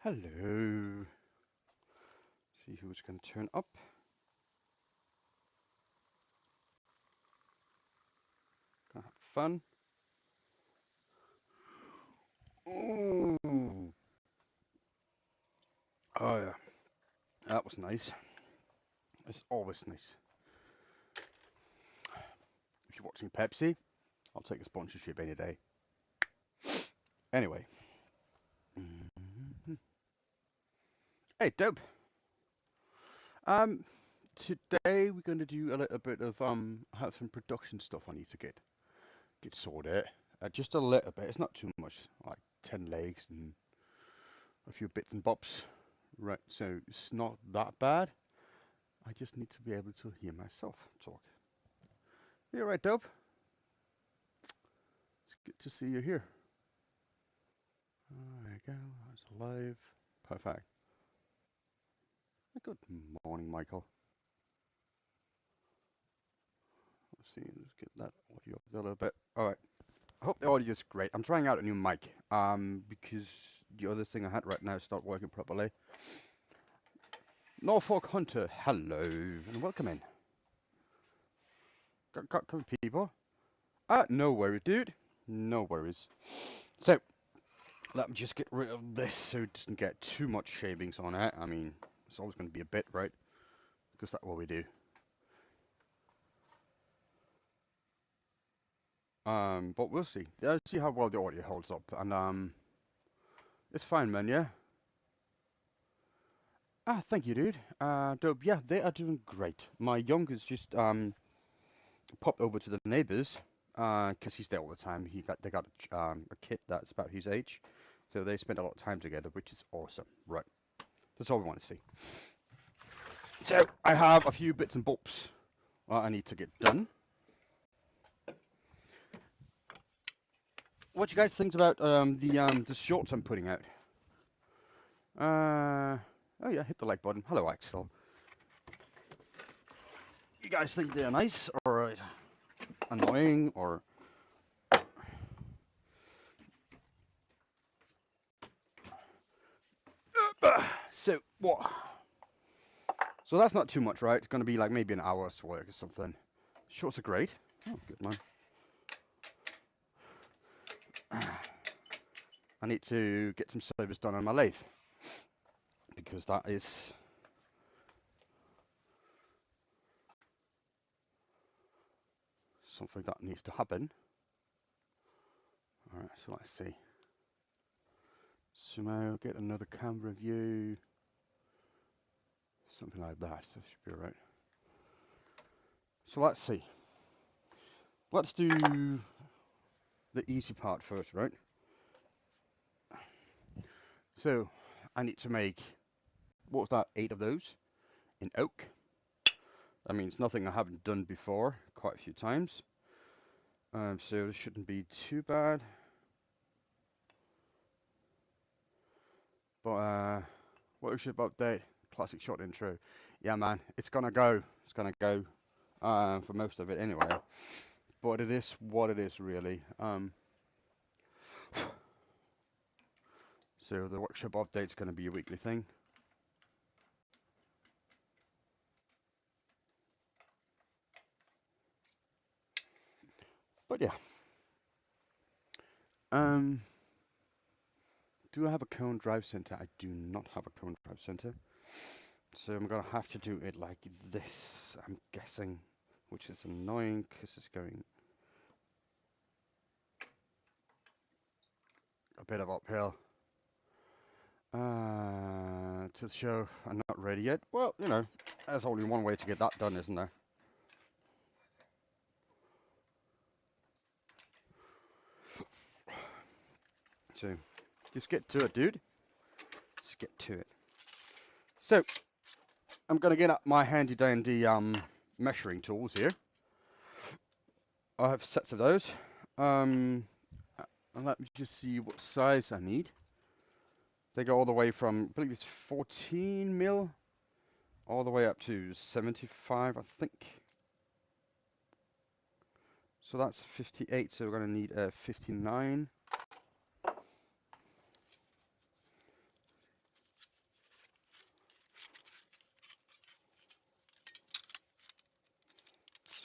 Hello. See who's going to turn up. Gonna have fun. Ooh. Oh yeah, that was nice. It's always nice. If you're watching Pepsi, I'll take a sponsorship any day. Anyway. Hey, dope. Um, Today we're going to do a little bit of have some production stuff I need to get sorted. Just a little bit. It's not too much. Like 10 legs and a few bits and bobs. Right. So it's not that bad. I just need to be able to hear myself talk. You right, dope? It's good to see you here. There you go. That's live. Perfect. Good morning, Michael. Let's see. Let's get that audio up a little bit. All right. I hope the audio is great. I'm trying out a new mic. Because the other thing I had right now is not working properly. Norfolk Hunter, hello and welcome in. Come people. No worries, dude. No worries. So let me just get rid of this so it doesn't get too much shavings on it. I mean, it's always going to be a bit, right? Because that's what we do. But we'll see. Let's see how well the audio holds up. And it's fine, man. Yeah. Thank you, dude. Dope. Yeah, they are doing great. My youngest just popped over to the neighbors, 'cause he's there all the time. They got a kid that's about his age, so they spend a lot of time together, which is awesome. Right. That's all we want to see. So I have a few bits and bobs I need to get done. What you guys think about the shorts I'm putting out? Oh yeah, hit the like button. Hello, Axel. You guys think they're nice or annoying or? So what? So that's not too much, right? It's gonna be like maybe an hour's work or something. Shorts are great. Oh, good man. I need to get some service done on my lathe because that is something that needs to happen. All right, so let's see. So now get another camera view, something like that. That should be all right. So let's see. Let's do the easy part first, right? So I need to make, what was that, 8 of those in oak. That means nothing I haven't done before quite a few times. So this shouldn't be too bad. But what was your update? Classic shot intro. Yeah, man, it's gonna go. It's gonna go for most of it anyway. But it is what it is, really. So the workshop update's gonna be a weekly thing. But yeah. Do I have a cone drive center? I do not have a cone drive center. So I'm gonna have to do it like this, I'm guessing, which is annoying because it's going a bit of uphill. To the show, I'm not ready yet. Well, you know, there's only one way to get that done, isn't there? So, just get to it, dude. Just get to it. So, I'm gonna get up my handy dandy measuring tools here. I have sets of those. And let me just see what size I need. They go all the way from, I believe it's 14 mil, all the way up to 75, I think. So that's 58, so we're going to need a 59.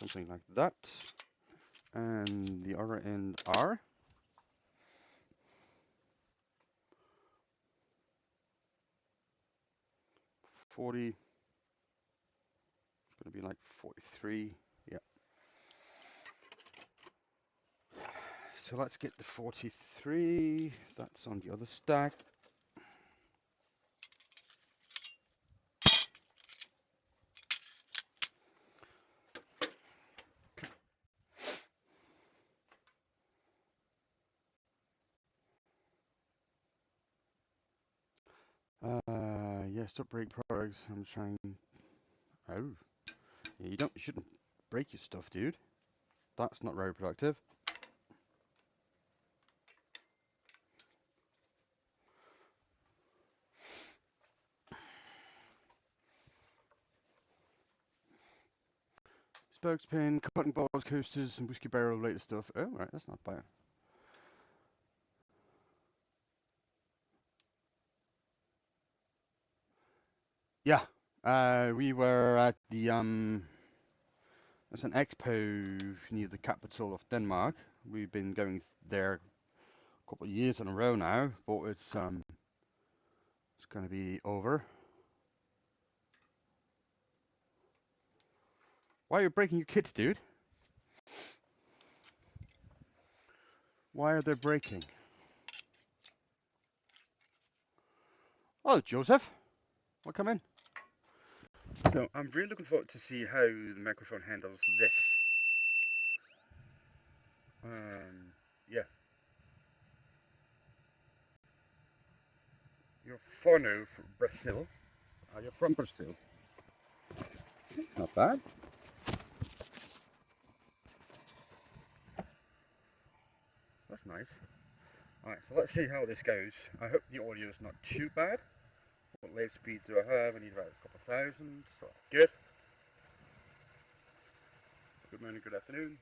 something like that. And the other end R. 40. It's going to be like 43. Yeah. So let's get the 43. That's on the other stack. Yeah, stop break products. I'm trying. Oh, yeah, you shouldn't break your stuff, dude. That's not very productive. Spokespin, cotton balls, coasters, and whiskey barrel related stuff. Oh, right, that's not bad. Yeah, we were at the it's an expo near the capital of Denmark. We've been going there a couple of years in a row now, but it's going to be over. Why are you breaking your kits, dude? Why are they breaking? Oh, Joseph, welcome in. So I'm really looking forward to see how the microphone handles this. Yeah. You're Fono from Brazil. Are you from Brazil? Not bad. That's nice. Alright, so let's see how this goes. I hope the audio is not too bad. What wave speed do I have? I need about a couple thousand, so good. Good morning, good afternoon.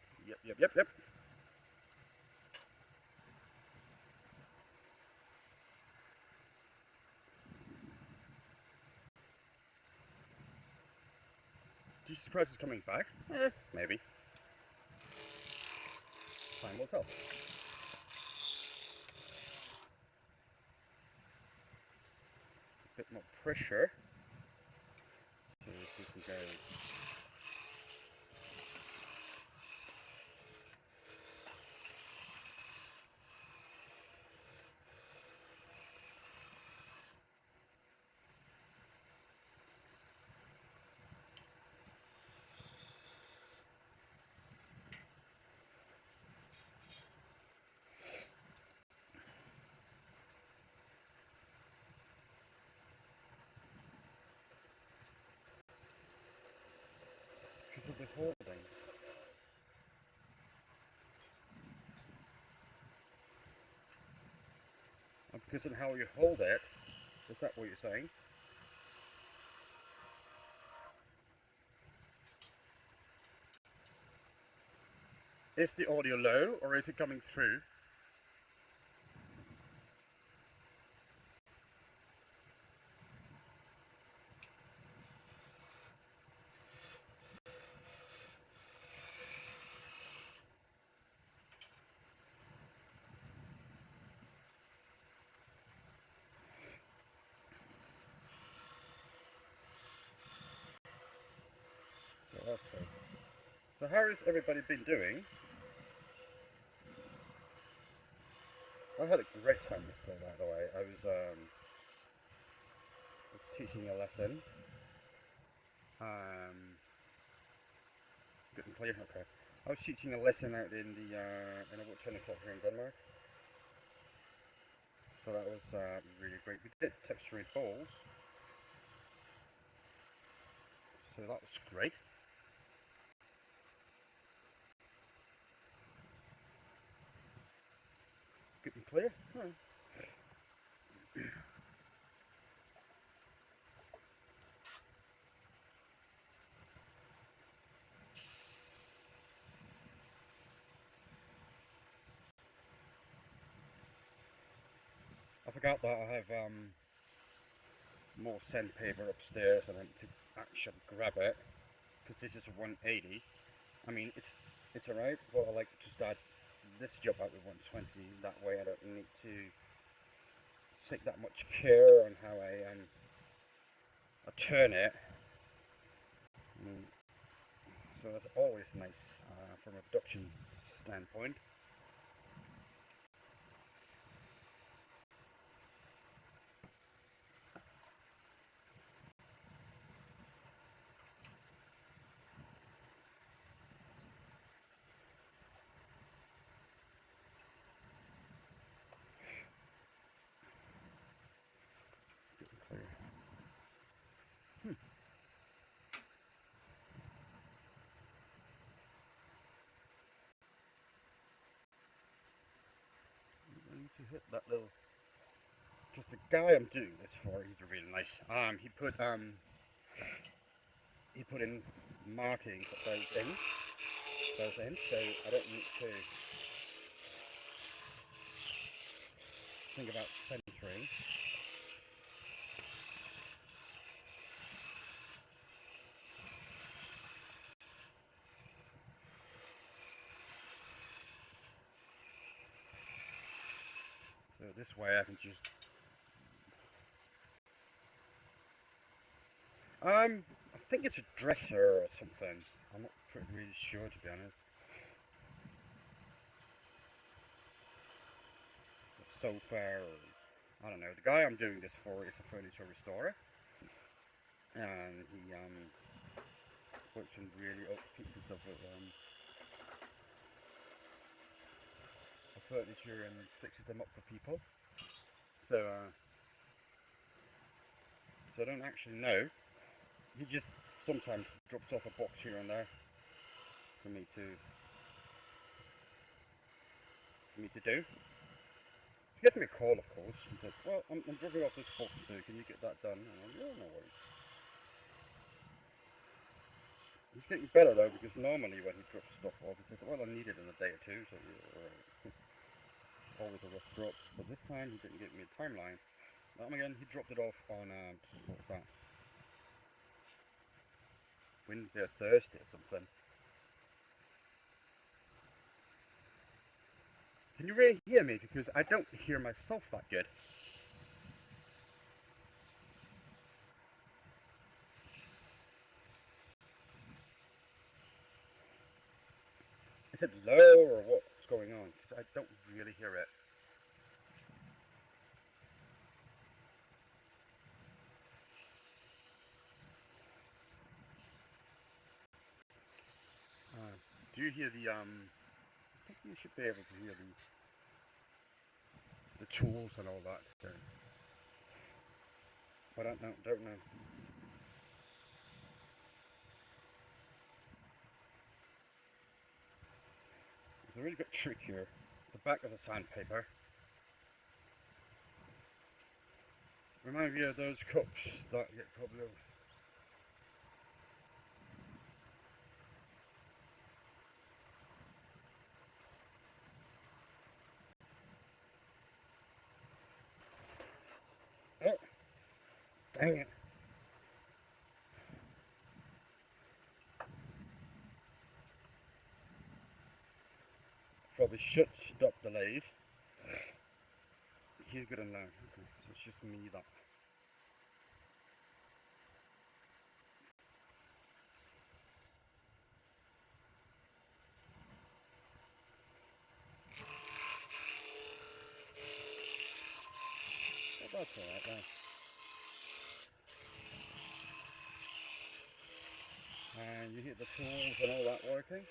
Yep. Jesus Christ is coming back? Maybe. Time will tell. A bit more pressure. So we can go. Because of the holding. And because of how you hold it, is that what you're saying? Is the audio low or is it coming through? So let's see. So how has everybody been doing? I had a great time yesterday, by the way. I was teaching a lesson. Good and clear. Okay. I was teaching a lesson out in the in a Woodturning club here in Denmark. So that was really great. We did texturing balls. So that was great. Good and clear. I forgot that I have more sandpaper upstairs and I need to actually grab it because this is a 180. I mean, it's alright, but I like to start this job out with 120. That way, I don't need to take that much care on how I turn it. Mm, so that's always nice from a production standpoint. Getting clear. Hmm. I need to hit that little. Because the guy I'm doing this for, he's really nice. He put in markings at those ends, so I don't need to think about centering. So this way I can just I think it's a dresser or something. I'm not really sure, to be honest. A sofa or I don't know. The guy I'm doing this for is a furniture restorer, and he works on really old pieces of furniture and fixes them up for people. So so I don't actually know. He just sometimes drops off a box here and there for me to do. He gave me a call, of course, and said, "Well, I'm dropping off this box too. Can you get that done?" And I'm like, "Yeah, no worries." He's getting better though, because normally when he drops stuff off, he says, "Well, I need it in a day or two." So yeah, alright. Always a rough drop, but this time he didn't give me a timeline. Again, he dropped it off on what was that? Wednesday or Thursday or something. Can you really hear me? Because I don't hear myself that good. Is it low or what's going on? Because I don't really hear it. Uh, do you hear the I think you should be able to hear the tools and all that. So, I don't know. Don't know. There's a really good trick here. The back of the sandpaper remind me of those cups that get probably. Oh, dang it! Probably should stop the lathe. He's good enough. Okay, so it's just me that. Oh, that's alright then. And you hit the tools and all that working.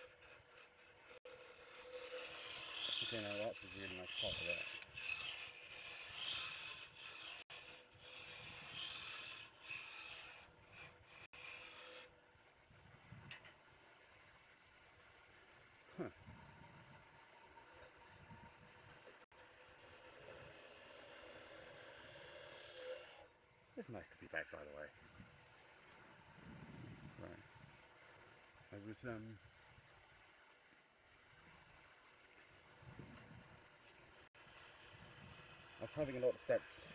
Okay, now that's a really nice part of it. Huh. It's nice to be back, by the way. Right. I was having a lot of doubts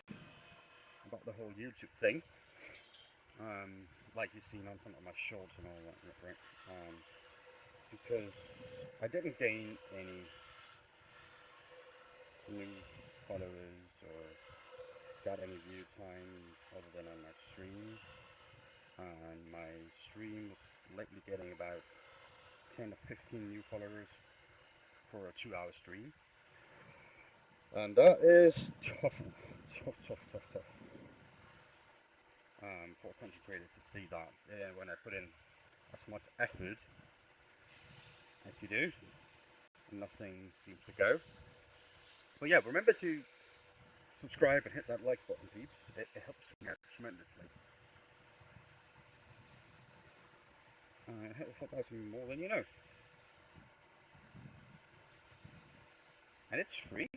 about the whole YouTube thing. Like you've seen on some of my shorts and all that, right? because I didn't gain any new followers or got any view time other than on my stream. And my stream was lately getting about 10 to 15 new followers for a 2 hour stream. And that is tough, tough. For content creators to see that when I put in as much effort as you do, nothing seems to go. But yeah, remember to subscribe and hit that like button, peeps. It helps me out tremendously. It helps me more than you know. And it's free.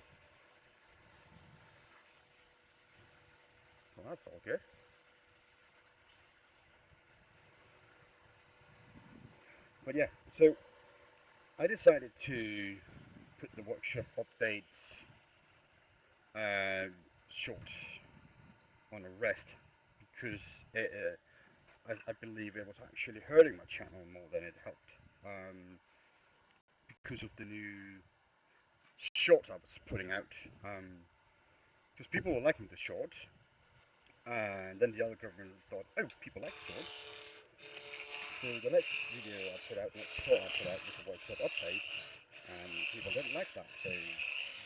Well, that's all good. But yeah, so I decided to put the workshop updates uh, short on a rest because I believe it was actually hurting my channel more than it helped. Because of the new shorts I was putting out. Because people were liking the shorts, and then the other government thought, oh, people like shorts. So the next video I put out, next short I put out was a workshop update, and people didn't like that. So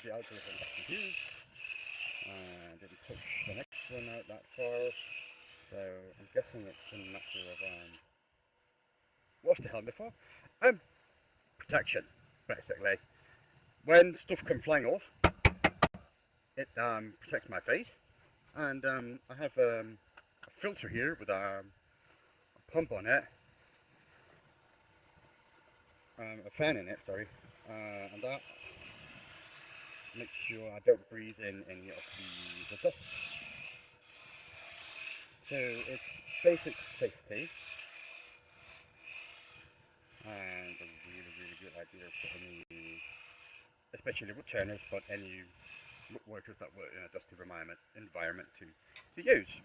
the algorithm got confused and didn't push the next one out that far. So I'm guessing it's a matter of what's the helmet for? Protection, basically. When stuff comes flying off, it protects my face, and I have a filter here with a pump on it, a fan in it, sorry, and that makes sure I don't breathe in any of the dust. So it's basic safety, and a really good idea for any, especially woodturners, but any woodworkers that work in a dusty environment to use.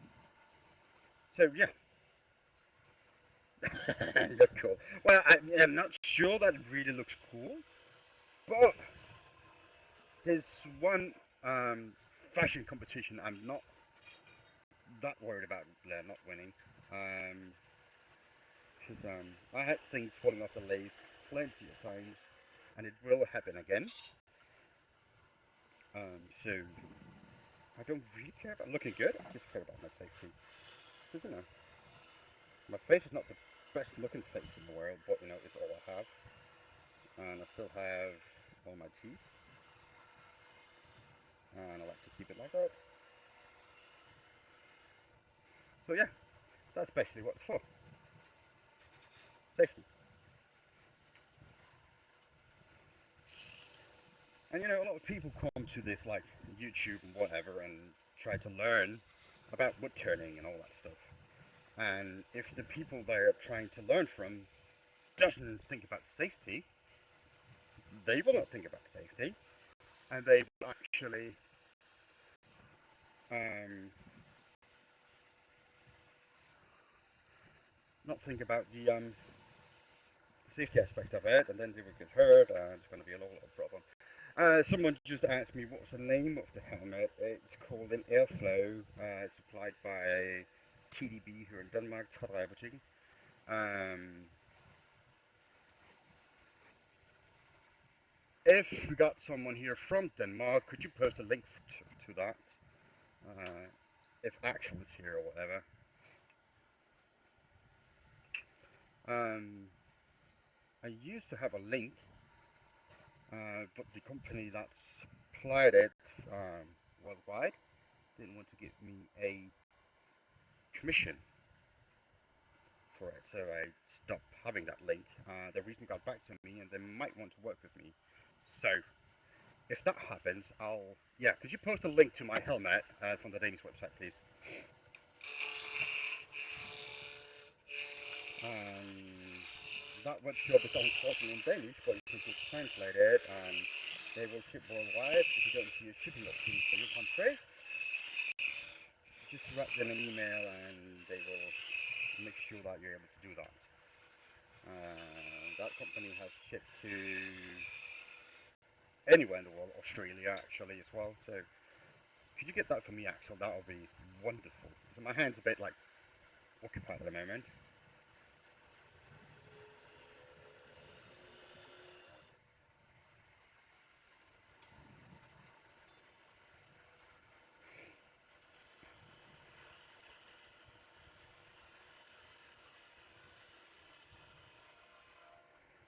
So yeah, you're cool. Well, I'm not sure that really looks cool, but there's one fashion competition I'm not that worried about not winning. Um, because I had things falling off the lathe plenty of times, and it will happen again. So I don't really care about looking good. I just care about my safety. Because my face is not the best looking face in the world, but it's all I have, and I still have all my teeth, and I like to keep it like that. So yeah, that's basically what it's for. Safety. And a lot of people come to this like YouTube and whatever and try to learn about wood turning and all that stuff. And if the people they're trying to learn from doesn't think about safety, they will not think about safety, and they will actually um, not think about the safety aspects of it, and then they will get hurt, and it's going to be a lot of problem. Someone just asked me what's the name of the helmet. It's called an Airflow. It's supplied by TDB here in Denmark, Træbutik. Um, if we got someone here from Denmark, could you post a link to that? Uh, if Axel is here or whatever. Um, I used to have a link, but the company that supplied it worldwide didn't want to give me a commission for it, so I stopped having that link. They recently got back to me, and they might want to work with me. So if that happens, yeah. Could you post a link to my helmet from the Danish website, please? That web shop is unfortunately in Danish, but you can just translate it, and they will ship worldwide. If you don't see a shipping option for your country, just write them an email, and they will make sure that you're able to do that. That company has shipped to anywhere in the world, Australia actually as well. So could you get that for me, Axel? That would be wonderful. So my hand's a bit like occupied at the moment.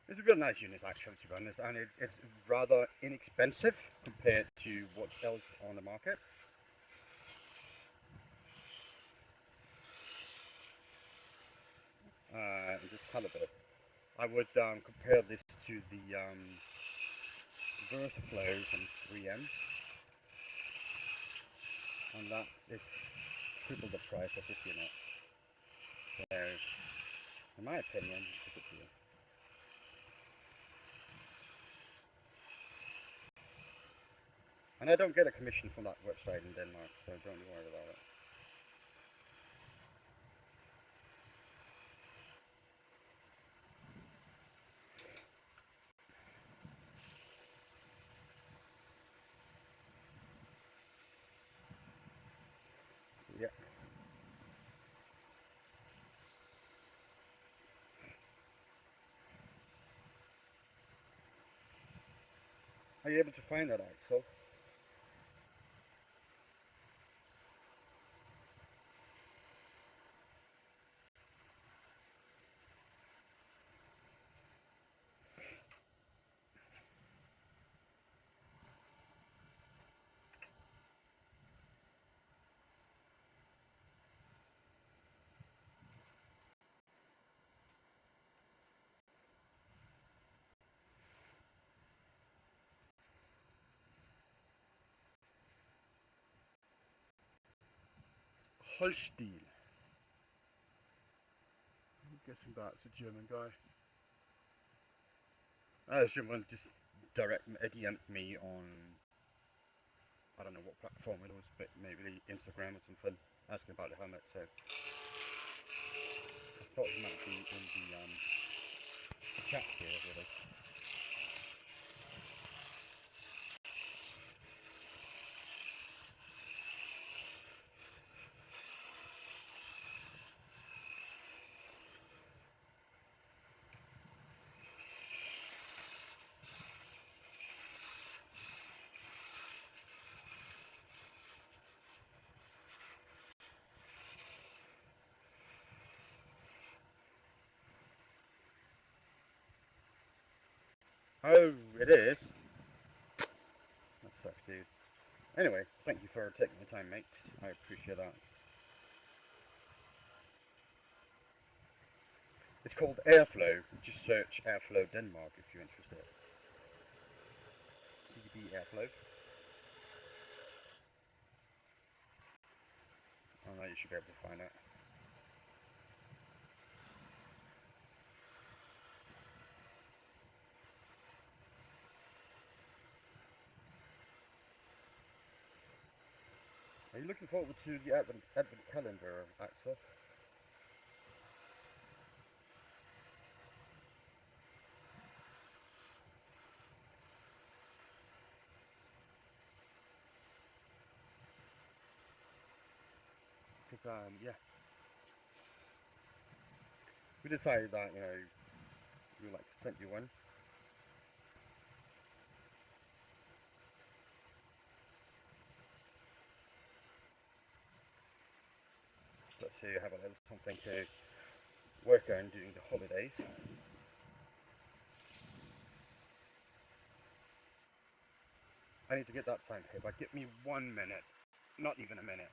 It's a real nice unit actually, to be honest, and it's rather inexpensive compared to what's else on the market. In this caliber, I would compare this to the Versaflow from 3M, and that's it's triple the price of this unit. So, in my opinion, it's a good deal. And I don't get a commission from that website in Denmark, so don't worry about it. Yeah. Are you able to find that, Axel? Holstein. I'm guessing that's a German guy. Someone just direct DM'd me on, I don't know what platform it was, but maybe Instagram or something, asking about the helmet. So I thought it might be in the chat here with us. Oh, it is. That sucks, dude. Anyway, thank you for taking the time, mate. I appreciate that. It's called Airflow. Just search Airflow Denmark if you're interested. TB Airflow. I know you should be able to find it. Are you looking forward to the Advent calendar, Axel? Because yeah, we decided that we would like to send you one. Let's see, have a little something to work on during the holidays. I need to get that signed paper. Give me 1 minute. Not even a minute.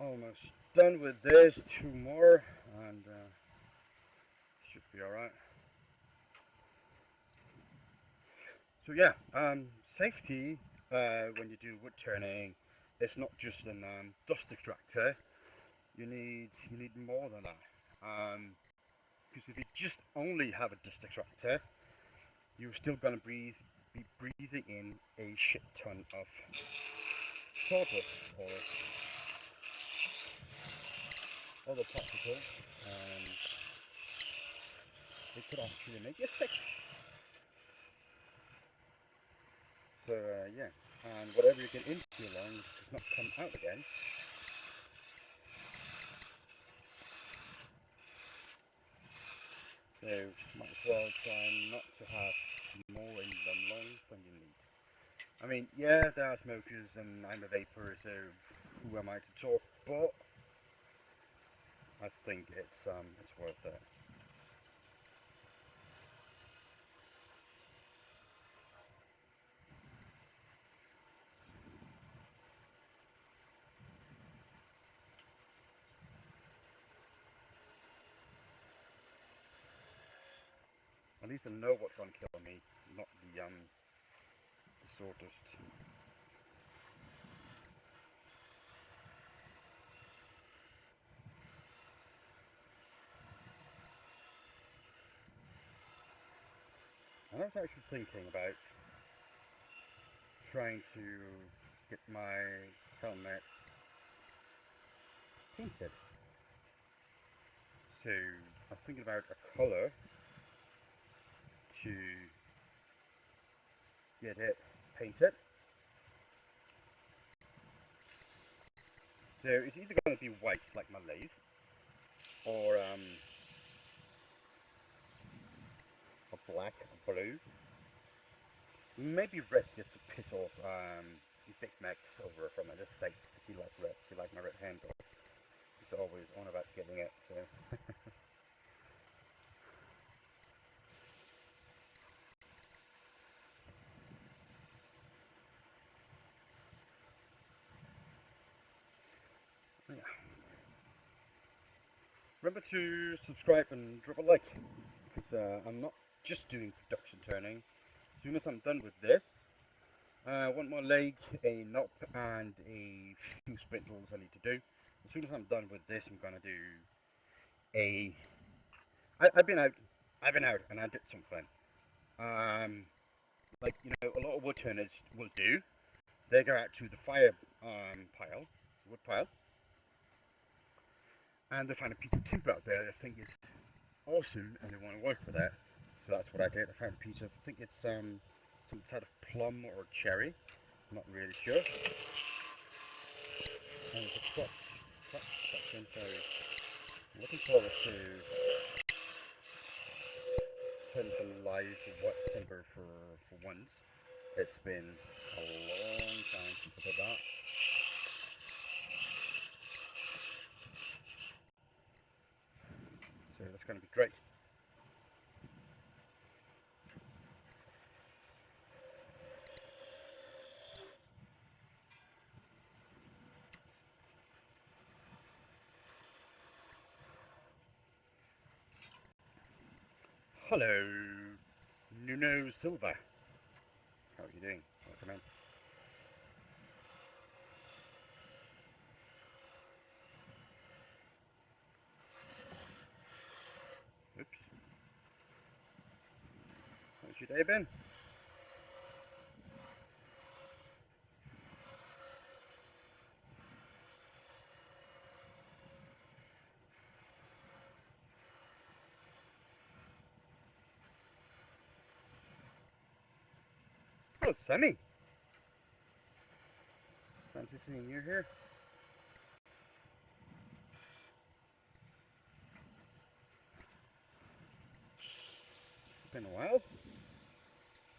Almost done with this. Two more, and should be all right. So yeah, safety when you do wood turning, it's not just an dust extractor. You need more than that. Because if you just only have a dust extractor, you're still gonna be breathing in a shit ton of sawdust or other particles, and it could actually make you sick. So yeah, and whatever you get into your lungs does not come out again. So might as well try not to have more in the lungs than you need. I mean, yeah, there are smokers, and I'm a vapor, so who am I to talk? But I think it's worth it. At least I know what's going to kill me, not the sawdust. I was actually thinking about trying to get my helmet painted. So I'm thinking about a colour to get it painted. So it's either going to be white like my lathe, or a black, a blue, maybe red just to piss off Big Max over from the States because he likes red. He likes my red handle. He's always on about getting it. So yeah. Remember to subscribe and drop a like, because I'm not just doing production turning. As soon as I'm done with this, one more leg, a knob, and a few spindles I need to do. As soon as I'm done with this, I'm gonna do a. I've been out. I've been out and I did something. Um, like a lot of wood turners will do. They go out to the fire pile, wood pile, and they find a piece of timber out there. They think it's awesome, and they want to work with it. So that's what I did. I found a piece of. I think it's some sort of plum or cherry. I'm not really sure. And it's a crotch section. So I'm looking forward to turning some live wet timber for once. It's been a long time since I did that. So that's going to be great. Hello, Nuno Silva. How are you doing? Welcome in. Oops. How's your day been? Oh, Sammy. Fancy seeing you here. It's been a while.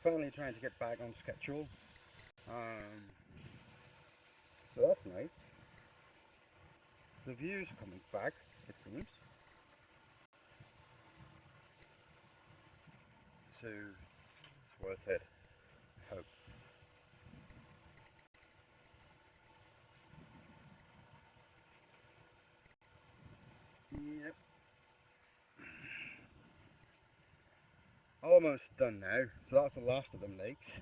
Finally trying to get back on schedule. Um, so that's nice. The views are coming back, it seems. So it's worth it, I hope. almost done now. So that's the last of them legs.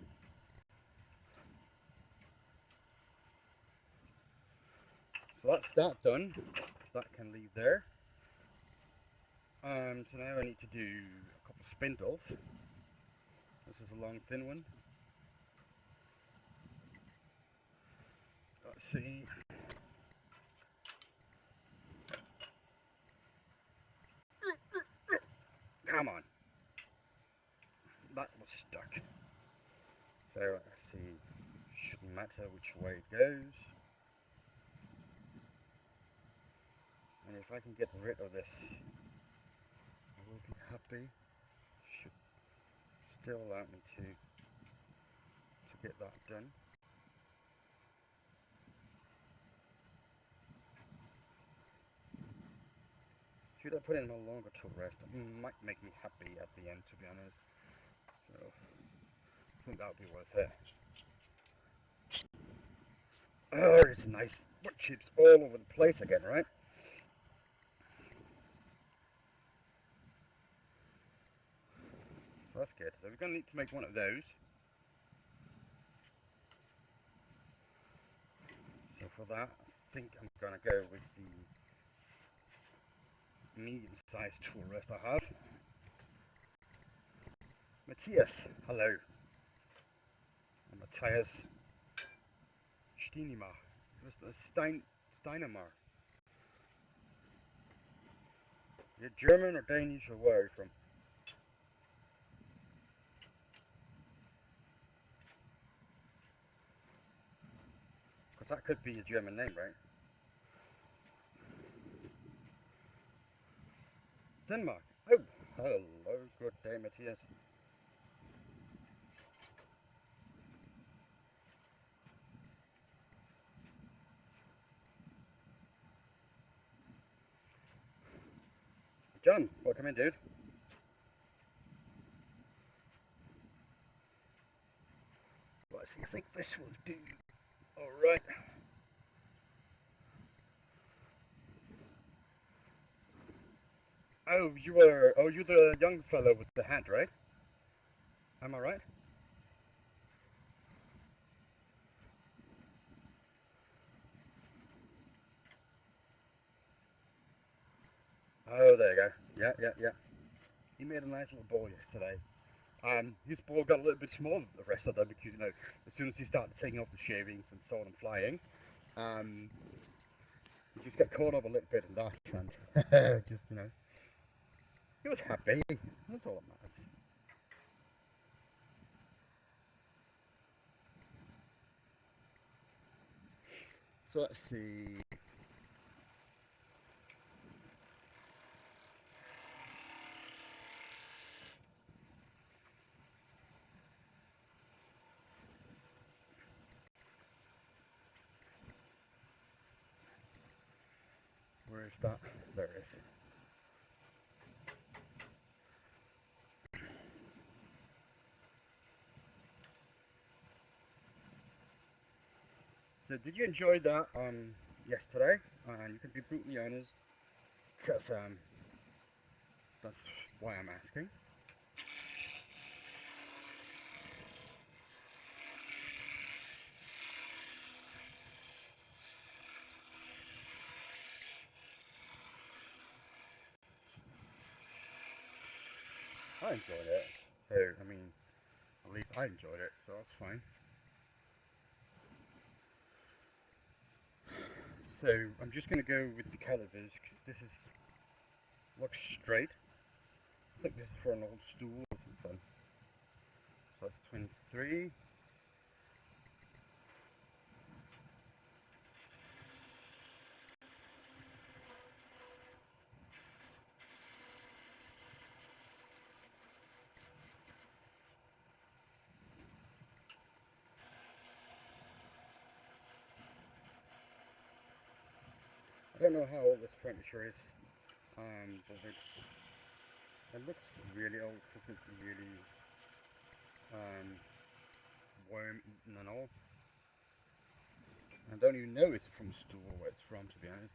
So that's that done. That can leave there. So now I need to do a couple of spindles. This is a long thin one. Let's see. Come on. That was stuck. So let's see. Shouldn't matter which way it goes. And if I can get rid of this, I will be happy. Should still allow me to get that done. Should I put in a longer tool rest? It might make me happy at the end, to be honest. So I think that would be worth it. Oh, it's nice. Wood chips all over the place again, right? So that's good. So we're going to need to make one of those. So for that, I think I'm going to go with the medium-sized tool rest I have. Matthias, hello. Matthias Steinemar. Steinemar. You're German or Danish or where are you from? Because that could be a German name, right? Denmark. Oh, hello. Good day, Matthias. John, welcome in, dude. Let's see, I think this will do. Alright. You're the young fellow with the hat, right? Am I right? Oh, there you go. Yeah, yeah, yeah. He made a nice little ball yesterday. His ball got a little bit smaller than the rest of them because, as soon as he started taking off the shavings and saw them flying, um, he just got caught up a little bit in that, and just, he was happy. That's all that matters. So let's see. Where is that? There it is. So did you enjoy that yesterday? And you can be brutally honest, because that's why I'm asking. I enjoyed it. So, I mean, at least I enjoyed it, so that's fine. So, I'm just going to go with the calipers, because this is looks straight. I think this is for an old stool or something. So that's 23. I don't know how old this furniture is, but it looks really old because it's really um, worm eaten and all. I don't even know it's from stool where it's from, to be honest.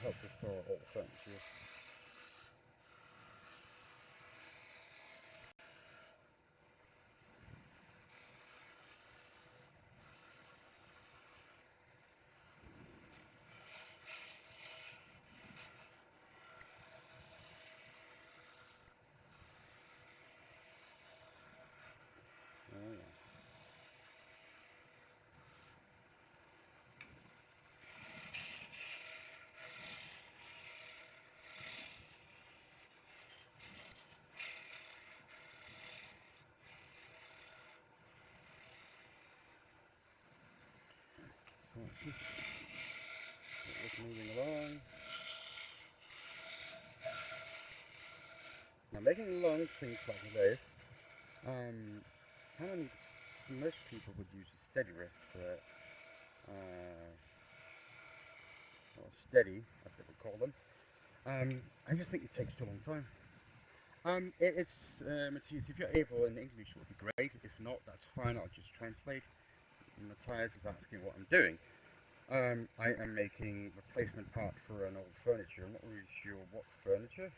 help restore old furniture. Oh yeah. So it's just moving along. Now making long things like this, kind of needs, most people would use a steady wrist for it, or steady, as they would call them. I just think it takes too long time. Matthias, if you're able in English, it would be great. If not, that's fine. I'll just translate. Matthias is asking what I'm doing. I am making replacement part for an old furniture. I'm not really sure what furniture.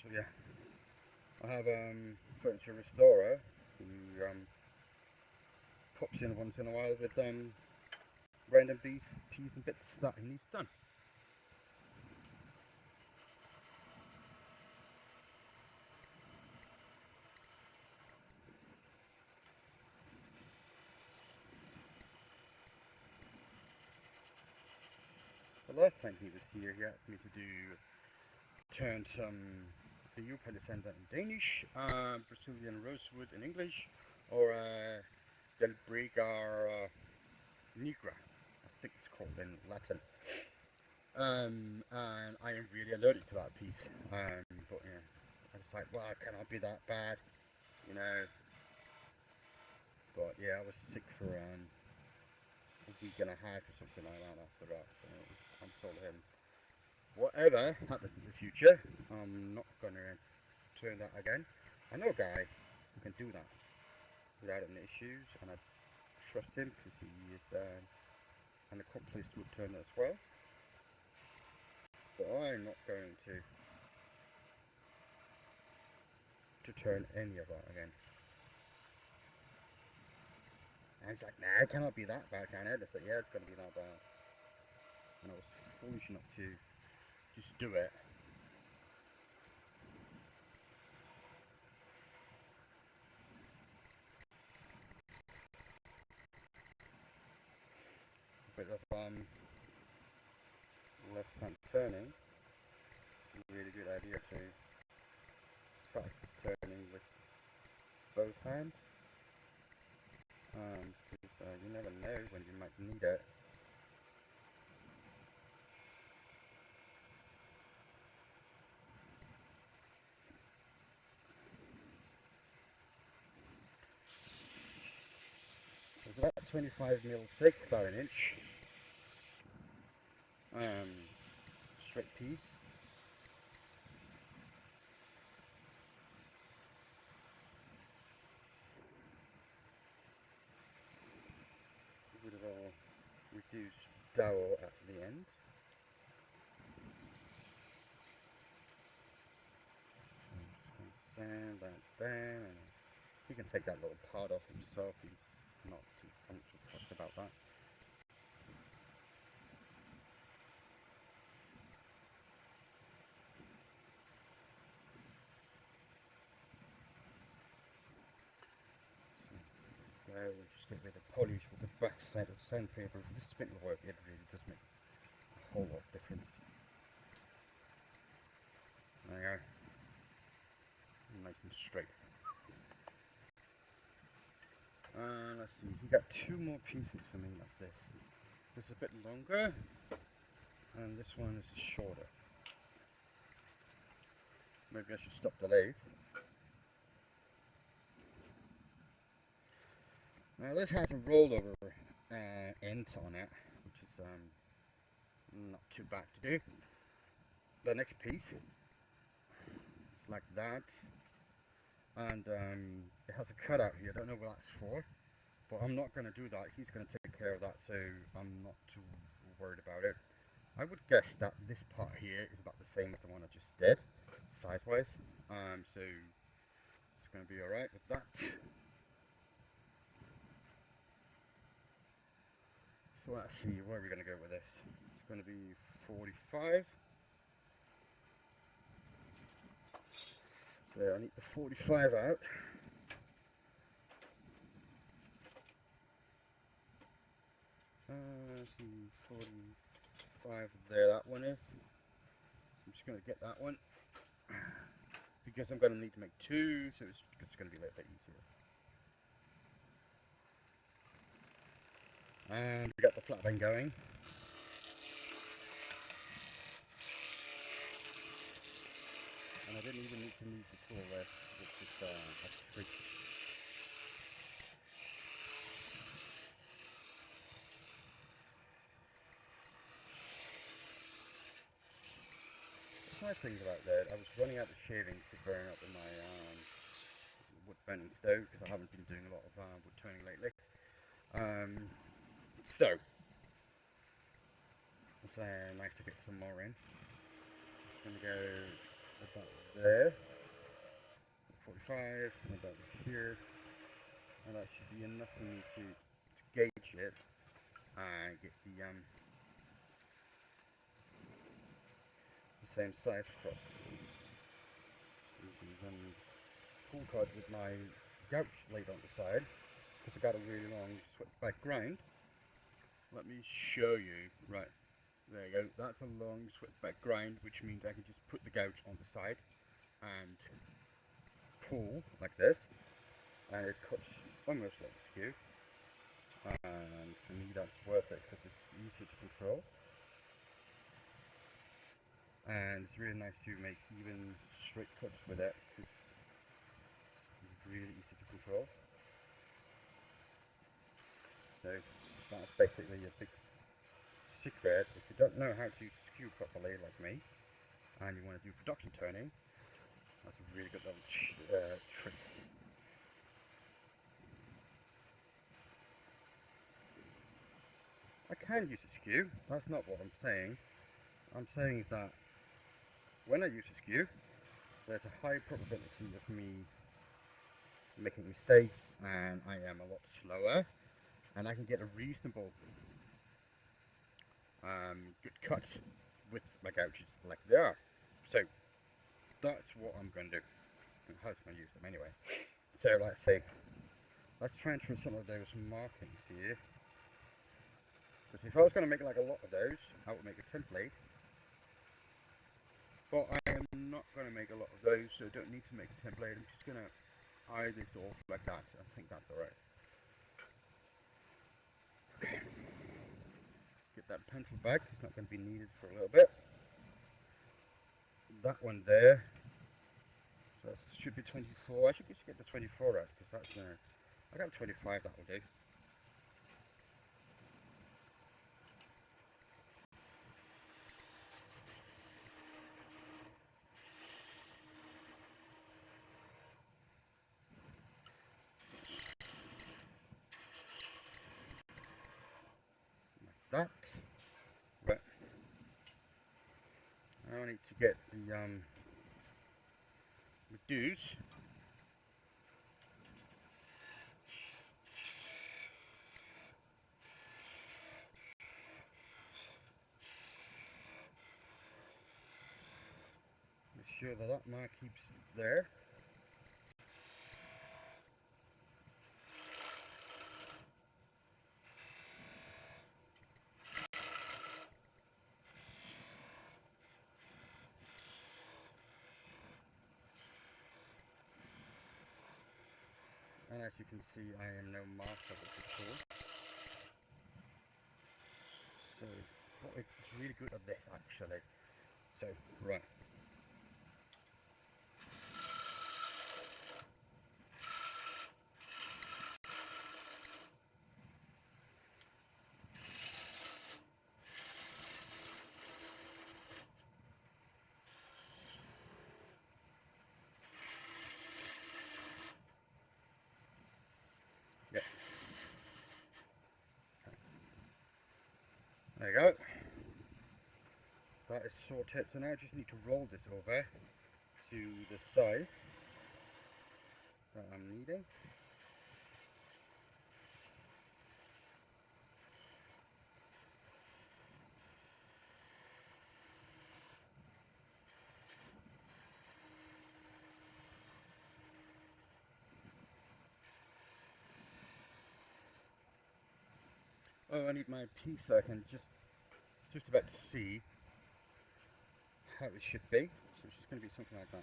So yeah, I have furniture restorer who pops in once in a while with random pieces and bits that he needs done. The last time he was here, he asked me to turn some the Palisenda in Danish, Brazilian rosewood in English, or Del Brigar Nigra, I think it's called in Latin. And I am really allergic to that piece. But yeah, I was like, well, it cannot be that bad, you know. But yeah, I was sick for a week and a half or something like that after that. So I told him, whatever happens in the future, I'm not gonna turn that again. I know a guy who can do that without any issues, and I trust him because he is an accomplished woodturner as well. But I'm not going to turn any of that again. And he's like, nah, it cannot be that bad, can it? I said, yeah, it's going to be that bad. And I was foolish enough to just do it. A bit of left-hand turning. It's a really good idea to practice turning with both hands. Because you never know when you might need it. It's about 25 mil thick, about an inch. Um, Straight piece. With a little reduced dowel at the end. Sand that down. And he can take that little part off himself. He's not too fussed about that. So, yeah, we just get rid of polish with the back side of sandpaper. For this spindle work, it really does make a whole lot of difference. There you go. Nice and straight. Let's see, he got two more pieces for me of this. This is a bit longer, and this one is shorter. Maybe I should stop the lathe. Now this has a rollover end on it, which is not too bad to do. The next piece, it's like that. and it has a cutout here. I don't know what that's for, but I'm not going to do that. He's going to take care of that, so I'm not too worried about it. I would guess that this part here is about the same as the one I just did, size-wise. So it's going to be alright with that. So let's see, where are we going to go with this? It's going to be 45. So I need the 45 out. Let's see, 45 there, that one is. So I'm just going to get that one. Because I'm going to need to make two, so it's going to be a little bit easier. And we got the flat bend going. And I didn't even need to move the tool there. It's just a trick. The nice thing about that, I was running out of shavings to burn up in my wood burning stove because I haven't been doing a lot of wood turning lately. So it's nice to get some more in. It's going to go about there, 45, and about here, and that should be enough for me to gauge it and get the same size across. So you can then pull cut with my gouge laid on the side, because I got a really long swept back grind. Let me show you. Right, there you go. That's a long swept back grind, which means I can just put the gouge on the side and pull like this, and it cuts almost like a skew. And for me, that's worth it because it's easy to control. And it's really nice to make even straight cuts with it because it's really easy to control. So that's basically a big secret. If you don't know how to skew properly like me and you want to do production turning, that's a really good little trick. I can use a skew, that's not what I'm saying. I'm saying is that when I use a skew, there's a high probability of me making mistakes and I am a lot slower and I can get a reasonable good cut with my gouges like they are. So that's what I'm going to do. How I'm going to use them anyway. So let's transfer some of those markings here. Because if I was going to make like a lot of those, I would make a template. But I am not going to make a lot of those, so I don't need to make a template. I'm just going to eye this off like that. I think that's alright. Okay. Get that pencil back, it's not going to be needed for a little bit. That one there. So that should be 24. I should just get the 24 out because that's I got 25, that will do. Like that. Right. I need to get the reduce. Make sure that that mark keeps there. And as you can see, I am no master, which is cool. So, it's really good at this actually. So, right. There you go. That is sorted. So now I just need to roll this over to the size that I'm needing. Oh, I need my piece so I can just about see how it should be. So it's just going to be something like that.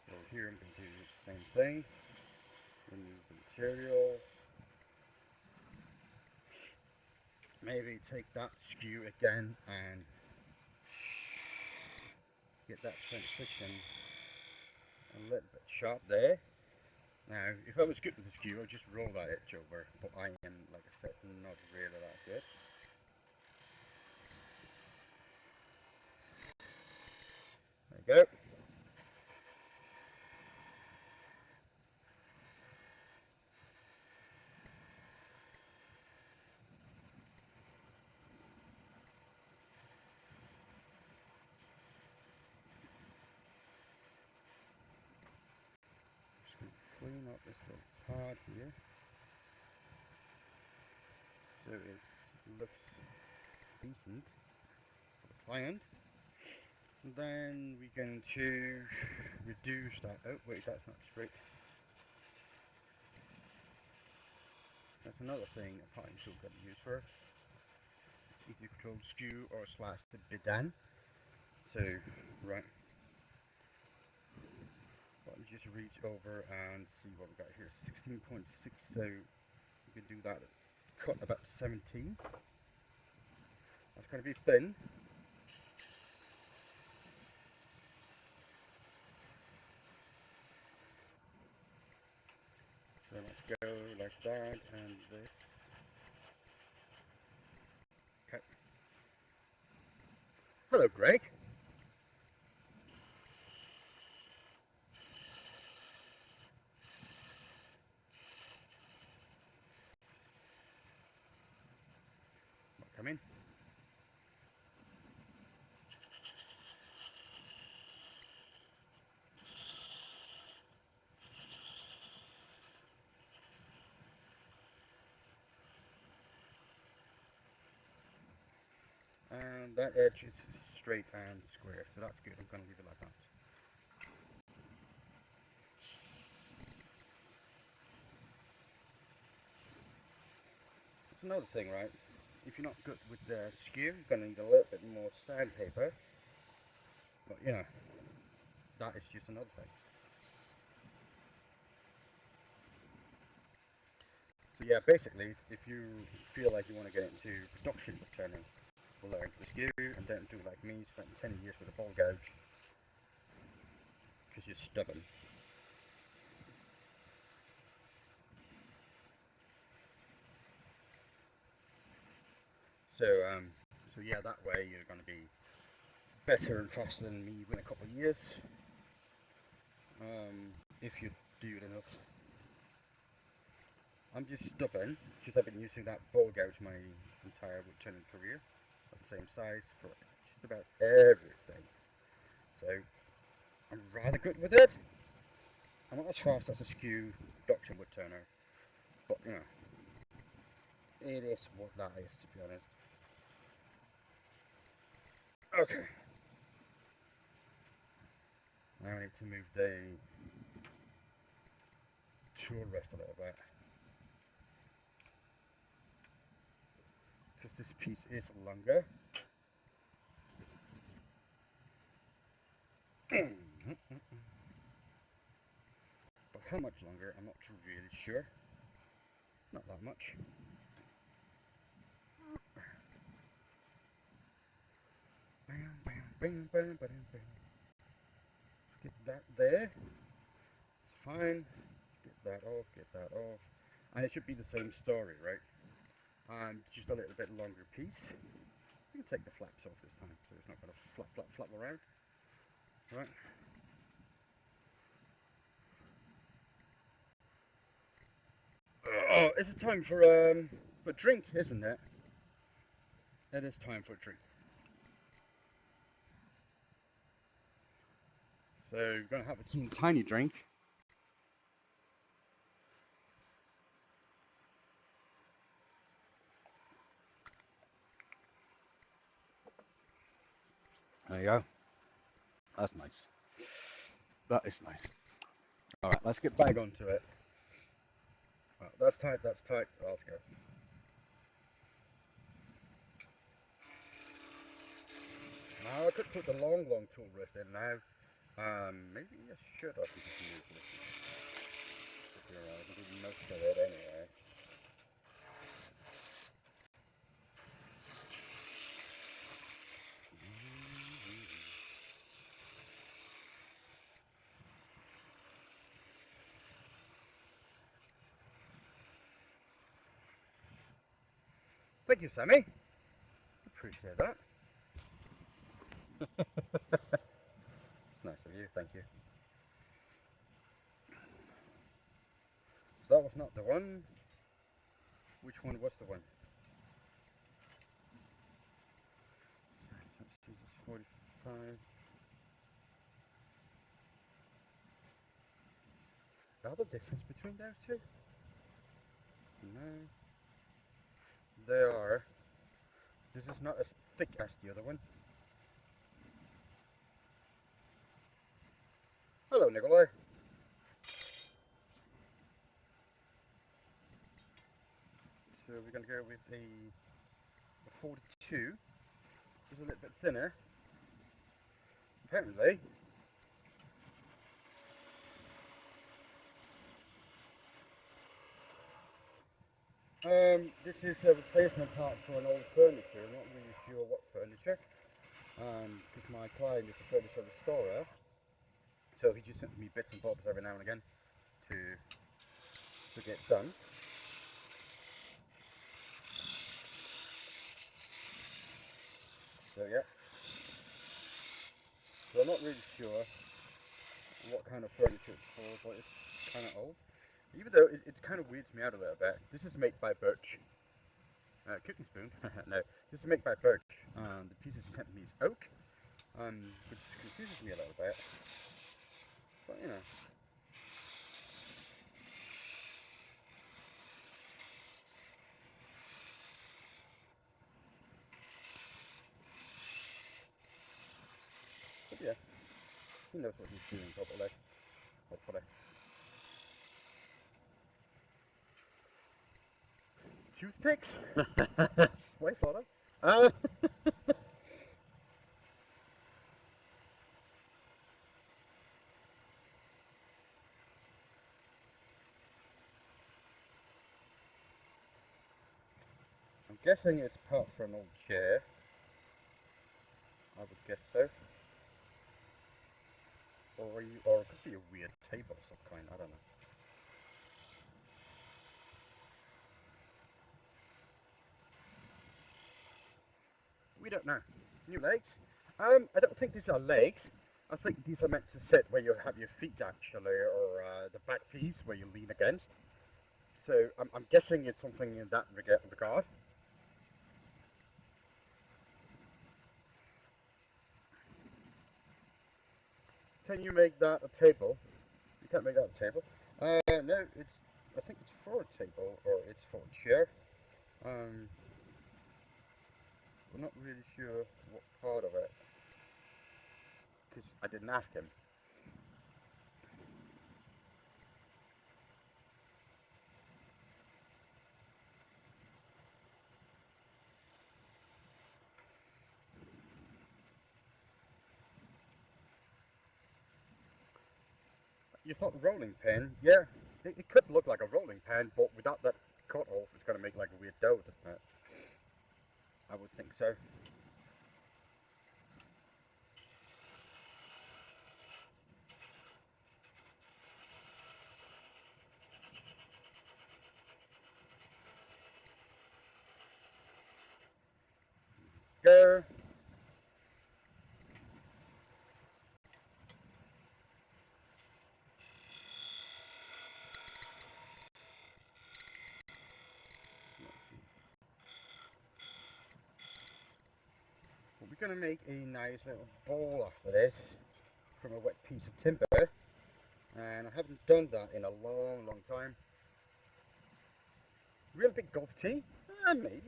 So here I'm going to do the same thing. Remove the materials. Maybe take that skew again and get that transition a little bit sharp there. Now, if I was good with the skew, I'd just roll that edge over, but I am, like I said, not really that good. There you go. Just going to clean up this little part here so it looks decent for the client. And then we're going to reduce that. Oh wait, that's not straight. That's another thing a potting tool can be used for. It's easy control skew or slash the bidan. So, right. Let me just reach over and see what we got here. 16.6, so you can do that. Cut about 17. That's going to be thin. So let's go like that and this. Okay. Hello, Greg. Come in. And that edge is straight and square, so that's good. I'm going to leave it like that. That's another thing, right? If you're not good with the skew, you're going to need a little bit more sandpaper. But, you know, that is just another thing. So yeah, basically, if you feel like you want to get into production woodturning, learn the skew and don't do like me, spent 10 years with a ball gouge, because you're stubborn. So, so yeah, that way you're going to be better and faster than me within a couple of years, if you do it enough. I'm just stubborn, because I've been using that ball gouge my entire woodturning career, the same size for just about everything. So, I'm rather good with it. I'm not as fast as a skew production woodturner, but you know, it is what that is, to be honest. Okay. Now I need to move the tool rest a little bit, because this piece is longer. But how much longer, I'm not really sure. Not that much. Bam, bam, bam, bam, bam, bam. Let's get that there. It's fine. Get that off, get that off. And it should be the same story, right? Just a little bit longer piece. We can take the flaps off this time, so it's not going to flap around. Right. Oh, it's a time for a drink, isn't it? It is time for a drink. So we're going to have a teeny tiny drink. There you go. That's nice. That is nice. All right, let's get back onto it. Oh, that's tight. That's tight. Oh, let's go. Now I could put the long tool rest in now. Maybe I should have just moved this. You're right. I did most of it anyway. Thank you, Sammy. Appreciate that. It's nice of you. Thank you. So that was not the one. Which one was the one? So 45. Are the difference between those two? No. They are. This is not as thick as the other one. Hello, Nikolai. So we're going to go with a 42. It's a little bit thinner. Apparently. This is a replacement part for an old furniture. I'm not really sure what furniture. Because my client is a furniture restorer. So he just sends me bits and bobs every now and again to get done. So yeah. So I'm not really sure what kind of furniture it's for, but it's kind of old. Even though it kind of weirds me out a little bit. This is made by Birch. Cooking spoon? No, this is made by Birch. The pieces he sent me is oak, which confuses me a little bit. But you know. But yeah, he knows what he's doing probably. Hopefully. Toothpicks? Way fodder. Uh, I'm guessing it's part for an old chair. I would guess so. Or it could be a weird table of some kind. I don't know. We don't know. New legs? I don't think these are legs. I think these are meant to sit where you have your feet actually, or the back piece where you lean against. So I'm guessing it's something in that regard. Can you make that a table? You can't make that a table. No, it's. I think it's for a table or it's for a chair. Um, I'm not really sure what part of it because I didn't ask him. You thought rolling pin? Yeah, it could look like a rolling pin, but without that cut off, it's gonna make like a weird dough, doesn't it? I would think so. go. But we're going to make a nice little ball after this from a wet piece of timber, and I haven't done that in a long, long time. Real big golf tee? Maybe.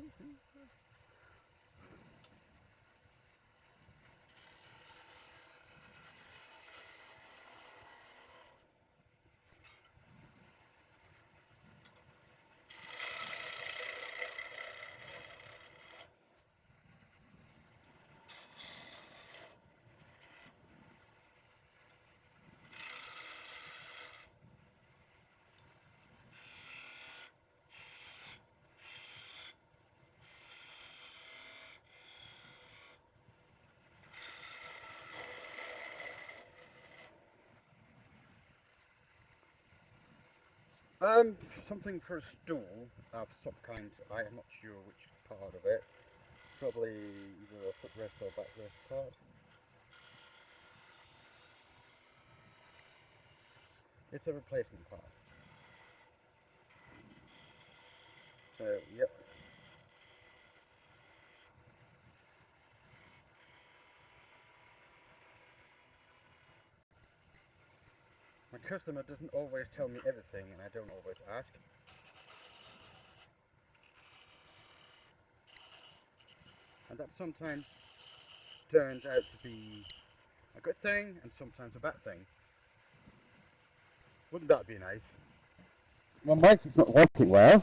Something for a stool of some kind. I am not sure which part of it. Probably either a footrest or backrest part. It's a replacement part. So, yep. My customer doesn't always tell me everything, and I don't always ask. And that sometimes turns out to be a good thing and sometimes a bad thing. Wouldn't that be nice? My mic is not working well.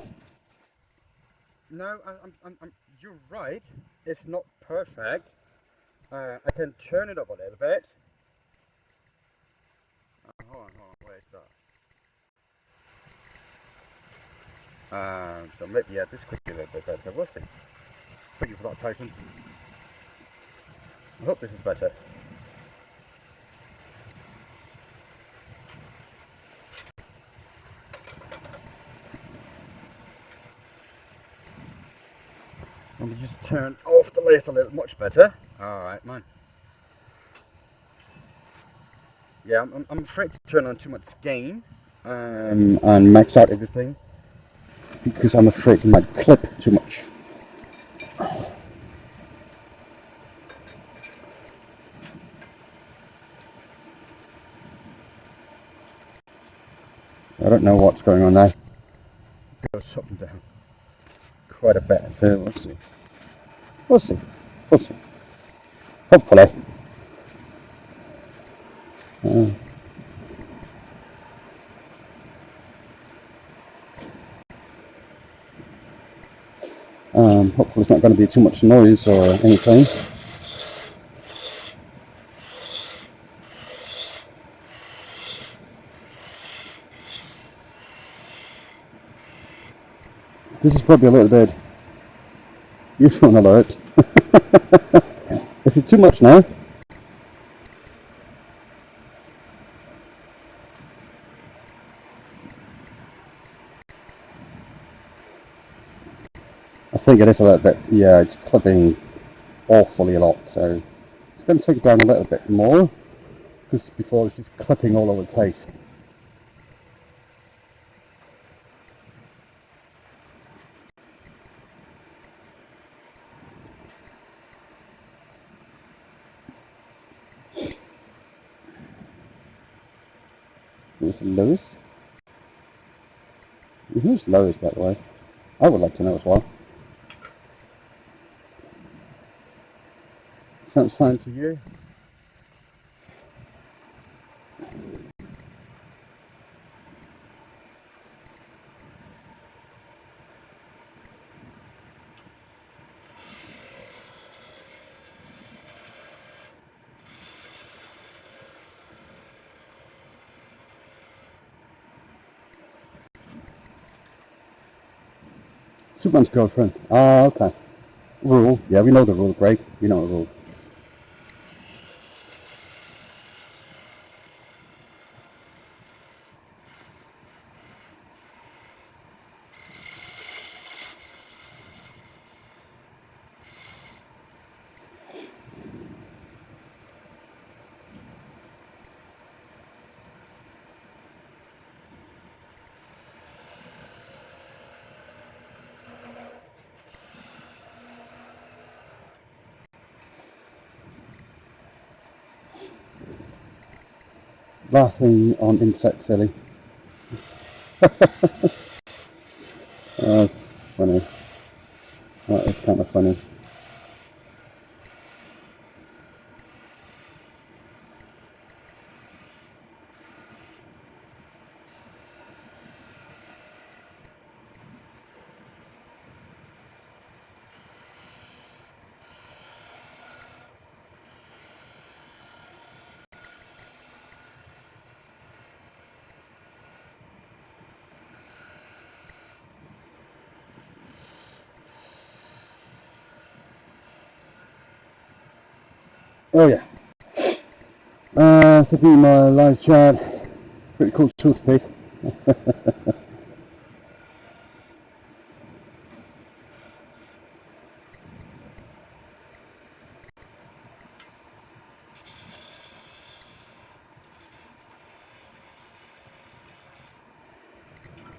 No, you're right. It's not perfect. I can turn it up a little bit. Hold on, where's that? So maybe, yeah, this could be a little bit better. We'll see. Thank you for that, Tyson. I hope this is better. Let me just turn off the light a little, much better. Alright, man. Yeah, I'm afraid to turn on too much gain and max out everything because I'm afraid it might clip too much. I don't know what's going on there. It goes up and down quite a bit, so we'll see. We'll see. We'll see. Hopefully. Uh, hopefully it's not going to be too much noise or anything. This is probably a little bit earphone alert. Is it too much now? I think it is a little bit, yeah, it's clipping awfully a lot, so it's going to take it down a little bit more because before it's just clipping all over the place. Who's the lowest? Who's lowest, by the way? I would like to know as well. Sounds fine to you? Superman's girlfriend. Ah, okay. Rule. Yeah, we know the rule, Greg. We know the rule. Laughing on insect silly. Oh, funny. That is kind of funny. Oh yeah. To be my live chat. Pretty cool toothpick.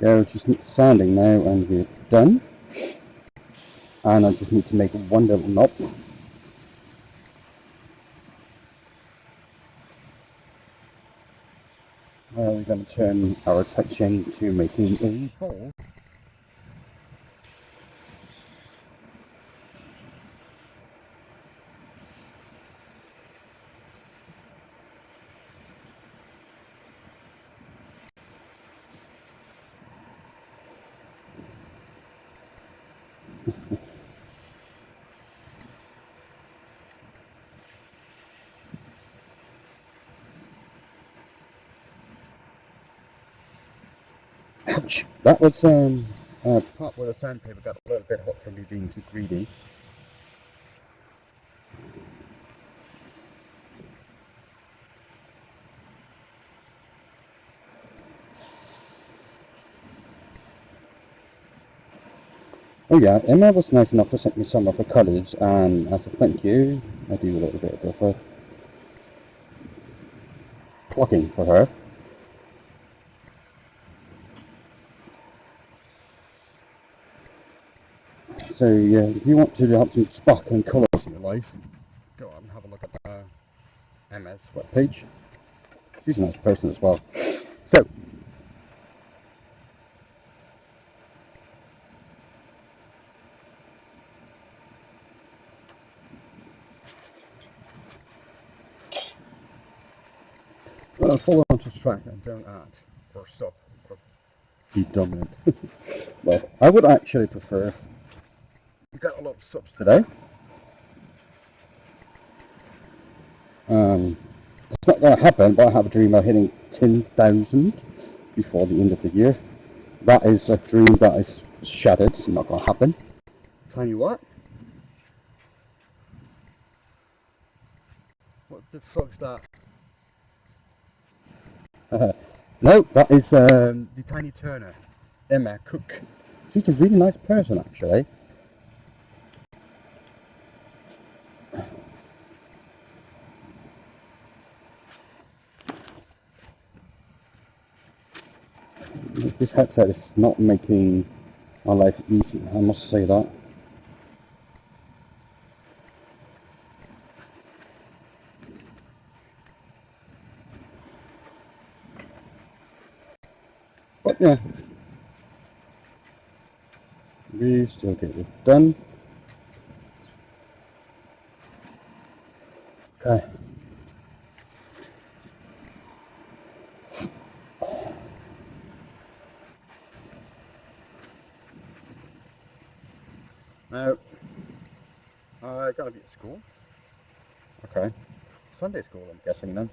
Yeah, we just need sanding now and we're done. And I just need to make one little knob. We're going to turn our attention to making a bowl. Ouch! That was part where the sandpaper got a little bit hot from me being too greedy. Oh yeah, Emma was nice enough to send me some of her colours, and as a thank you, I do a little bit of clocking for her. So yeah, if you want to have some sparkling colours in your life, go on and have a look at Emma's webpage. She's a nice person as well. So, follow on to track and don't add or stop or be dominant. Well, I would actually prefer. We got a lot of subs today. It's not going to happen, but I have a dream of hitting 10,000 before the end of the year. That is a dream that is shattered. It's not going to happen. Tell you what. What the fuck's that? No, that is the Tiny Turner, Emma Cook. She's a really nice person, actually. This headset is not making my life easy, I must say that. But yeah, we still get it done. Okay. Now, I gotta be at school. Okay. Sunday school, I'm guessing then,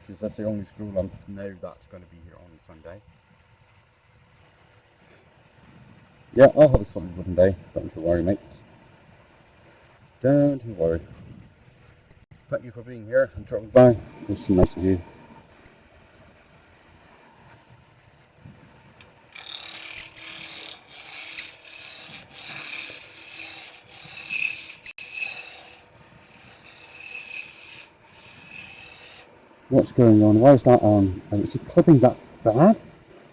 because that's the only school I know that's going to be here on Sunday. Yeah, I'll have a sunny wooden day. Don't you worry, mate. Don't you worry. Thank you for being here and dropping by. It's nice of you. What's going on? Why is that on? Is it clipping that bad?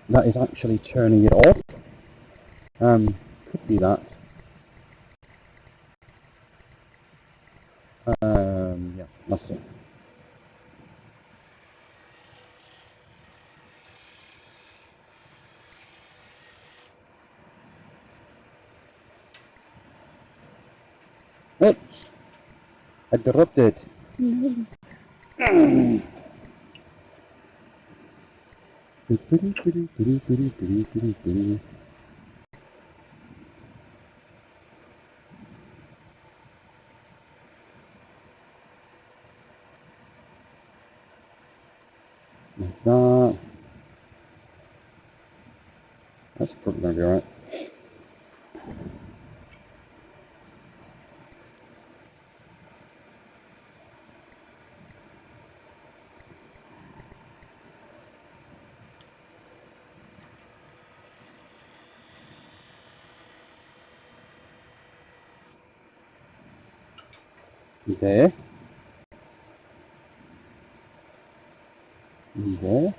That is actually turning it off. Could be that. Yeah, that's it. Oops, I dropped it. Like that. That's probably going to be alright. There. There.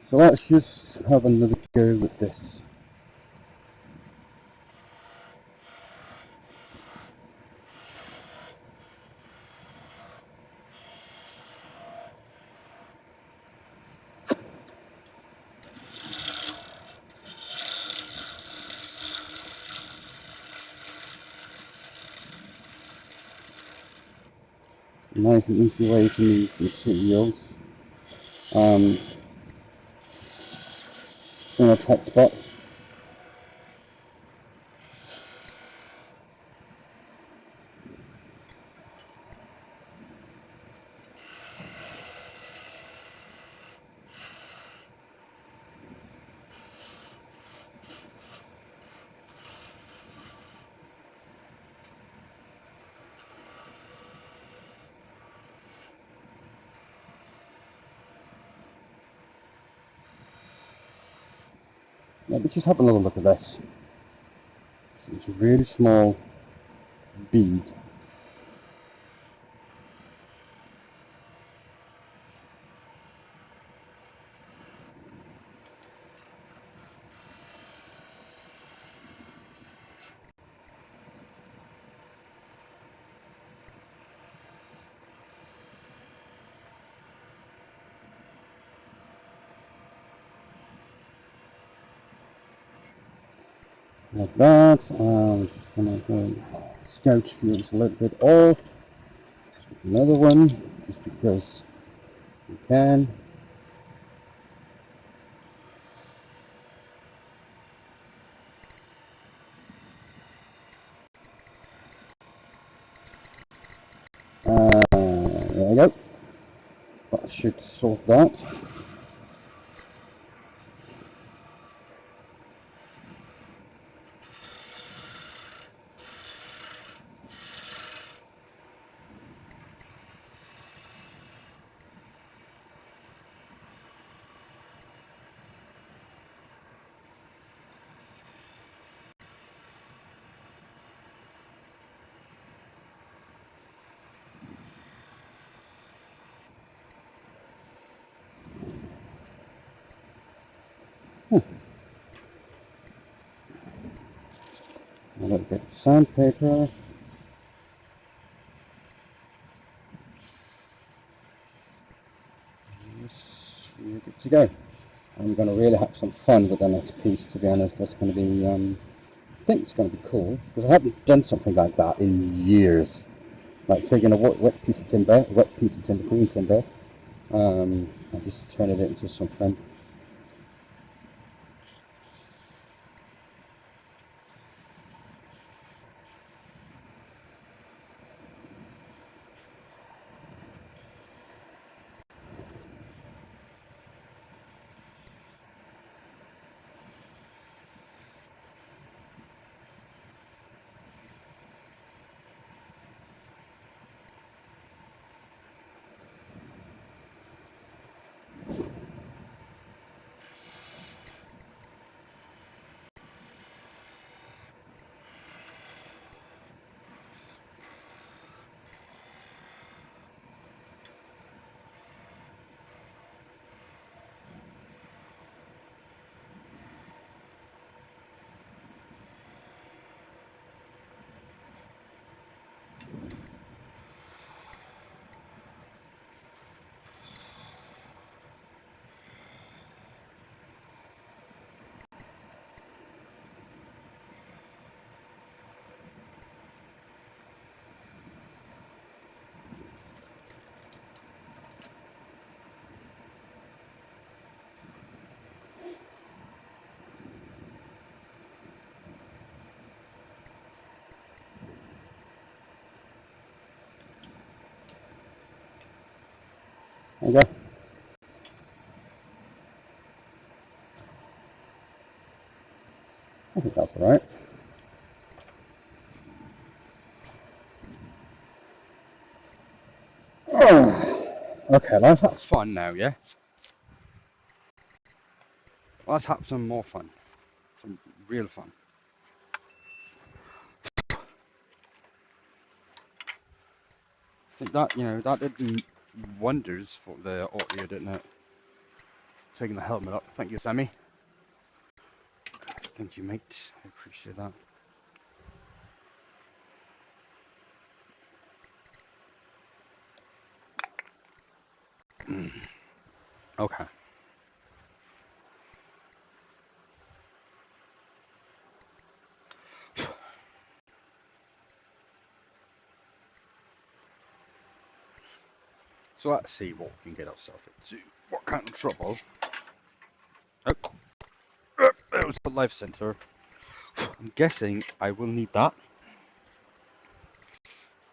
So let's just have another go with this. Nice and easy way to move materials in a tight spot. Let me just have a little look at this. So it's a really small bead. Like that. I'm just going to go scout fuels a little bit off. Another one, just because we can. There we go. That should sort that. A little bit of sandpaper. Yes, we're good to go. I'm going to really have some fun with the next piece, to be honest. That's going to be, I think it's going to be cool, because I haven't done something like that in years. Like taking a wet piece of timber, green timber, and just turning it into something. There you go. I think that's alright. Okay, let's have fun now, yeah? Let's have some more fun. Some real fun. I think that, that did wonders for the audio, didn't it? Taking the helmet up. Thank you, Sammy. Thank you, mate. I appreciate that. Okay. So let's see what we can get ourselves into. What kind of trouble? Oh, it was the life center. I'm guessing I will need that.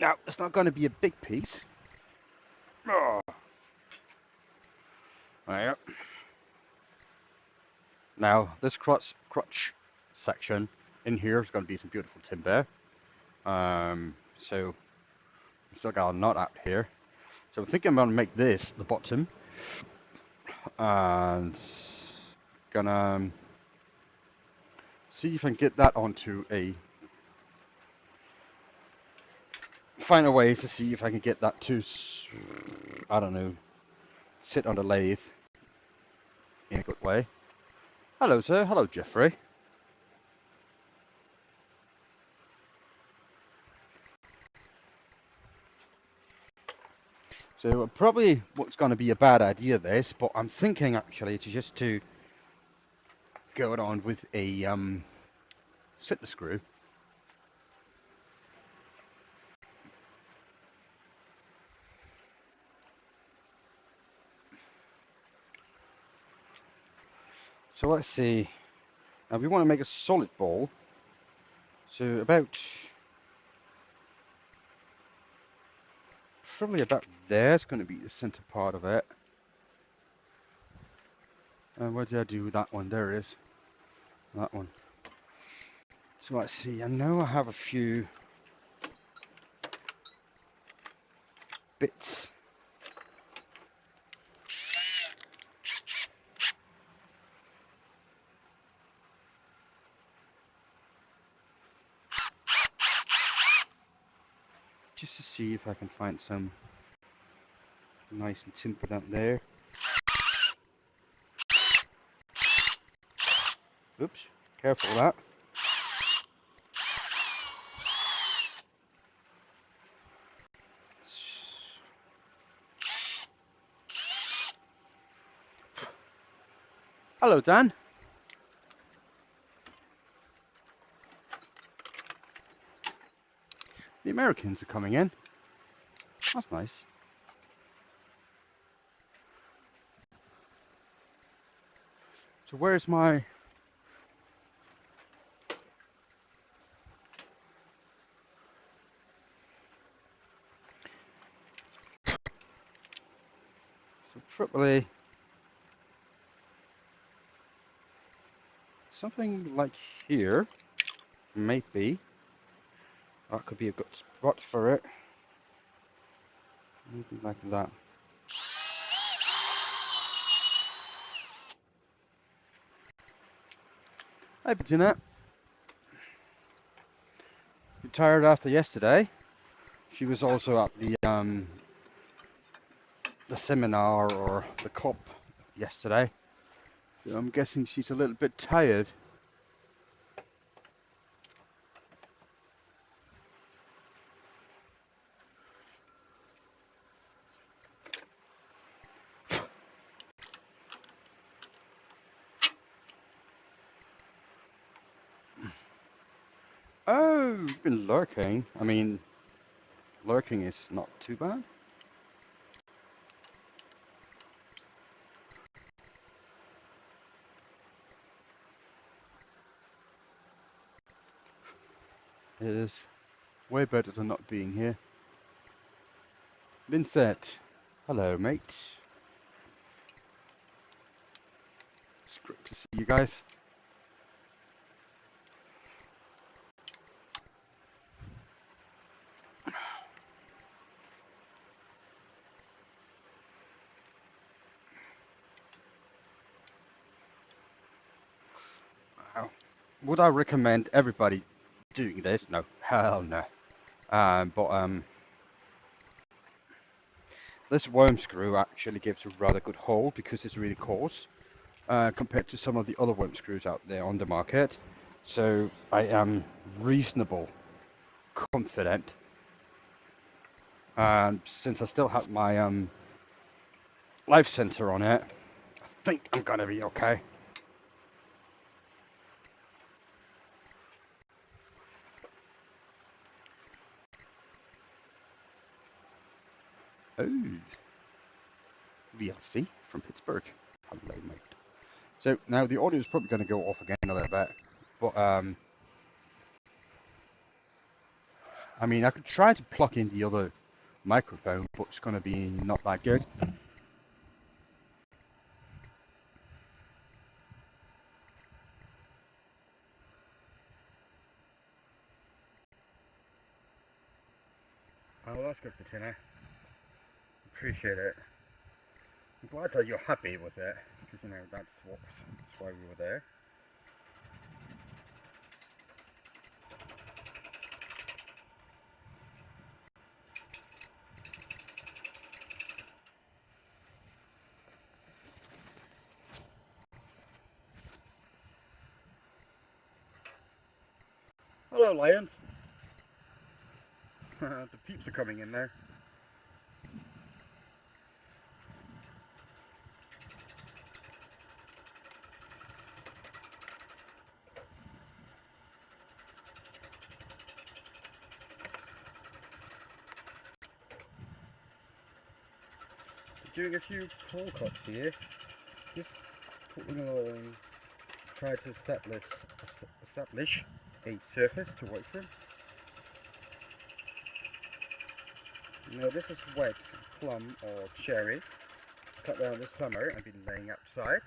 Now, it's not going to be a big piece. Oh. Right. Now, this crotch section in here is going to be some beautiful timber. So, I've still got a knot out here. So I'm thinking I'm going to make this the bottom. And gonna see if I can get that onto find a way to see if I can get that to, I don't know, sit on the lathe in a good way. Hello, sir. Hello, Jeffrey. So probably what's going to be a bad idea this, but I'm thinking actually to go it on with a slitter screw. So let's see. Now we want to make a solid ball. So probably about there's going to be the center part of it. And where did I do that one? There it is. That one. So let's see. I know I have a few bits. Just to see if I can find some nice and timber down there. Oops, careful of that. Hello, Dan. The Americans are coming in. That's nice. So where's my... So probably something like here, maybe. That could be a good spot for it. Maybe like that. Hi, Bettina. You tired after yesterday? She was also at the seminar or the club yesterday. So I'm guessing she's a little bit tired. Oh, you've been lurking. I mean, lurking is not too bad. It is way better than not being here. Vincent, hello, mate. Great to see you guys. Wow. Would I recommend everybody doing this? No, hell no. But this worm screw actually gives a rather good hold because it's really coarse compared to some of the other worm screws out there on the market. So I am reasonable confident. Since I still have my life sensor on it, I think I'm gonna be okay. Oh, VLC from Pittsburgh. Hello, mate. So now the audio is probably going to go off again a little bit, but I mean I could try to plug in the other microphone, but it's going to be not that good. Oh, well, that's good, Patina. Appreciate it. I'm glad that you're happy with it, because you know that's why we were there. Hello, lions. The peeps are coming in there. Doing a few pull cuts here, just putting along, try to establish a surface to work from. Now this is wet plum or cherry, cut down this summer and been laying outside.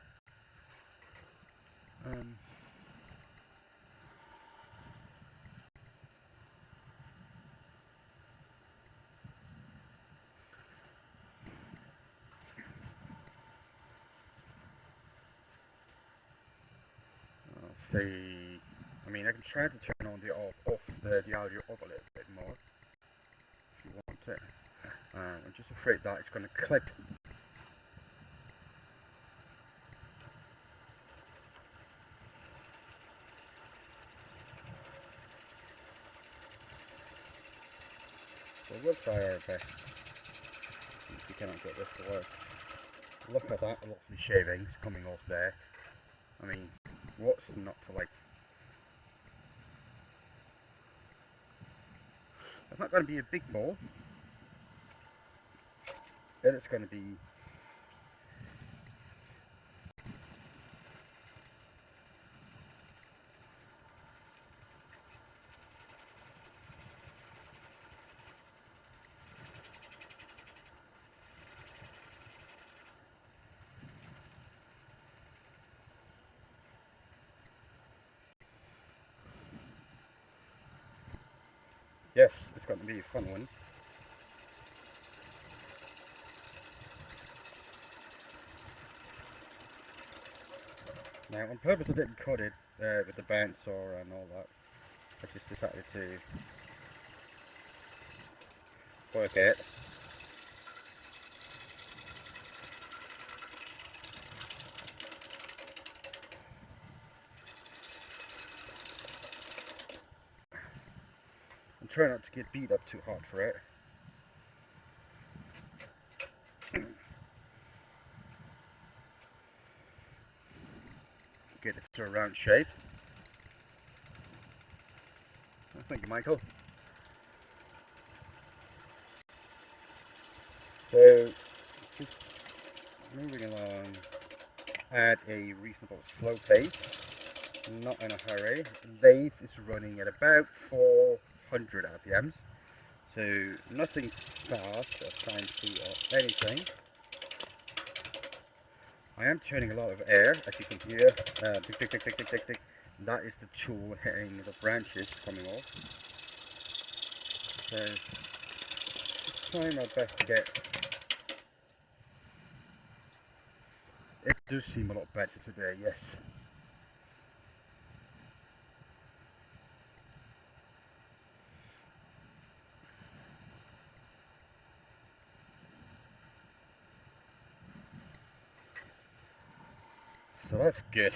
Say, I mean, I can try to turn on the audio up a little bit more if you want it. I'm just afraid that it's going to clip. So we'll try our best. See if we cannot get this to work. Look at that lovely shavings coming off there. I mean, what's not to like? It's not going to be a big ball. Then it's going to be. Yes, it's going to be a fun one. Now, on purpose, I didn't cut it with the bandsaw and all that. I just decided to work it. And try not to get beat up too hard for it. Get it to a round shape. Thank you, Michael. So, just moving along at a reasonable slow pace, not in a hurry. The lathe is running at about 400 RPMs, so nothing fast or fancy or anything. I am turning a lot of air, as you can hear. Tick, tick, tick, tick, tick, tick, tick. That is the tool hitting the branches coming off. So, just trying my best to get. It does seem a lot better today, yes. So that's good.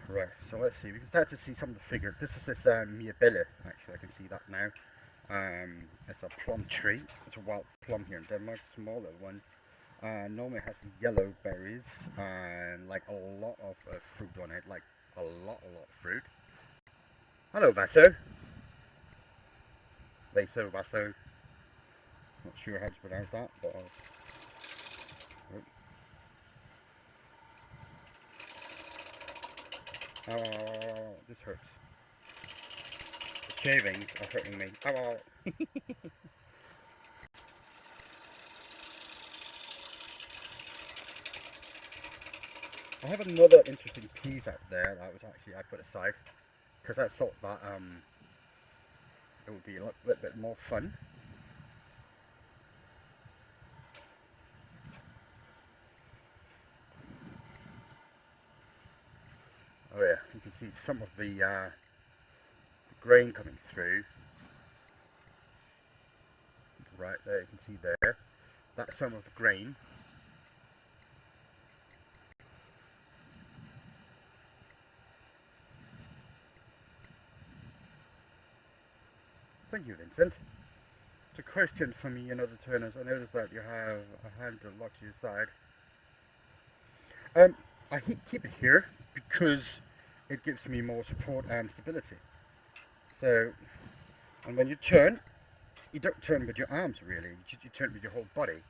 Right, so let's see. We can start to see some of the figure. This is this Miabella, actually. I can see that now. It's a plum tree. It's a wild plum here in Denmark. Small little one. Normally it has yellow berries and like a lot of fruit on it. Like a lot of fruit. Hello, Vaso. Vaso. Not sure how to pronounce that, but this hurts. The shavings are hurting me. I have another interesting piece out there that was actually I put aside because I thought that it would be a little bit more fun. Oh yeah, you can see some of the grain coming through. Right there, you can see there. That's some of the grain. Thank you, Vincent. It's a question for me and other turners. I noticed that you have a handle locked to your side. I keep it here because it gives me more support and stability. So, and when you turn, you don't turn with your arms really, you turn with your whole body.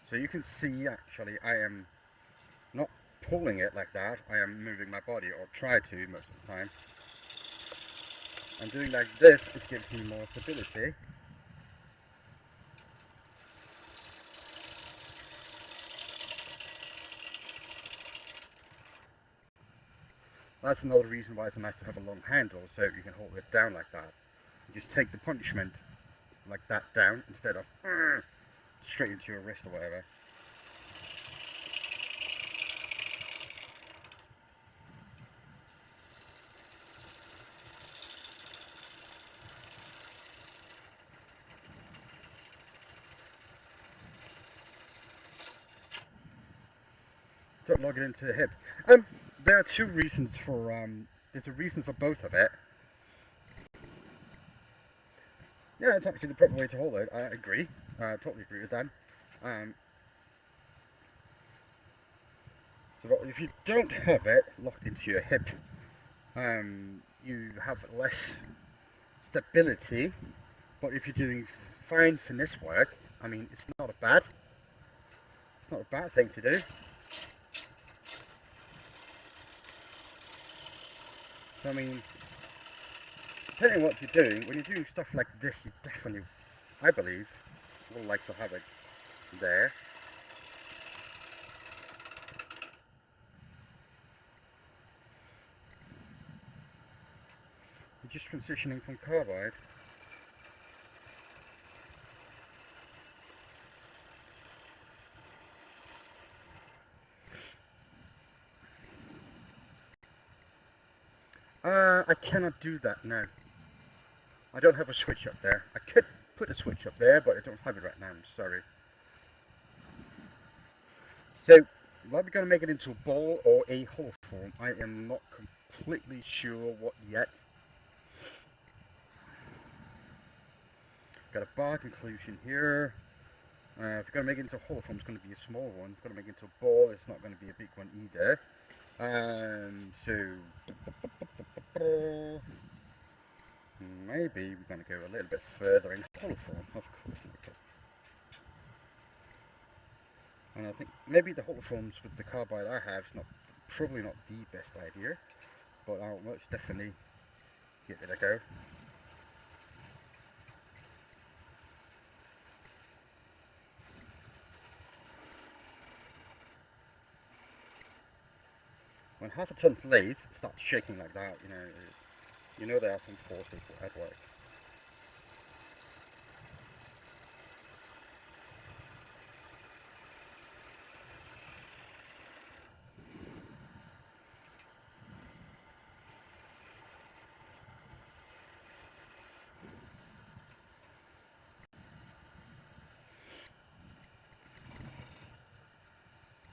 So you can see actually I am not pulling it like that, I am moving my body, or try to most of the time. And doing like this, it gives me more stability. That's another reason why it's nice to have a long handle, so you can hold it down like that. You just take the punishment like that down instead of straight into your wrist or whatever. Don't log it into the hip. There are two reasons for there's a reason for both of it. Yeah, it's actually the proper way to hold it. I agree. Totally agree with that. Um, so if you don't have it locked into your hip, you have less stability. But if you're doing fine finesse work, I mean, it's not a bad thing to do. So, I mean, depending on what you're doing, when you're doing stuff like this, you definitely, I believe, will like to have it there. You're just transitioning from carbide. I cannot do that now. I don't have a switch up there. I could put a switch up there, but I don't have it right now. I'm sorry. So, are we going to make it into a ball or a hollow form? I am not completely sure what yet. Got a bar conclusion here. If you're going to make it into a hollow form, it's going to be a small one. If you're going to make it into a ball, it's not going to be a big one either. So maybe we're going to go a little bit further in hollow form. Of course, okay. And I think maybe the hollow forms with the carbide I have is probably not the best idea, but I'll most definitely give it a go. when half a ton's lathe starts shaking like that, you know there are some forces at work.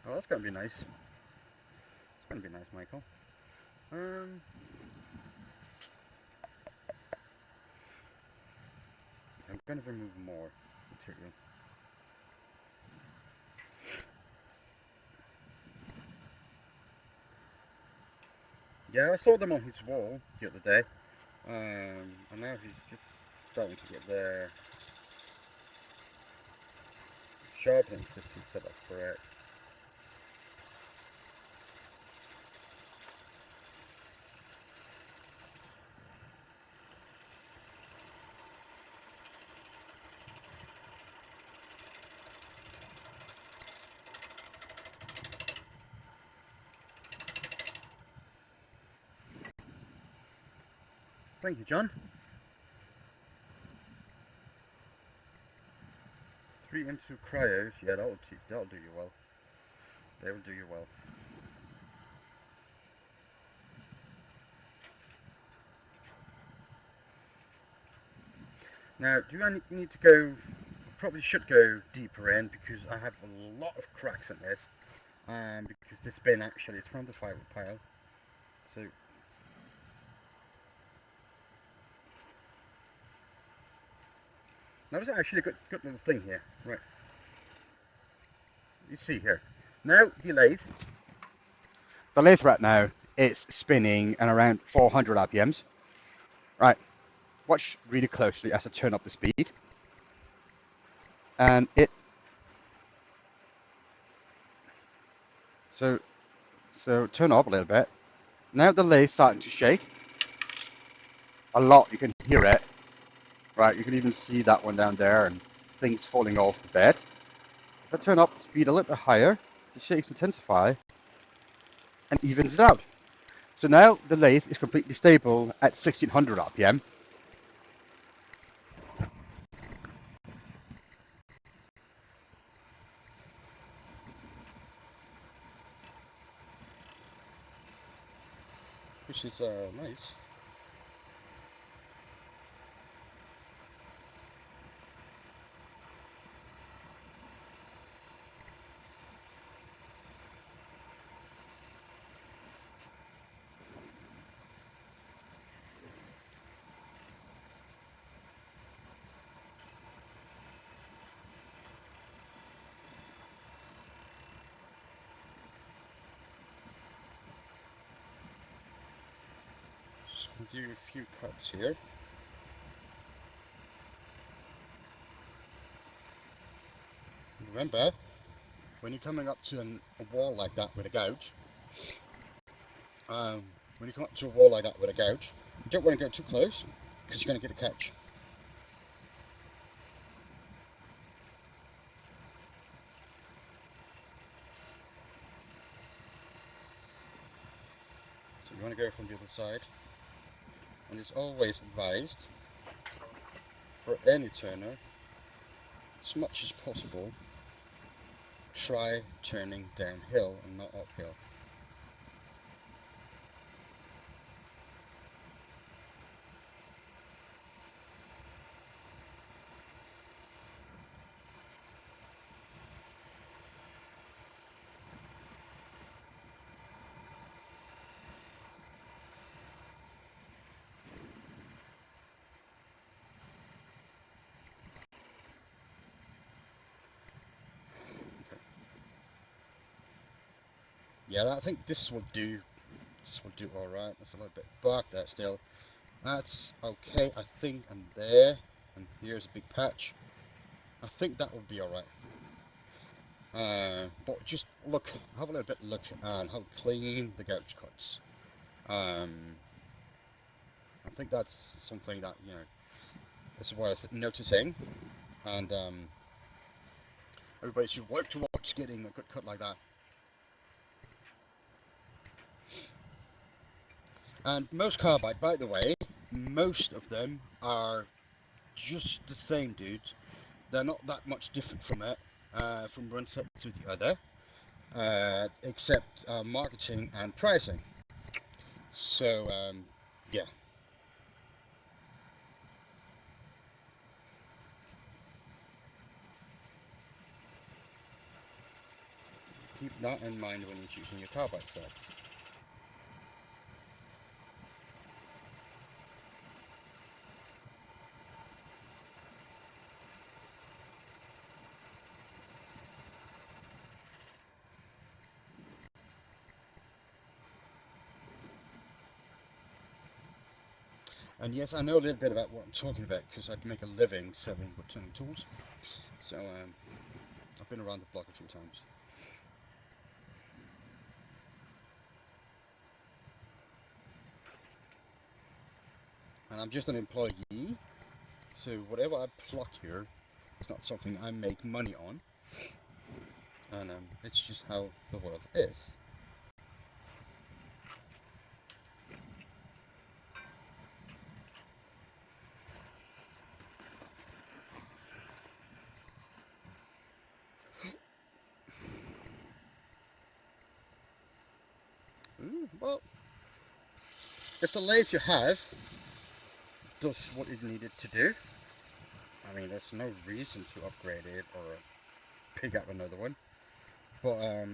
Oh, that's gonna be nice. It's gonna be nice, Michael. I'm gonna remove more material. Yeah, I saw them on his wall the other day, and now he's just starting to get their sharpening system set up for it. Thank you, John. 3 M2 cryos, yeah, that'll do you well. They will do you well. Now, do I need to go? Probably should go deeper in because I have a lot of cracks in this. Because this bin actually is from the fibre pile. So now there's actually a good little thing here. Right, you see here. Now the lathe. The lathe right now it's spinning at around 400 RPMs. Right, watch really closely as I turn up the speed. And so turn up a little bit. Now the lathe's starting to shake a lot. You can hear it. Right, you can even see that one down there and things falling off the bed. If I turn up the speed a little bit higher, the shakes intensify and evens it out. So now the lathe is completely stable at 1600 RPM. Which is nice. Just going to do a few cuts here. Remember, when you're coming up to a wall like that with a gouge, when you come up to a wall like that with a gouge, you don't want to go too close because you're going to get a catch. So you want to go from the other side, and it's always advised for any turner, as much as possible, try turning downhill and not uphill. Okay. Yeah, I think this will do. This will do all right. There's a little bit bark there still. That's okay, I think. And there, and here's a big patch. I think that will be all right. But just look, have a little bit look at how clean the gouge cuts. I think that's something that is worth noticing, and everybody should work towards getting a good cut like that. And most carbide, by the way, most of them are just the same, dudes. They're not that much different from it, from one set to the other, except marketing and pricing. So, yeah. Keep that in mind when you're choosing your carbide sets. And yes, I know a little bit about what I'm talking about because I make a living selling woodturning tools. So I've been around the block a few times. And I'm just an employee, so whatever I pluck here is not something I make money on. And it's just how the world is. Well, if the lathe you have does what it needed to do, I mean, there's no reason to upgrade it or pick up another one. But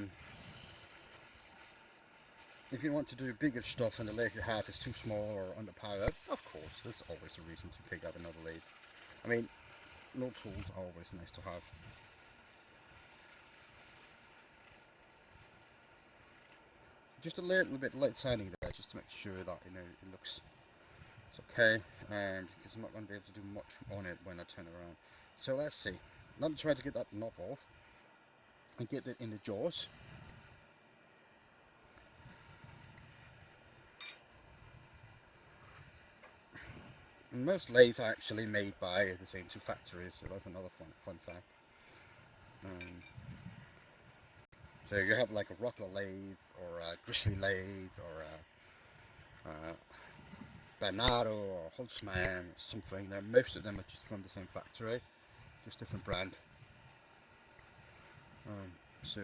if you want to do bigger stuff and the lathe you have is too small or underpowered, of course, there's always a reason to pick up another lathe. I mean, no tools are always nice to have. Just a little bit light sanding there, just to make sure that it looks it's okay, and because I'm not going to be able to do much on it when I turn around. So let's see. Let me try to get that knob off and get it in the jaws. And most lathes are actually made by the same two factories, so that's another fun fact. Um, so you have like a Rockler lathe, or a Grizzly lathe, or a Bernardo, or Holtzman, or something. Now, most of them are just from the same factory, just different brand. So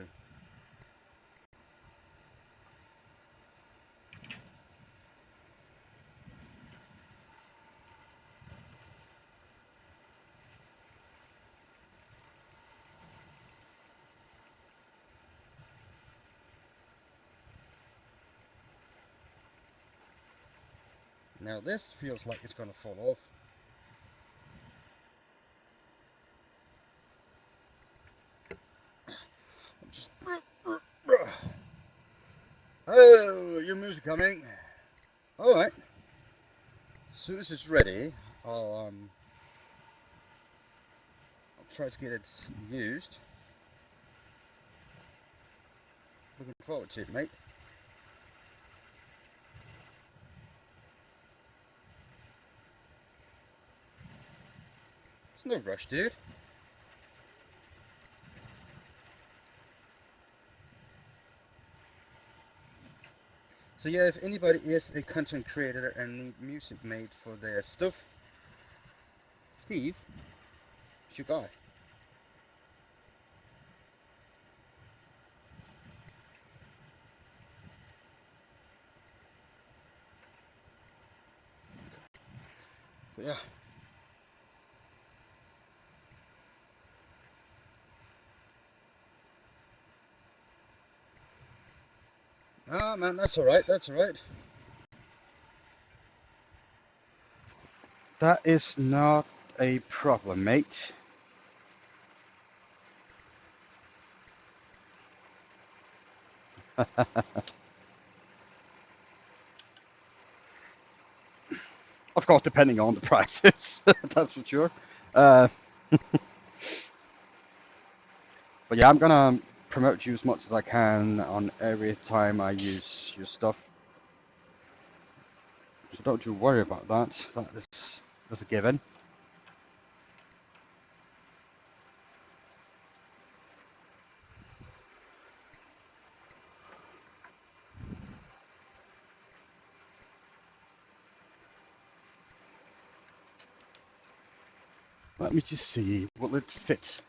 now this feels like it's going to fall off. Just, oh, your music coming. All right. As soon as it's ready, I'll try to get it used. Looking forward to it, mate. It's no rush, dude. So yeah, if anybody is a content creator and need music made for their stuff, Steve, it's your guy. So yeah. Ah, man, that's all right. That's all right. That is not a problem, mate. Of course, depending on the prices, that's for sure. Uh, but yeah, I'm gonna promote you as much as I can on every time I use your stuff. So don't you worry about that. That's a given. Let me just see. Will it fit?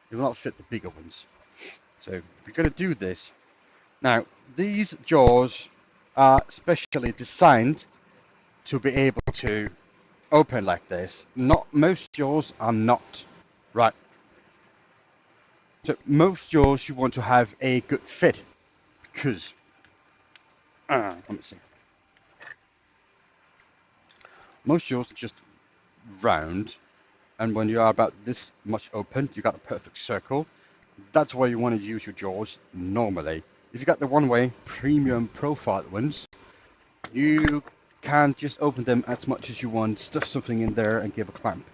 It will not fit the bigger ones. So we're going to do this. Now, these jaws are specially designed to be able to open like this. Not most jaws are not. Right. So most jaws you want to have a good fit because let me see. Most jaws are just round, and when you are about this much open, you got a perfect circle. That's why you want to use your jaws normally. If you got the one-way premium profile ones, you can just open them as much as you want, stuff something in there, and give a clamp.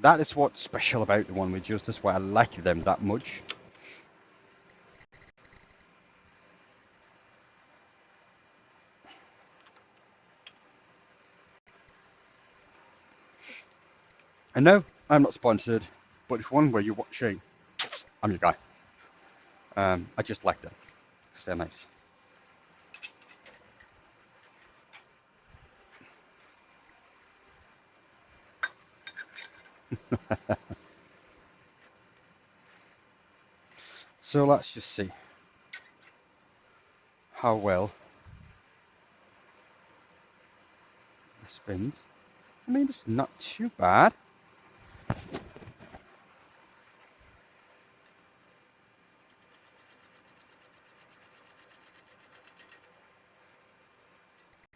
That is what's special about the one-way jaws. That's why I like them that much. And no, I'm not sponsored, but if one way you're watching, I'm your guy. I just like them. They're nice. So let's just see how well this spins. I mean, it's not too bad.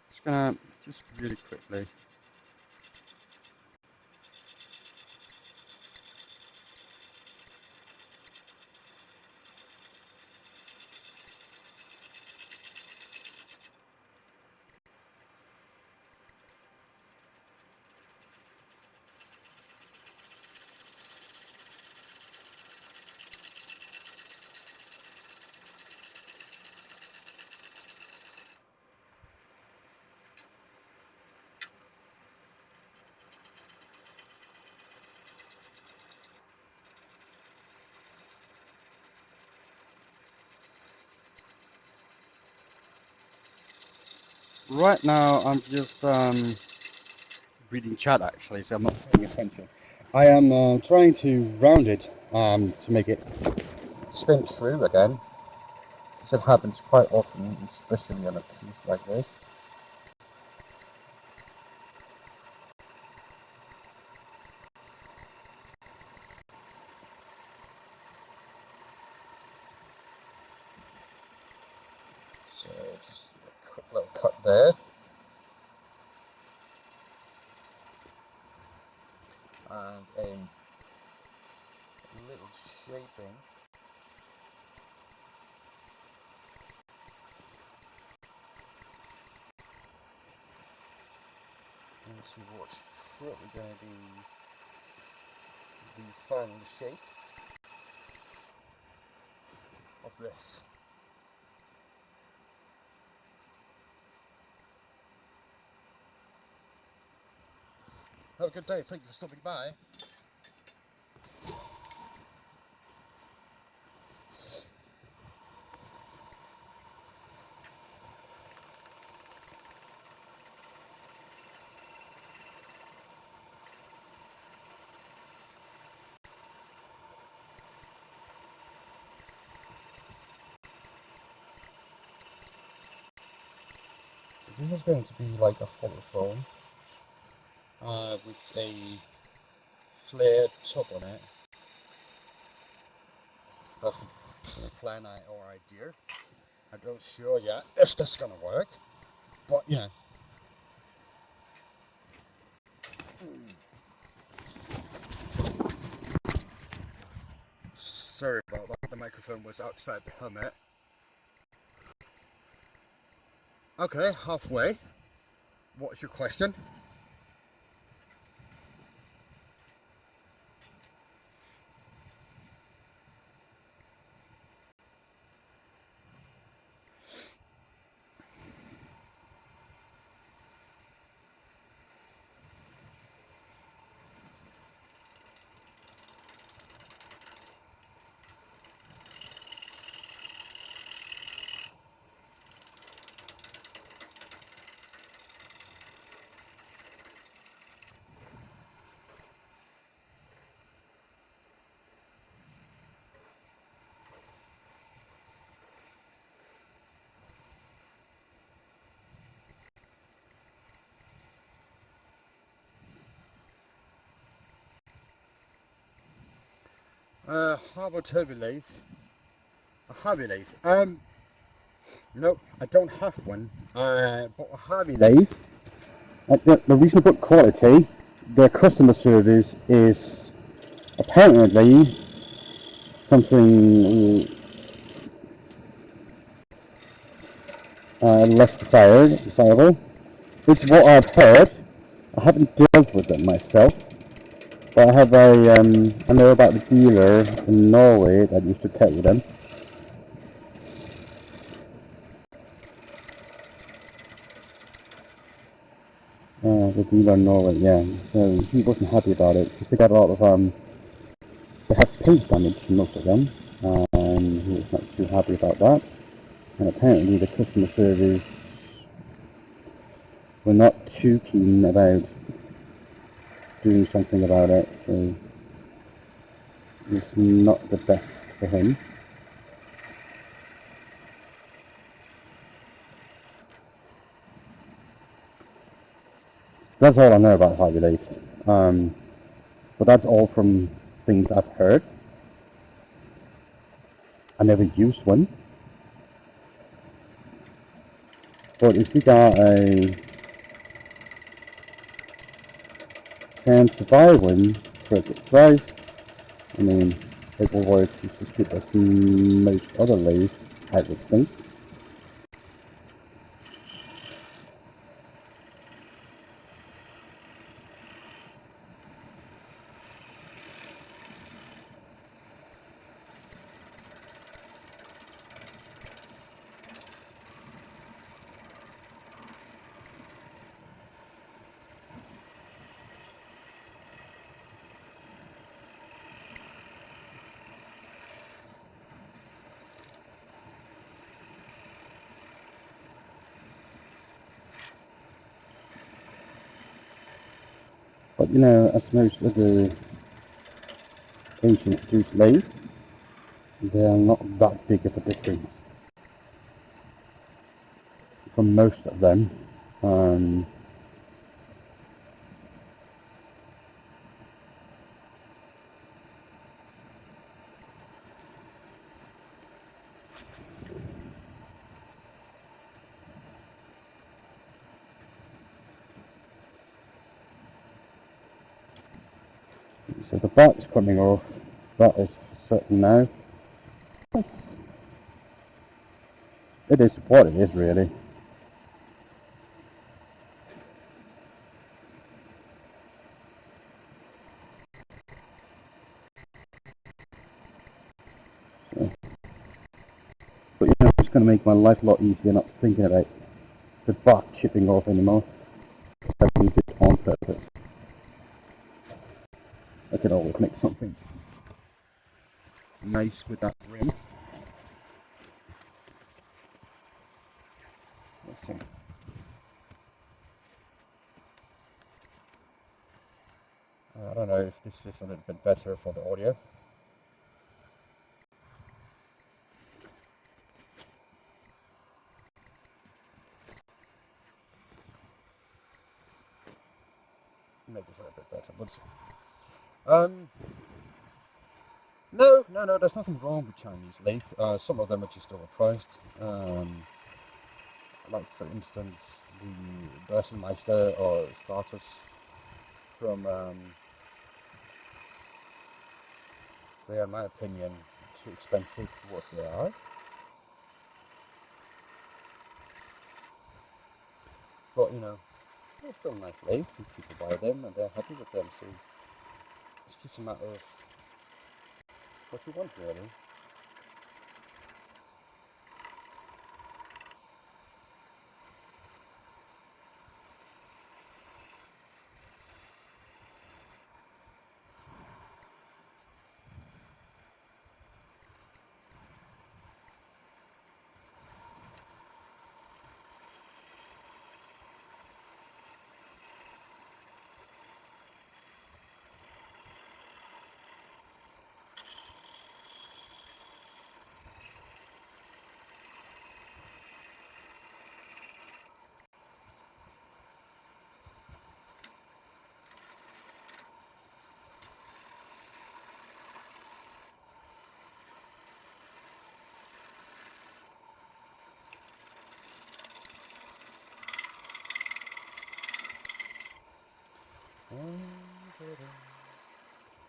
Just gonna just really quickly. Right now, I'm just reading chat actually, so I'm not paying attention. I am trying to round it to make it spin through again. This happens quite often, especially on a piece like this. So just a quick little cut there. And a little shaping. Into what's probably going to be the final shape of this. Have a good day. Thank you for stopping by. This is going to be like a hollow foam with a flared top on it. That's the plan or idea. I'm not sure yet if that's gonna work, but you know. Sorry about that. The microphone was outside the helmet. Okay, halfway. What's your question? How about turbo lathe? A hobby lathe. Nope, I don't have one. But a hobby lathe. The reasonable quality. Their customer service is apparently something less desirable. Which is what I've heard. I haven't dealt with it myself, but I have I know about the dealer in Norway that used to carry them. The dealer in Norway, yeah. So he wasn't happy about it because they got a lot of they have paint damage in most of them. He was not too happy about that. And apparently the customer service were not too keen about doing something about it, so it's not the best for him. That's all I know about Harvey Lathe. But that's all from things I've heard. I never used one. But if you got a chance to buy one for a good price, I mean, it will work just as good as most other lathes, I would think. But you know, as most of the ancient juice lathes, they are not that big of a difference from most of them. So the back is coming off, that is certain now. It is what it is really. So, but you know, it's going to make my life a lot easier not thinking about the back chipping off anymore. Because I did it on purpose. I could always make something nice with that rim. Let's see. I don't know if this is a little bit better for the audio. Maybe it's a little bit better. Let's see. No, there's nothing wrong with Chinese lathe. Some of them are just overpriced. Like for instance, the Buisness or starters from, they are, in my opinion, too expensive for what they are. But you know, they're still nice lathe, and people buy them and they're happy with them. So it's just a matter of what you want, really.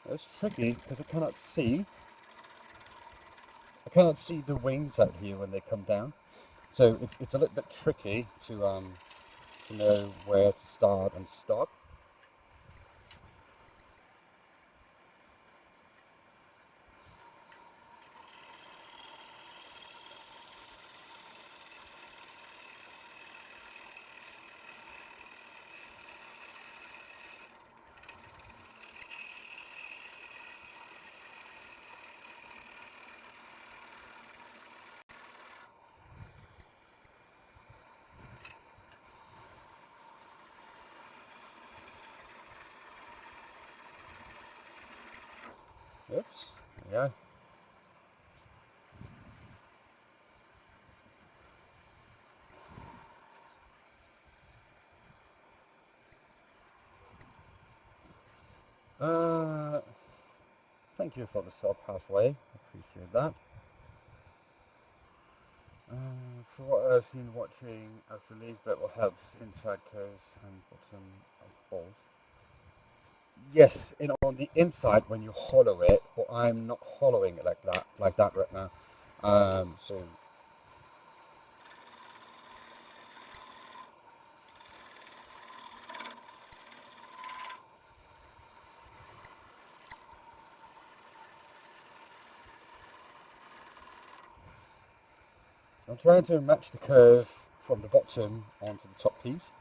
It's tricky because I cannot see the wings out here when they come down. So it's a little bit tricky to know where to start and stop. Oops. Yeah. Thank you for the sub halfway. Appreciate that. For what I've been watching, I believe that will help inside curves and bottom of balls. Yes, on the inside when you hollow it, but I'm not hollowing it like that right now. So I'm trying to match the curve from the bottom onto the top piece.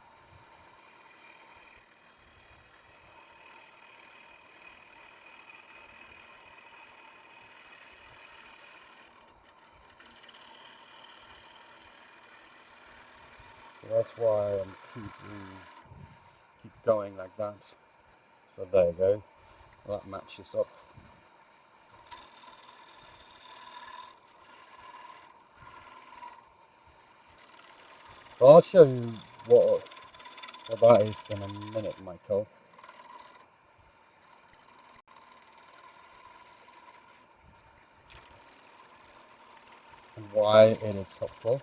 So that's why I'm keep going like that. So there you go. Well, that matches up. Well, I'll show you what that is in a minute, Michael, and why it is helpful.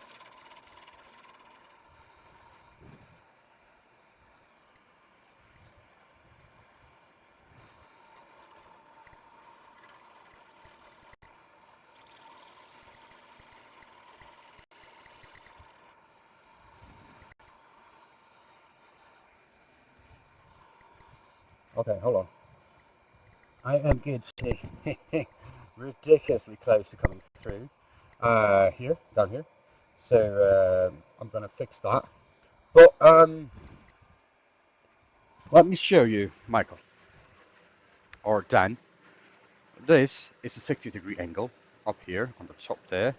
Okay, hold on. I am good. Ridiculously close to coming through. Down here. So I'm gonna fix that. But let me show you, Michael or Dan. This is a 60-degree angle up here on the top there.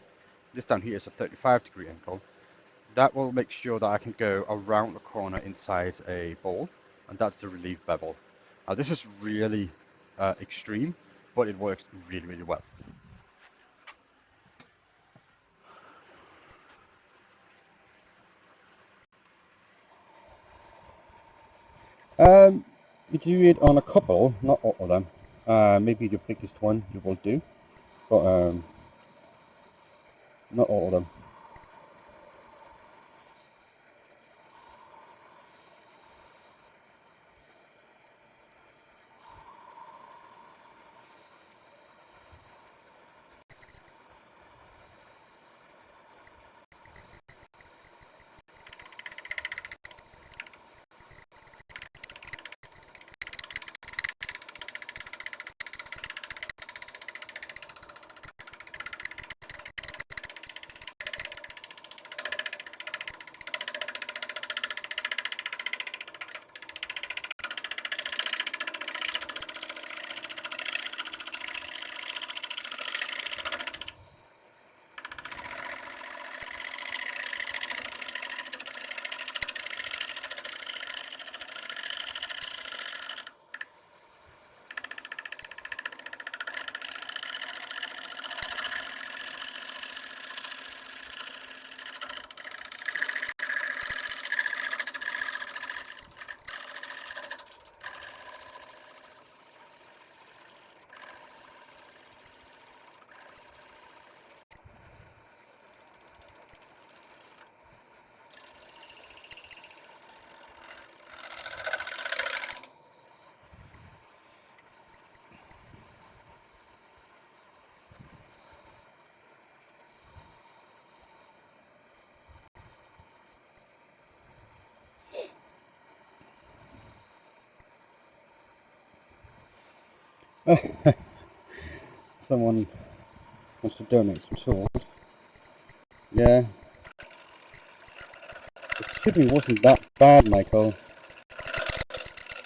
This down here is a 35-degree angle. That will make sure that I can go around the corner inside a bowl, and that's the relief bevel. Now this is really extreme, but it works really, really well. Um, you do it on a couple, not all of them. Maybe the biggest one you will do, but not all of them. Someone wants to donate some tools. Yeah, the shipping wasn't that bad, Michael.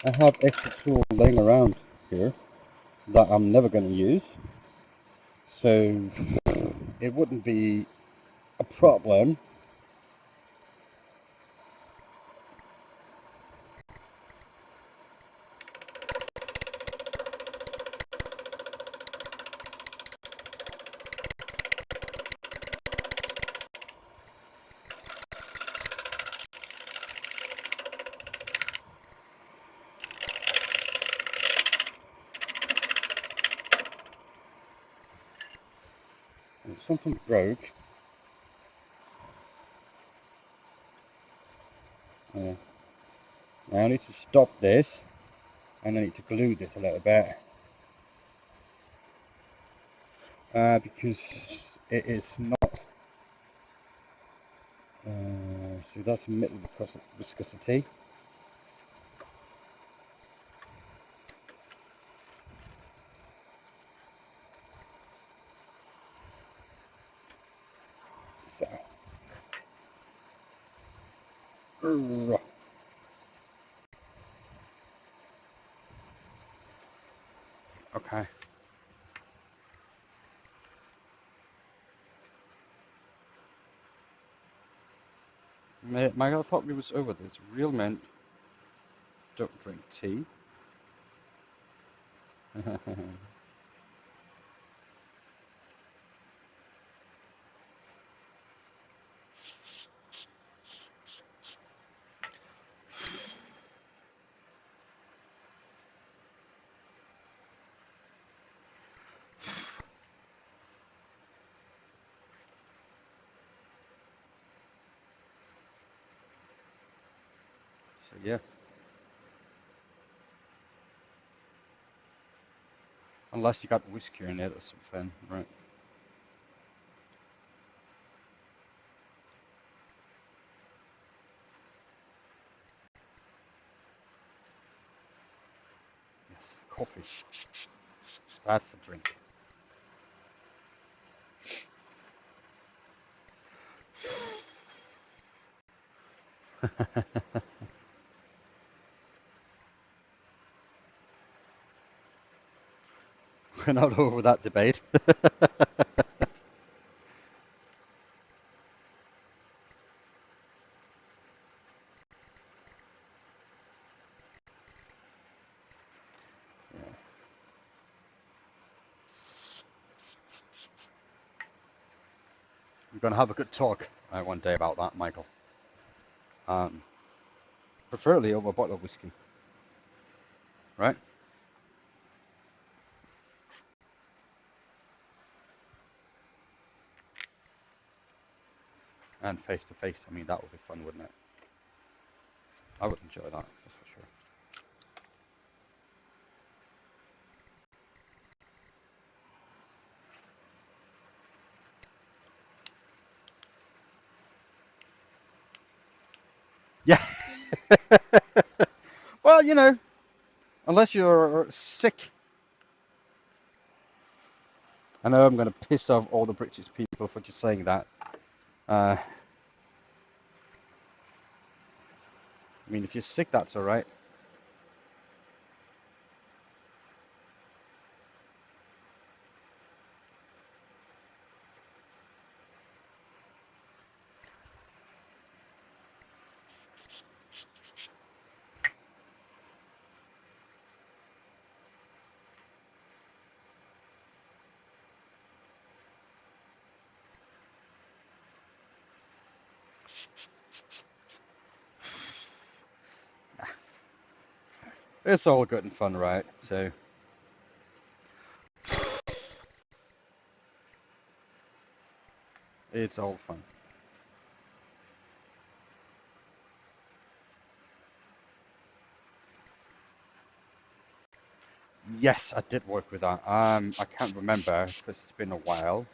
I have extra tools laying around here that I'm never going to use, so it wouldn't be a problem. And something broke. Uh, I need to stop this, and I need to glue this a little bit because it is not. So that's middle viscosity. So, okay. Michael thought we was over this. Real men don't drink tea. So yeah, unless you got whiskey in it or something, right? Yes, coffee. That's a drink. We're not over that debate. Yeah. We're gonna have a good talk one day about that, Michael. Um, Preferably over a bottle of whiskey, right? And face to face. I mean, that would be fun, wouldn't it? I would enjoy that, that's for sure. Yeah. Well, unless you're sick. I know I'm going to piss off all the British people for just saying that. I mean, if you're sick, that's all right. It's all good and fun, right? So, it's all fun. Yes, I did work with that. I can't remember because it's been a while.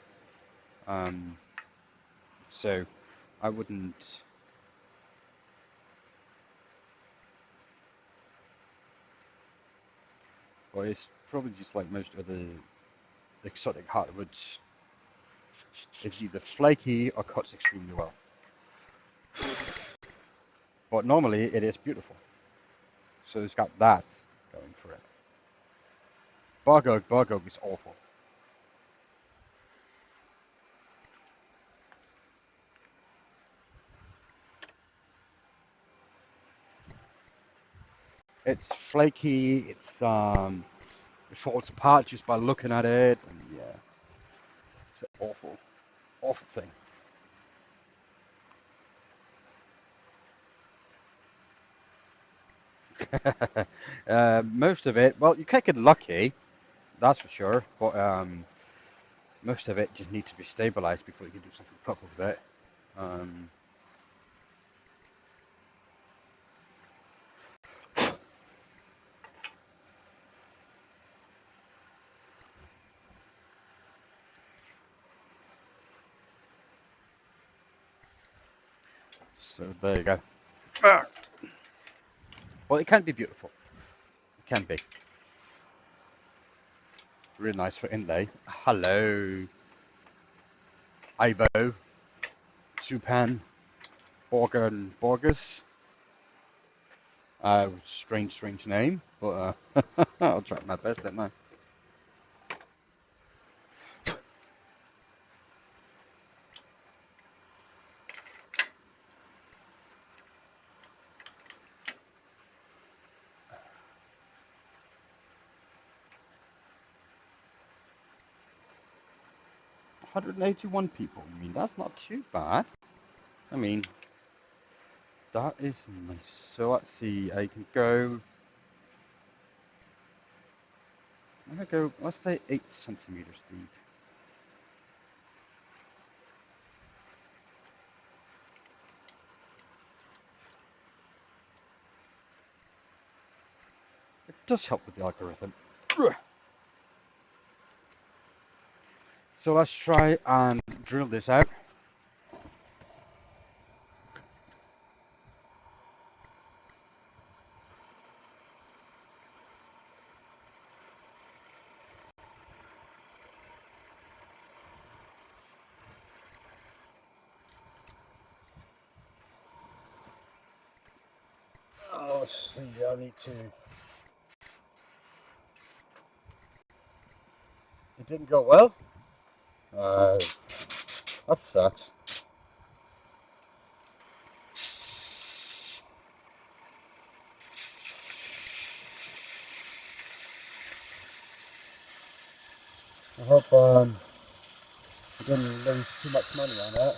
Um, so I wouldn't. Well, it's probably just like most other exotic hardwoods, it's either flaky or cuts extremely well. But normally it is beautiful. So it's got that going for it. Bark oak is awful. It's flaky. It falls apart just by looking at it, and yeah, it's an awful thing. Most of it, well, you can't get lucky, that's for sure. But most of it just needs to be stabilized before you can do something proper with it. Um, so there you go. Well, it can be beautiful. It can be really nice for inlay. Hello, Ivo, Supan, Borgus. Strange name, but I'll try my best, didn't I? Hundred and 81 people. I mean, that's not too bad. I mean, that is nice. So let's see. I can go. I'm gonna go. Let's say 8 centimeters deep. It does help with the algorithm. So let's try and drill this out. Oh, let's see. I need to. It didn't go well. That sucks. I hope I didn't lose too much money on it.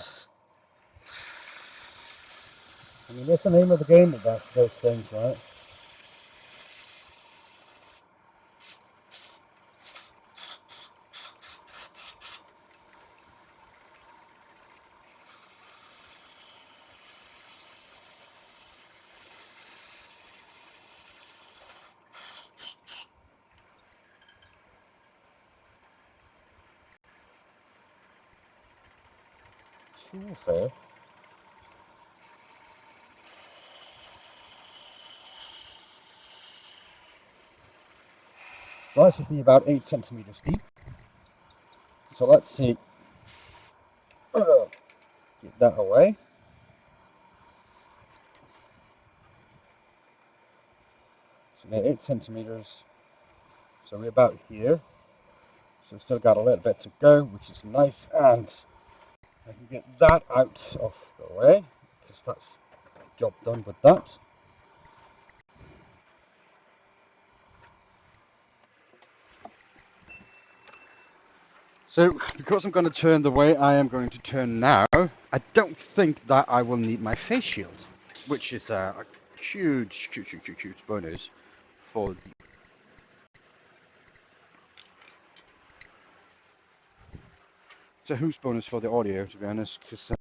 I mean, that's the name of the game of those things, right? Too fair. So that should be about 8 centimeters deep. So let's see. Get that away. So now 8 centimeters. So we're about here. So we've still got a little bit to go, which is nice. And I can get that out of the way, because that's job done with that. So, because I'm going to turn the way I am going to turn now, I don't think that I will need my face shield, which is a huge bonus for the... It's a huge bonus for the audio, to be honest, because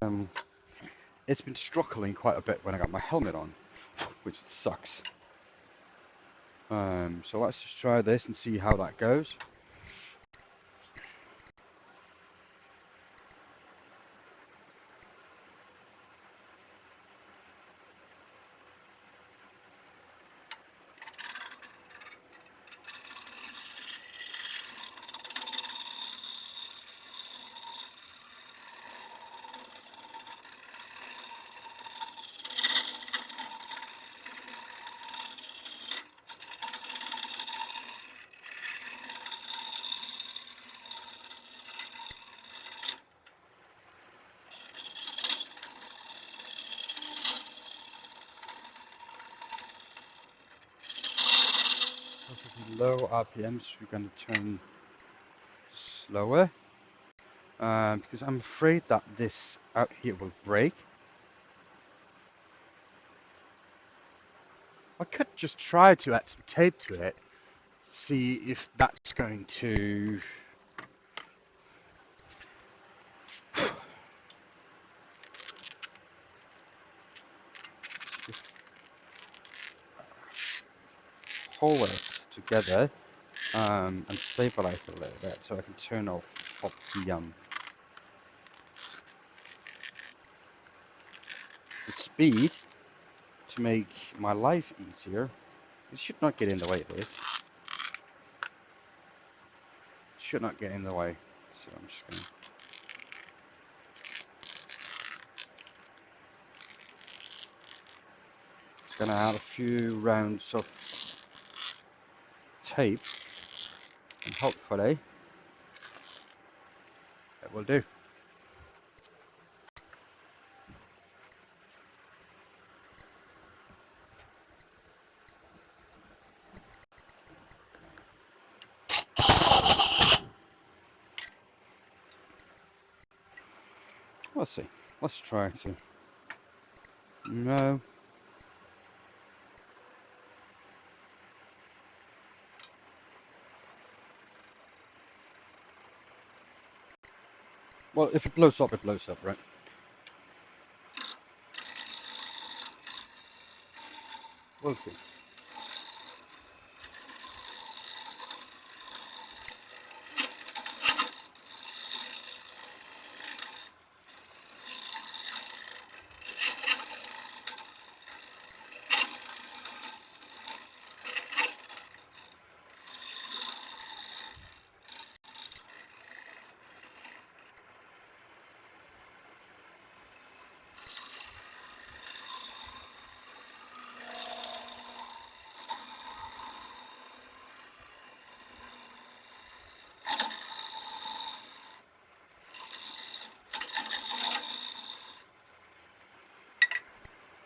it's been struggling quite a bit when I got my helmet on, which sucks. So let's just try this and see how that goes. low RPMs, we're going to turn slower. Because I'm afraid that this out here will break. I could just try to add some tape to it, see if that's going to... just hold it together and stabilize it a little bit so I can turn off the speed to make my life easier. It should not get in the way of this. Should not get in the way. So I'm just gonna add a few rounds of tape and hopefully it will do. Let's see. Let's try to. No. Well, if it blows up, it blows up, right? We'll see.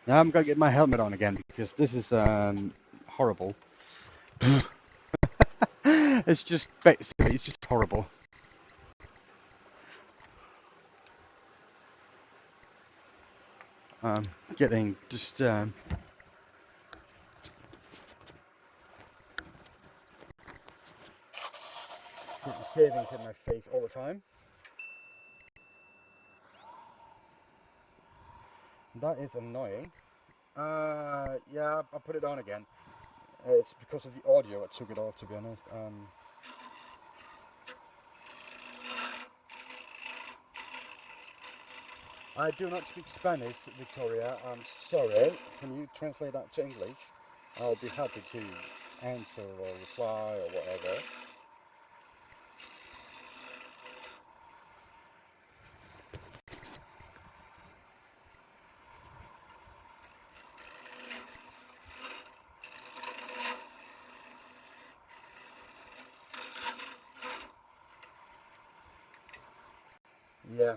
Now I'm gonna get my helmet on again because this is horrible. It's just basically, it's just horrible. Getting just shavings in my face all the time. That is annoying. Yeah, I put it on again. It's because of the audio I took it off, to be honest. I do not speak Spanish, Victoria. I'm sorry. Can you translate that to English? I'll be happy to answer or reply or whatever. Yeah.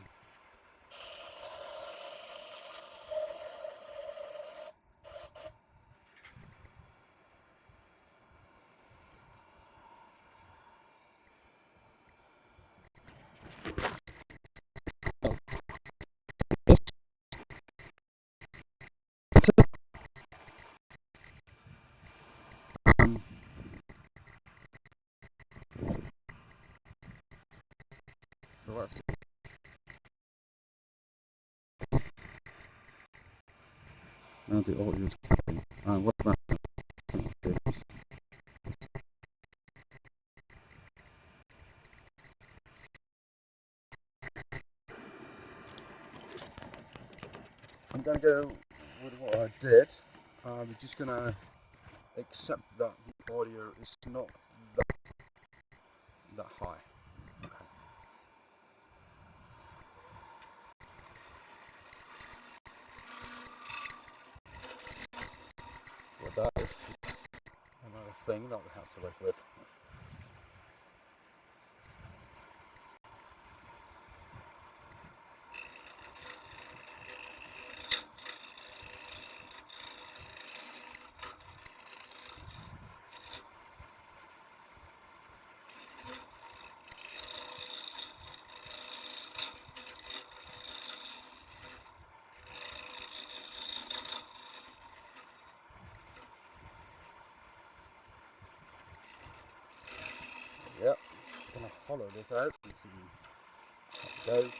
So let's. Now the audio is playing. What about this? I'm gonna go with what I did. I'm just gonna accept that the audio is not that high. Okay. Well, that is another thing that we have to live with. hollow this out and see how it goes.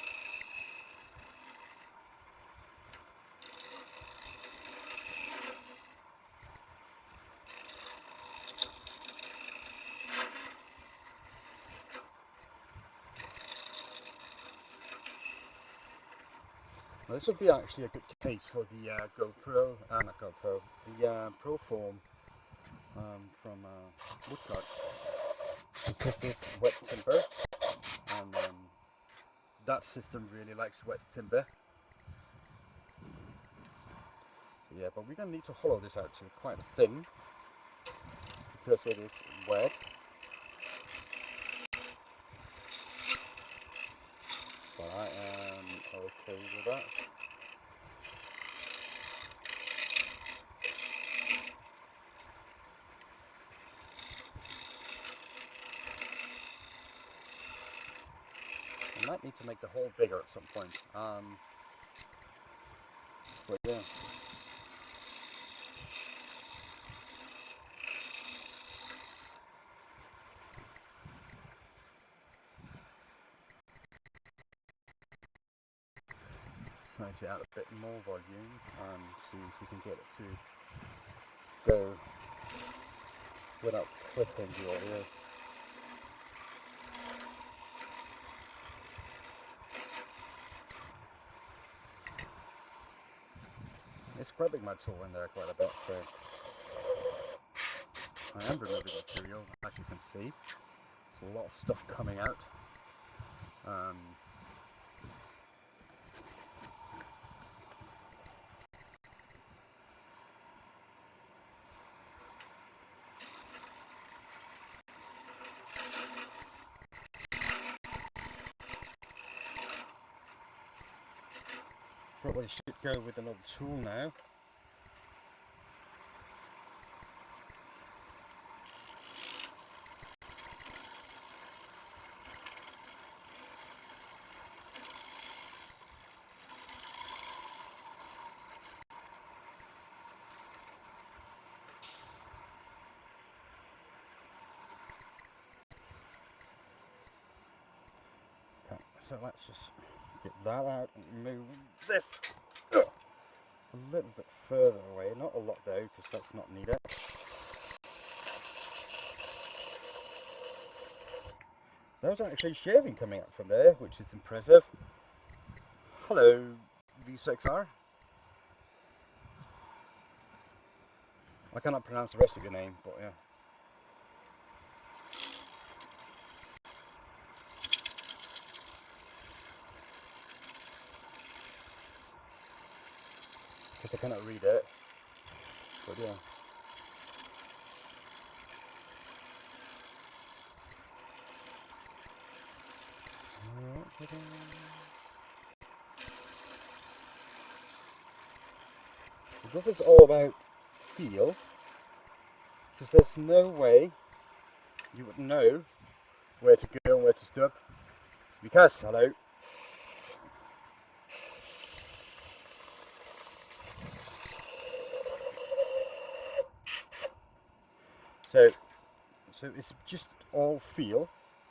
Now this would be actually a good case for the GoPro, not GoPro, the Proform from Woodturning. This is wet timber, and that system really likes wet timber. So yeah, but we're going to need to hollow this out to quite thin because it is wet. But I am okay with that. I might need to make the hole bigger at some point. But yeah. Try to add a bit more volume and see if we can get it to go without clipping the audio. It's grabbing my tool in there quite a bit, so I am removing material, as you can see. There's a lot of stuff coming out. Probably should go with another tool now. Okay, so let's just get that out and move this a little bit further away. Not a lot though, because that's not needed. There's actually shaving coming out from there, which is impressive. Hello, V6R. I cannot pronounce the rest of your name, but yeah. Because I cannot read it. But yeah. So this is all about feel. Because there's no way you would know where to go and where to stop. Because, hello. So it's just all feel.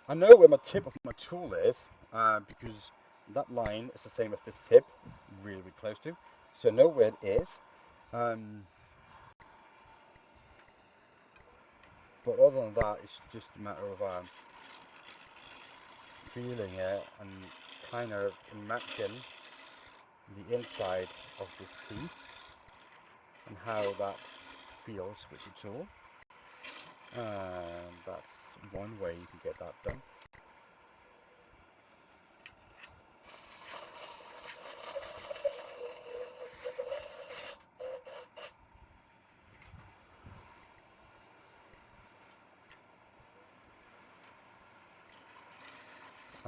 I know where my tip of my tool is, because that line is the same as this tip, really, really close to. So I know where it is. But other than that, it's just a matter of feeling it and kind of imagine the inside of this piece and how that feels with the tool. And that's one way you can get that done.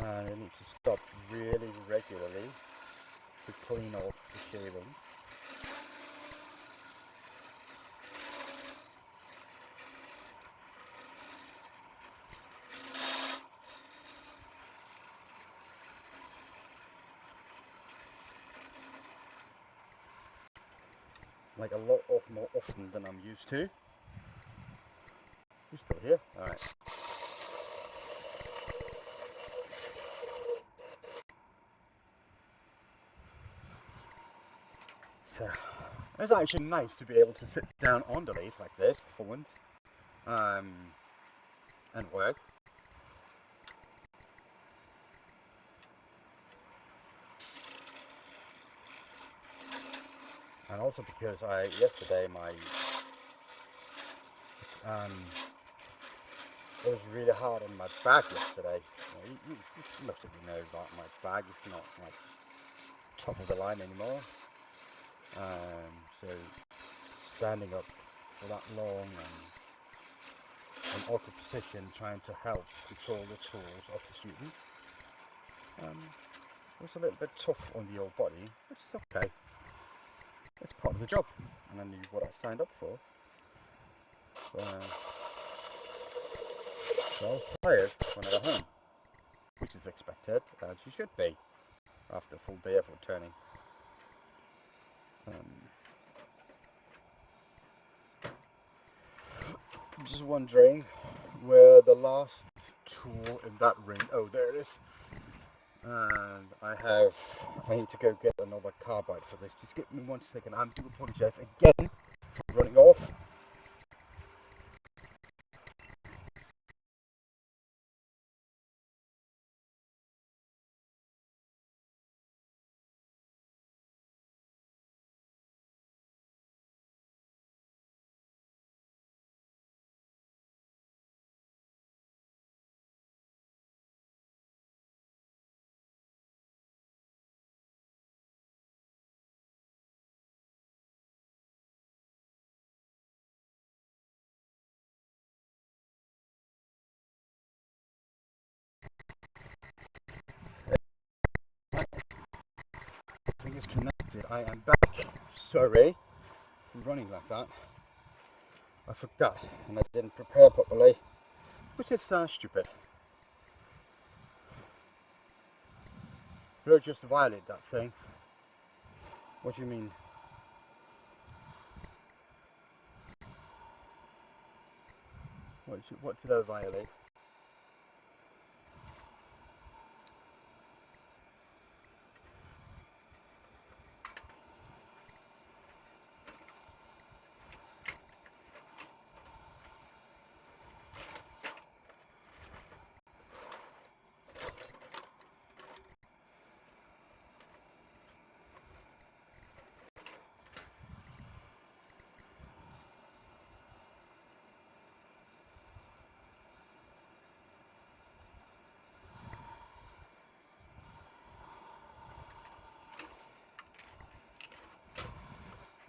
And you need to stop really regularly to clean off the shavings. Like a lot more often than I'm used to. You're still here? Alright. it's actually nice to be able to sit down on the lathe like this for once, and work. And also because yesterday it was really hard on my back yesterday. Most of you know that my back is not like top of the line anymore. So standing up for that long and an awkward position, trying to help control the tools of the students, was a little bit tough on the old body, which is okay. It's part of the job, and I knew what I signed up for. So I was tired when I got home, which is expected, as you should be after a full day of woodturning. Just wondering where the last tool in that ring. Oh, there it is. And I need to go get another carbide for this. Just give me 1 second. I do apologize again for running off. Everything is connected. I am back. Sorry for running like that. I forgot and I didn't prepare properly, which is stupid. You'll just violate that thing. What do you mean? What did I violate?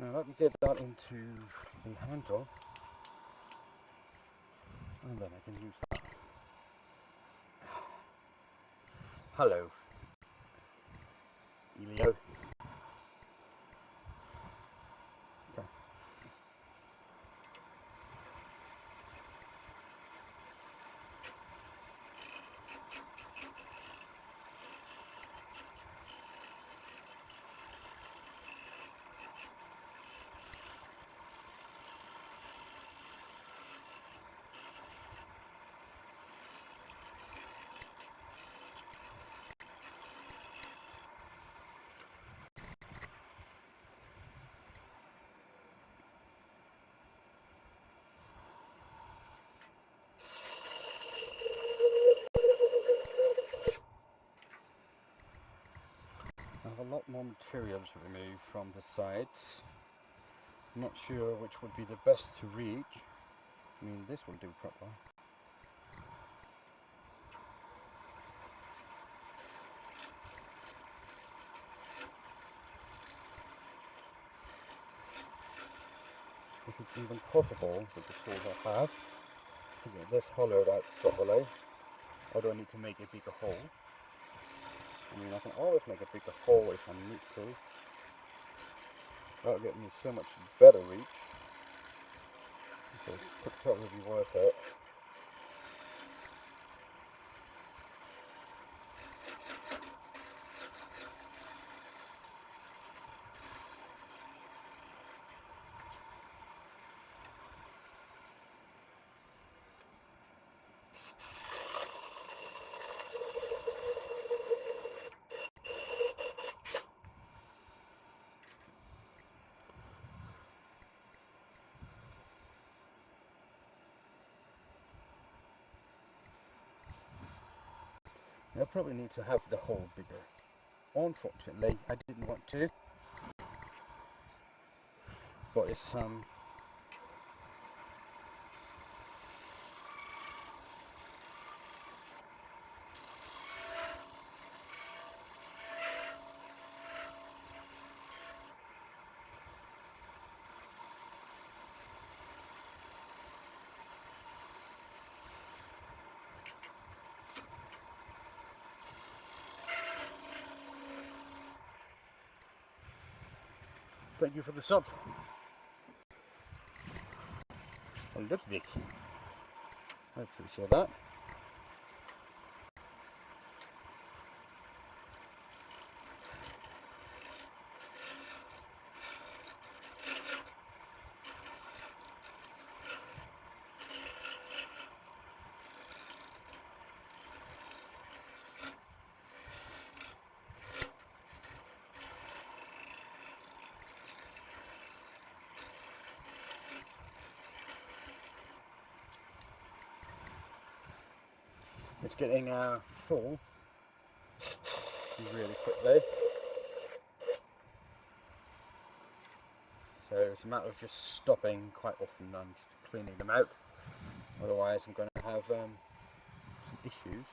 Now let me get that into the handle, and then I can use that. Hello, Elio. Okay. I have a lot more material to remove from the sides. I'm not sure which would be the best to reach. I mean, this will do proper. If it's even possible with the tools I have to get this hollowed out properly, or do I need to make a bigger hole? I mean, I can always make a bigger hole if I need to. That'll get me so much better reach. So it could probably be worth it. I probably need to have the hole bigger. Unfortunately, I didn't want to, but thank you for the sub. Oh, look, Vic. I appreciate that. It's getting full really quickly. So it's a matter of just stopping quite often and just cleaning them out. Otherwise I'm going to have some issues.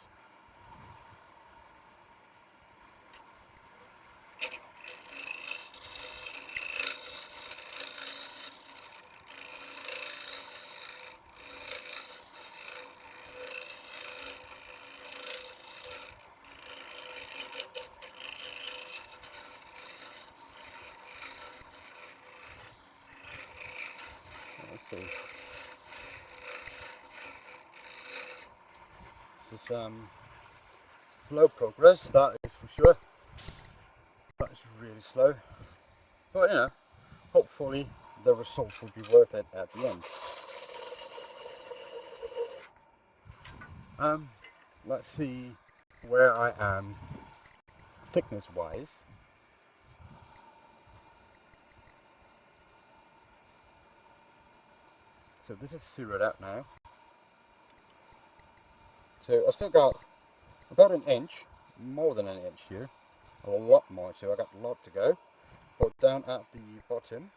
Let's see. This is slow progress, that is for sure. That is really slow. But you know, hopefully the result will be worth it at the end. Let's see where I am thickness wise. So this is zeroed out now. So I still got about an inch, more than an inch here, a lot more, so I got a lot to go. But down at the bottom,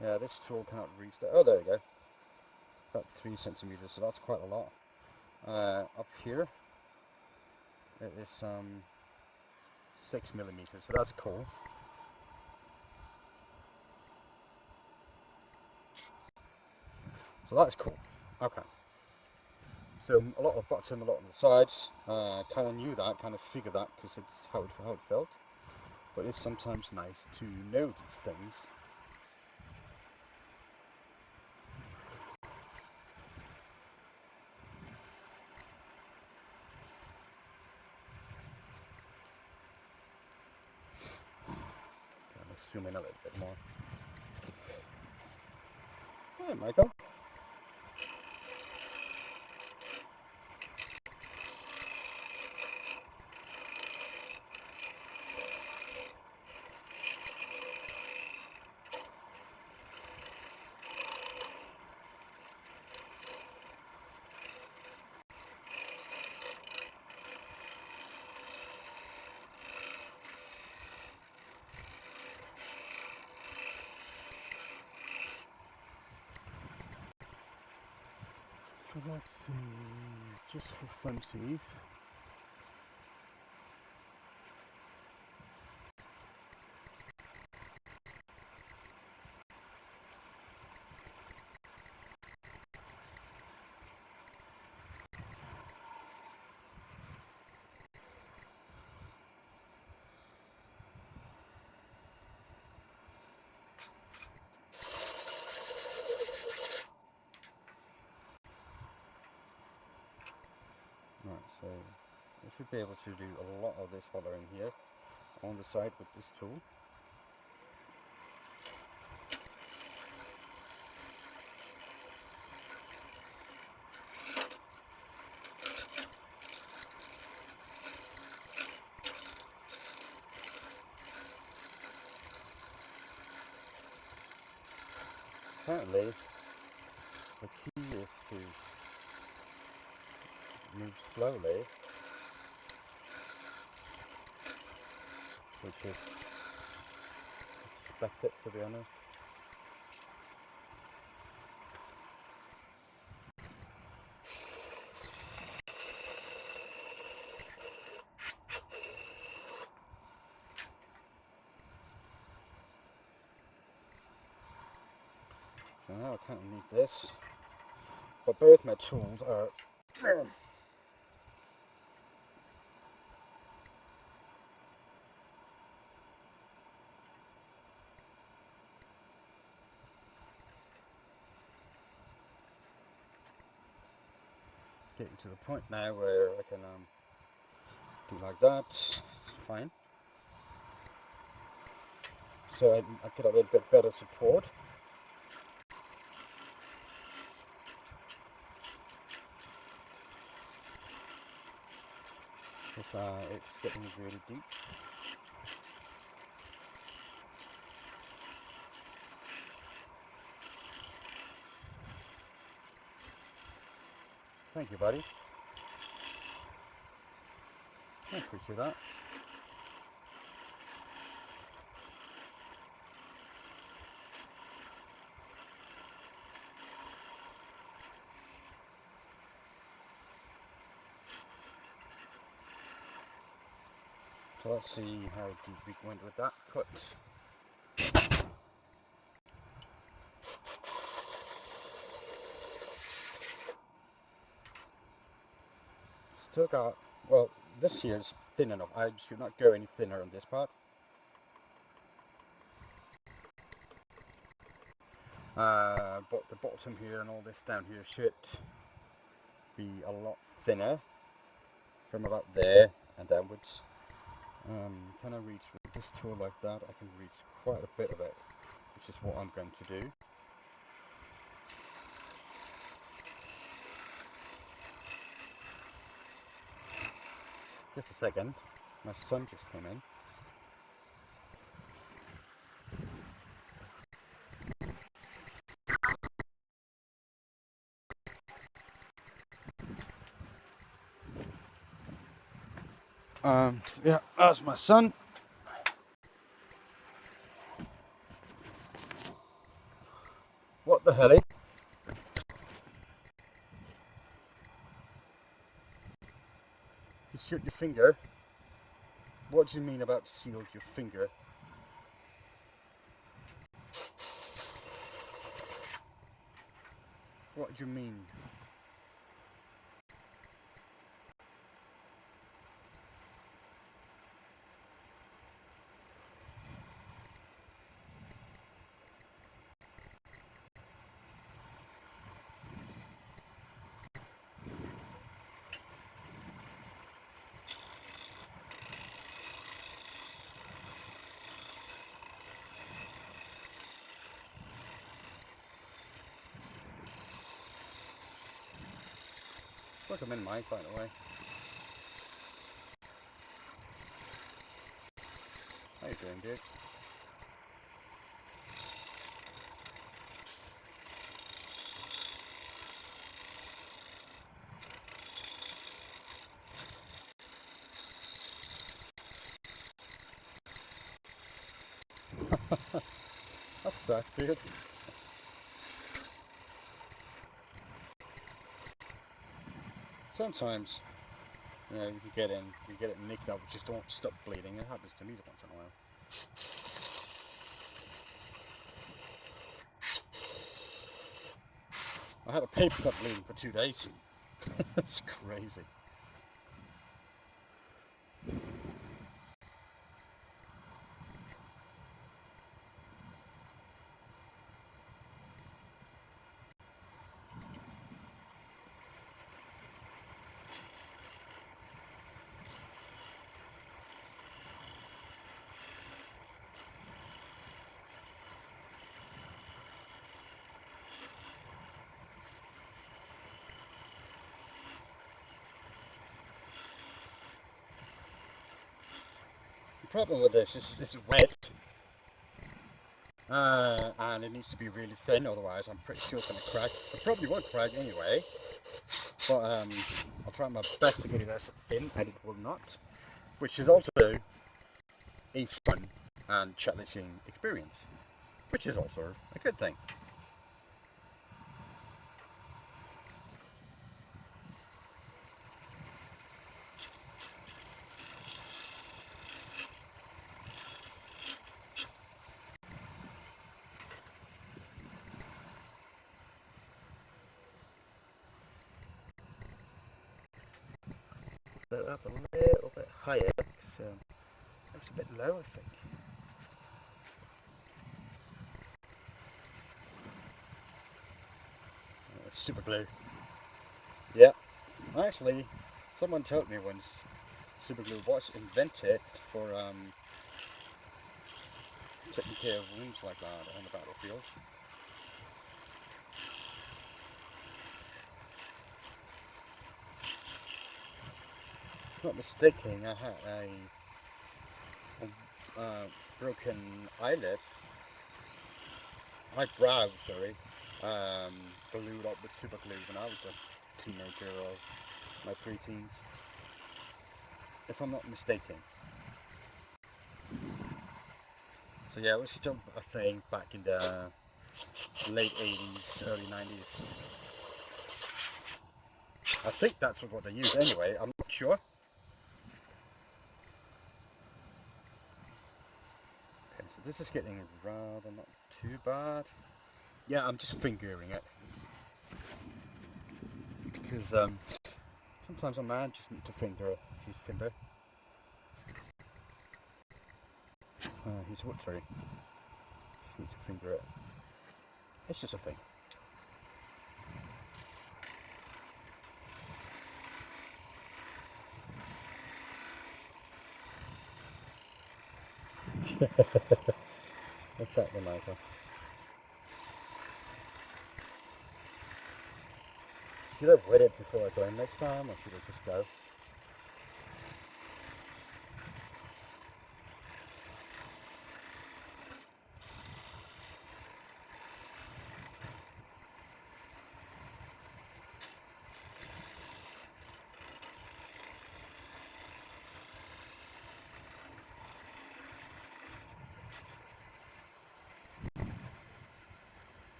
yeah, this tool cannot reach that. Oh, there you go. About 3 centimeters, so that's quite a lot. Up here, it is 6 millimeters, so that's cool. So that's cool. Okay. So a lot of bottom, a lot on the sides. Kind of knew that, kind of figured that because it's how it felt. But it's sometimes nice to know these things. Let's zoom in a little bit more. Hey, Michael. So let's see, just for funsies. Right, so I should be able to do a lot of this hollering here on the side with this tool. Apparently, the key is to move slowly, which is expected, to be honest. So now I kind of need this, but both my tools are getting to the point now where I can do like that. It's fine. So I get a little bit better support. If it's getting really deep. Thank you, buddy. I appreciate that. So let's see how deep we went with that cut. Still got, well, this here is thin enough. I should not go any thinner on this part. But the bottom here and all this down here should be a lot thinner from about there and downwards. Can I reach with this tool like that? I can reach quite a bit of it, which is what I'm going to do. Just a second, my son just came in. Yeah, that's my son. What the hell? You shoot your finger? What do you mean about sealed your finger? What do you mean? Look, I'm in mic, by the way. How you doing, dude? That sucks, dude. Sometimes, you know, you get it nicked up, just don't stop bleeding. It happens to me once in a while. I had a paper cut bleeding for 2 days. That's crazy. The problem with this is it's wet, and it needs to be really thin, otherwise I'm pretty sure it's going to crack. It probably won't crack anyway, but I'll try my best to get it as thin, and it will not, which is also a fun and challenging experience, which is also a good thing. Put it up a little bit higher, so it's a bit low, I think. Super glue. Yeah, actually, someone told me once super glue was invented for taking care of wounds like that on the battlefield. If I'm not mistaken, I had a broken eyebrow, sorry, glued up with super glue when I was a teenager or my preteens, if I'm not mistaken. So yeah, it was still a thing back in the late 80s, early 90s. I think that's what they use anyway, I'm not sure. Okay, so this is getting rather not too bad. Yeah, I'm just fingering it. Because sometimes a man just needs to finger his timber. His wood, sorry. Just need to finger it. It's just a thing. Exactly, Michael. Should I wet it before I go in next time, or should I just go?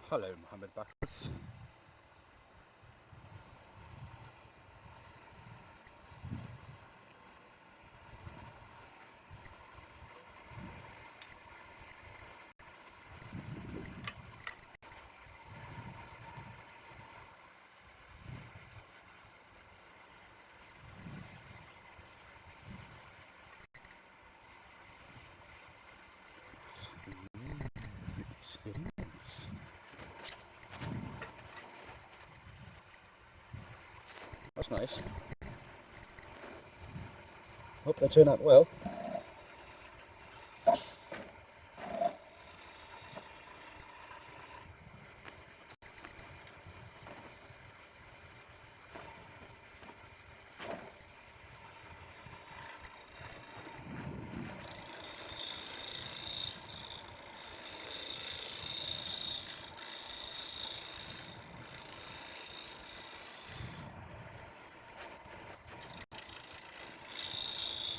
Hello, Mohammed Backwards. Experience. That's nice. Hope they turn out well.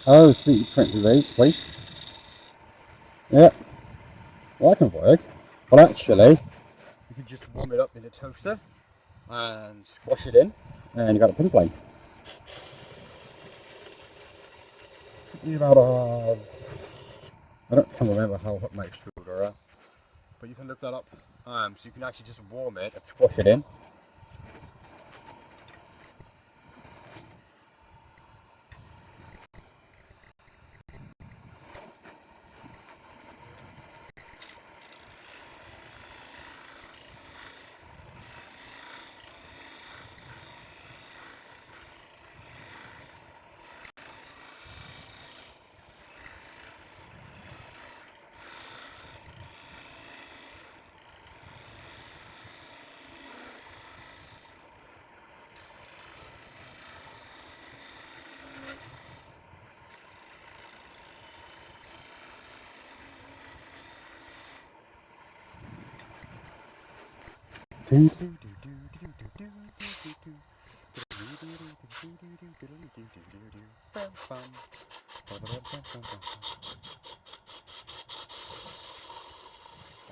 Oh, 3D printed place. Yeah, well, that can work. Well, actually, you can just warm it up in a toaster and squash it in, and you got a pin plane. You about I can't remember how hot my extruder are, but you can look that up. So you can actually just warm it and squash it in. Oh,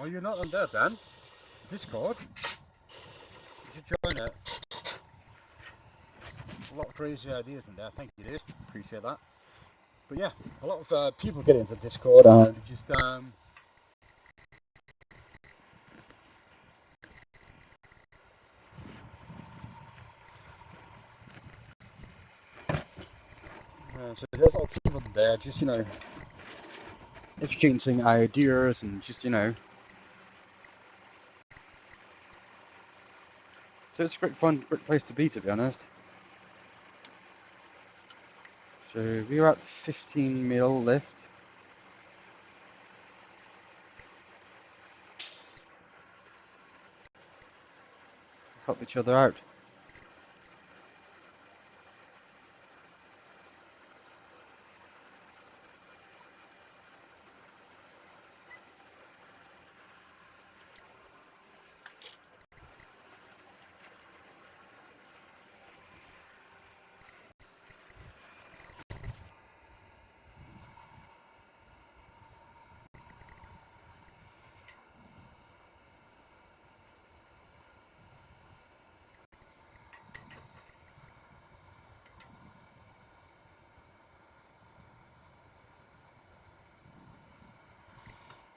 you're not on there, Dan? Discord? You should join it. A lot of crazy ideas in there. Thank you, dude. Appreciate that. But yeah, a lot of people get into Discord and just so there's a lot of people there just exchanging ideas and just so it's a great fun, great place to be, to be honest. So we're at 15 mil left. Help each other out.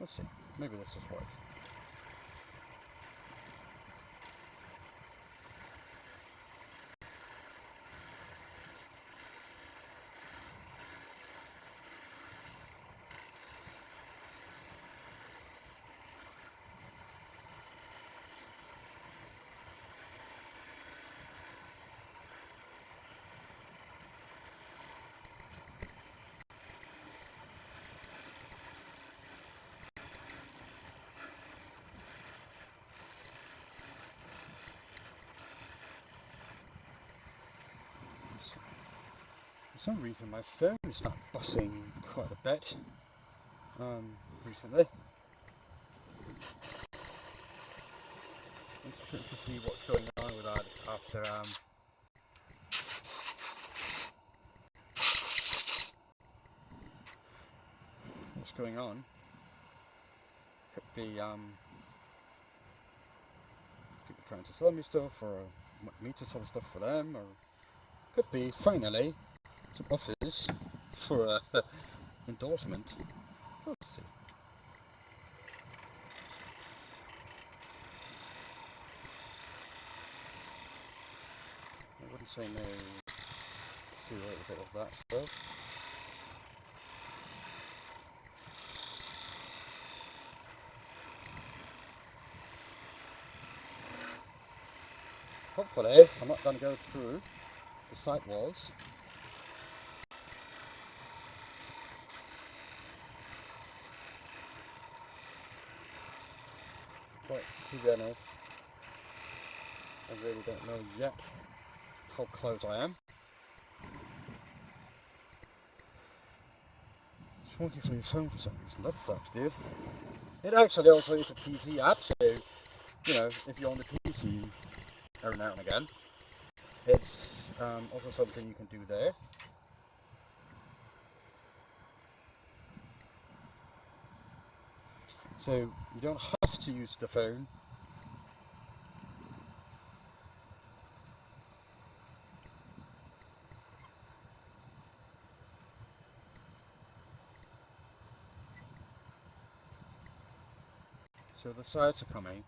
Let's see. Maybe this is work. For some reason, my phone is not buzzing quite a bit recently. Interesting to see what's going on with that after what's going on. Could be people trying to sell me stuff, or want me to sell stuff for them, or could be finally some offers for endorsement. Let's see. I wouldn't say no to a little bit of that stuff. Hopefully, I'm not going to go through the site walls. But to be honest, I really don't know yet how close I am. It's working from your phone for some reason. That sucks, dude. It actually also is a PC app, so if you're on the PC every now and again, it's also something you can do there. So you don't have to use the phone. So the sites are coming.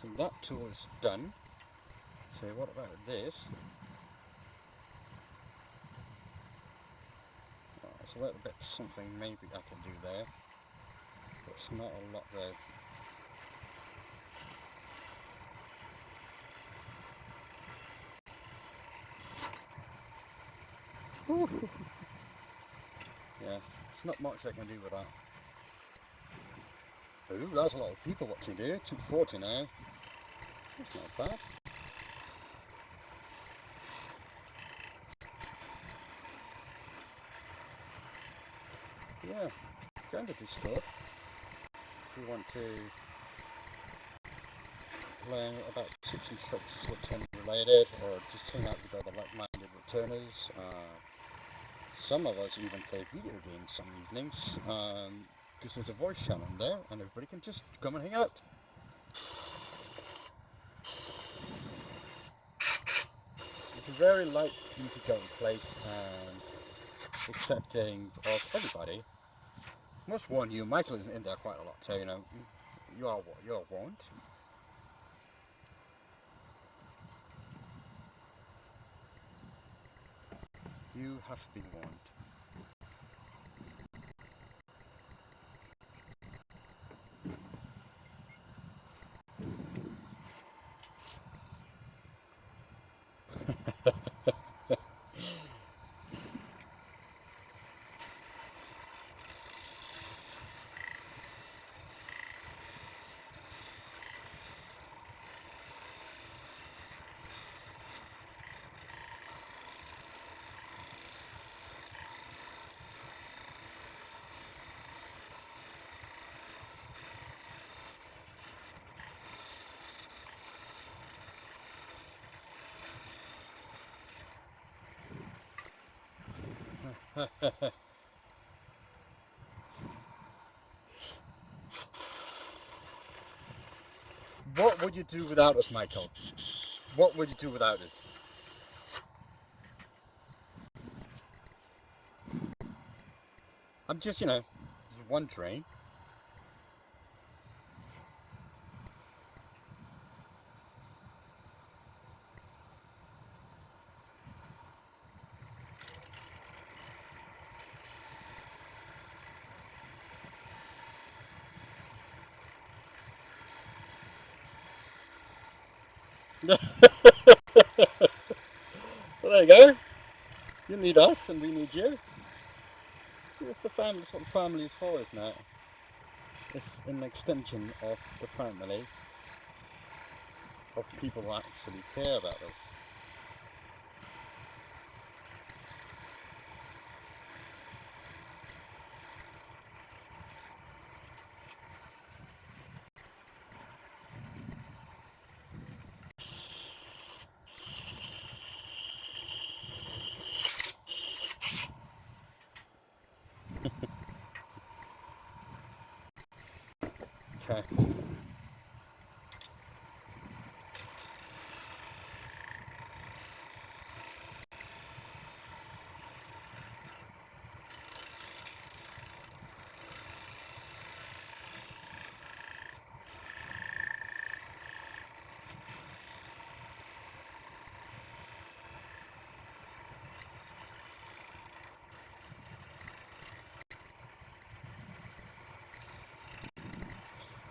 So that tool is done. So what about this? Oh, it's a little bit something maybe I can do there. But it's not a lot there. Whew. Yeah, there's not much I can do with that. Ooh, that's a lot of people watching, dude. 240 now. That's not bad. Yeah, join the Discord if you want to learn about tips and tricks woodturning related, or just hang out with other like-minded woodturners. Some of us even play video games some evenings, because there's a voice channel there, and everybody can just come and hang out. It's a very light, easygoing place, and accepting of everybody. Must warn you, Michael is in there quite a lot, so you know, you are warned. You have been warned. What would you do without us, Michael? What would you do without us? I'm just, just wondering. Well, there you go. You need us, and we need you. See, it's the family. That's what the family is for, isn't it? It's an extension of the family, of people who actually care about us. Okay.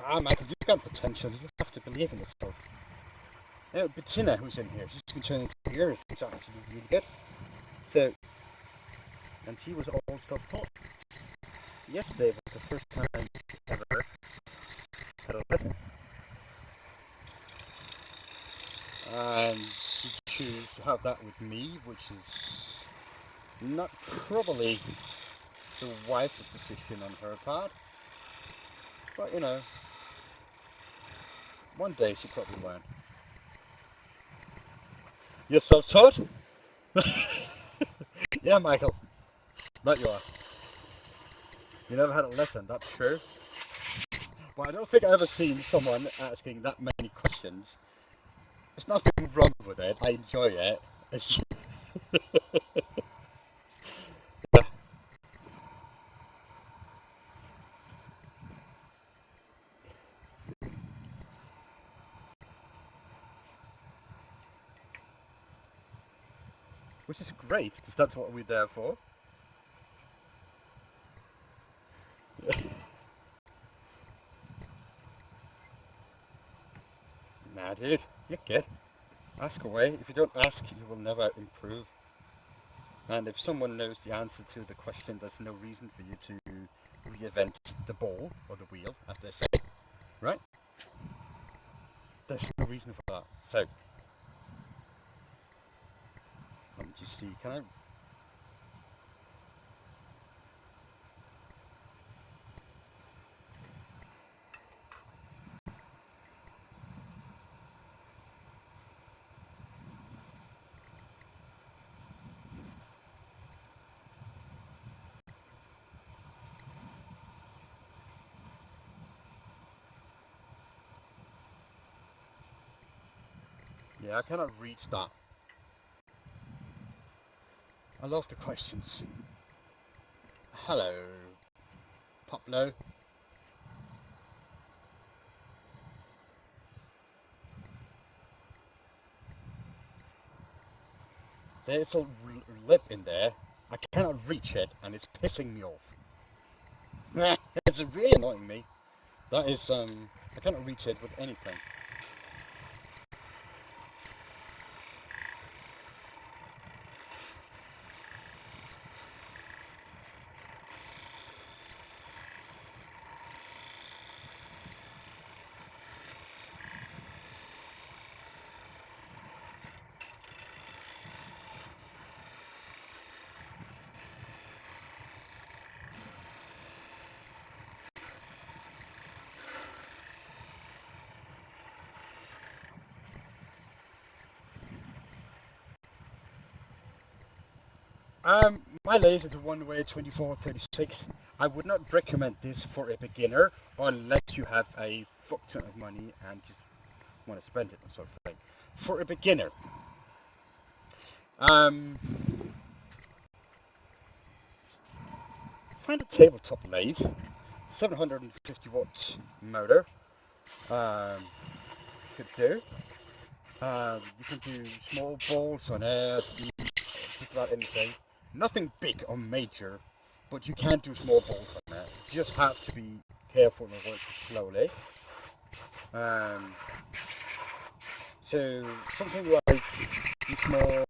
Ah, Michael, you've got potential. You just have to believe in yourself. Bettina, who's in here, she's been training for years, which actually really good. So, and she was all self-taught. Yesterday was the first time she ever had a lesson. And she chose to have that with me, which is not probably the wisest decision on her part. But, one day she'll probably learn. You're self-taught? Yeah, Michael, that you are. You never had a lesson, that's true. Well, I don't think I've ever seen someone asking that many questions. There's nothing wrong with it. I enjoy it. It's yeah. Which is great because that's what we're there for. Nah, dude, you're good. Ask away. If you don't ask, you will never improve. And if someone knows the answer to the question, there's no reason for you to reinvent the ball or the wheel, as they say, right? There's no reason for that. So, let me just see, can I? Yeah, I cannot reach that. I love the questions. Hello, Poplo. There's a lip in there. I cannot reach it, and it's pissing me off. It's really annoying me. That is, I cannot reach it with anything. My lathe is a one-way 2436. I would not recommend this for a beginner unless you have a fuck ton of money and just want to spend it on something. For a beginner, um, find a tabletop lathe, 750 watts motor. Um, could do. You can do small balls on air, just about anything. Nothing big or major, but you can do small balls on that. You just have to be careful and work slowly. Um, so something like the small.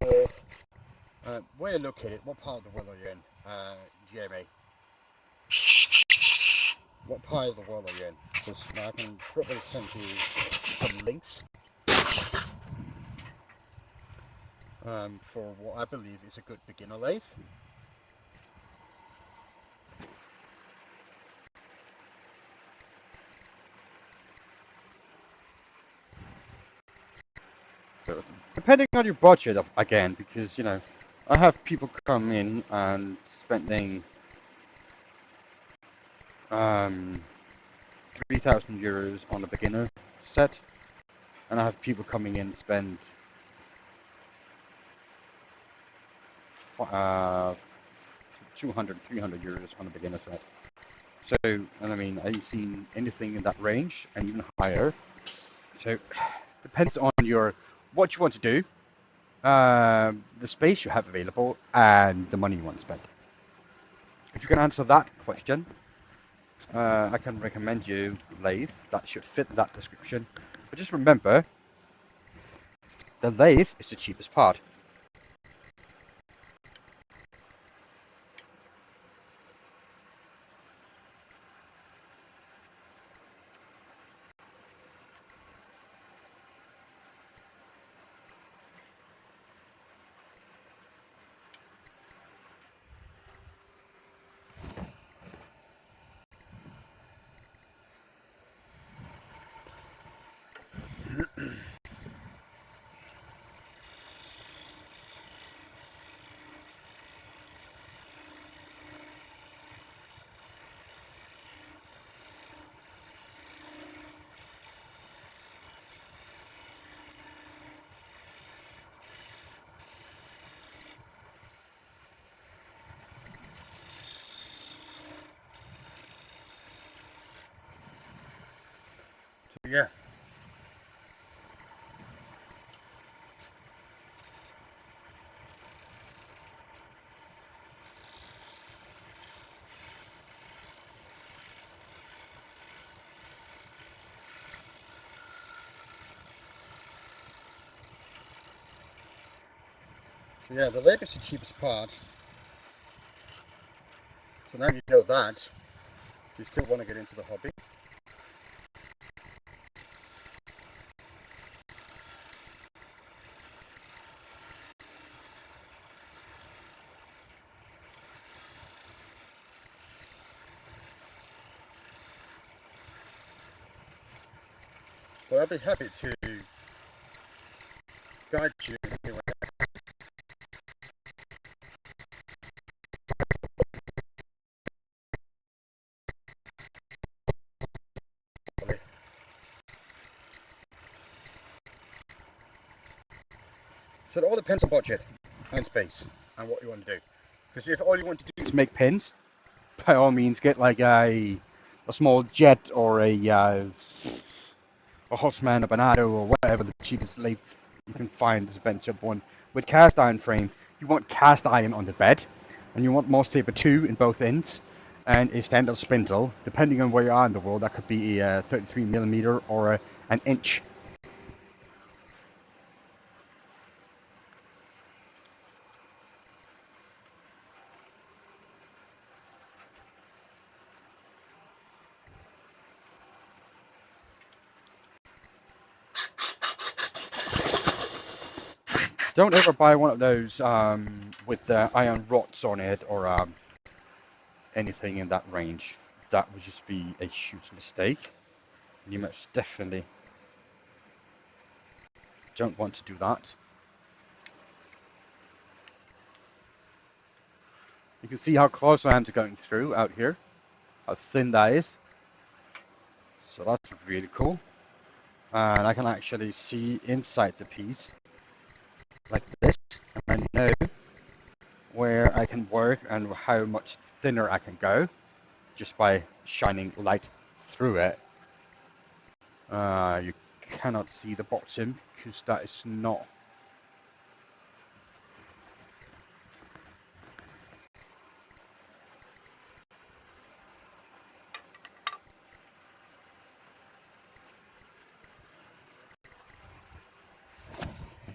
Where you're located? What part of the world are you in, Jamie? What part of the world are you in? Because I can probably send you some links for what I believe is a good beginner lathe. Depending on your budget, again, because I have people come in and spending um, 3,000 euros on a beginner set, and I have people coming in spend uh, 200, 300 euros on a beginner set. So, and I mean, I've seen anything in that range and even higher. So, depends on what you want to do, the space you have available, and the money you want to spend. If you can answer that question, I can recommend you lathe that should fit that description. But just remember, the lathe is the cheapest part. So yeah. Yeah, the labour is the cheapest part. So now you know that. Do you still want to get into the hobby? But I'll be happy to guide you anyway. So it all depends on budget and space and what you want to do. Because if all you want to do is make pins, by all means get like a small jet or a Hotman, a Bonado, or whatever the cheapest lathe you can find is a bench up one with cast iron frame. You want cast iron on the bed, and you want moss taper 2 in both ends, and a standard spindle. Depending on where you are in the world, that could be a 33mm or an inch. Don't ever buy one of those with iron rods on it or anything in that range. That would just be a huge mistake. You most definitely don't want to do that. You can see how close I am to going through out here, how thin that is. So that's really cool. And I can actually see inside the piece like this. And I know where I can work and how much thinner I can go just by shining light through it. You cannot see the bottom because that is not.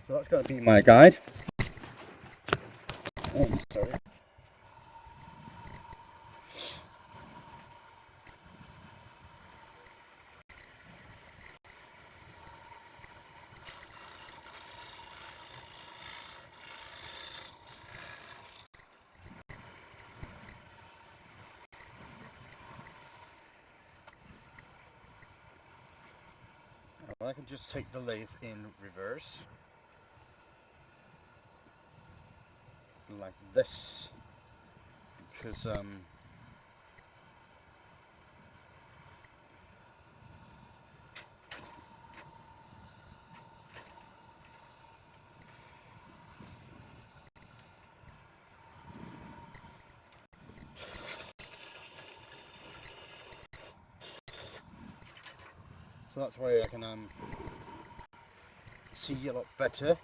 So that's going to be my guide. Oh, sorry. Well, I can just take the lathe in reverse, like this, because so that's why I can see a lot better.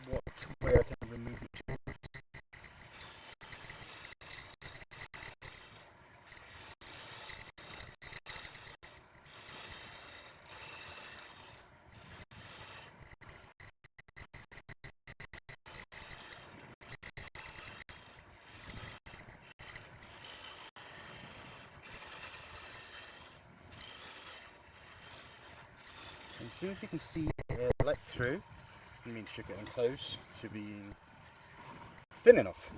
What way I can remove it. As soon as you can see light through, it means you're getting close to being thin enough.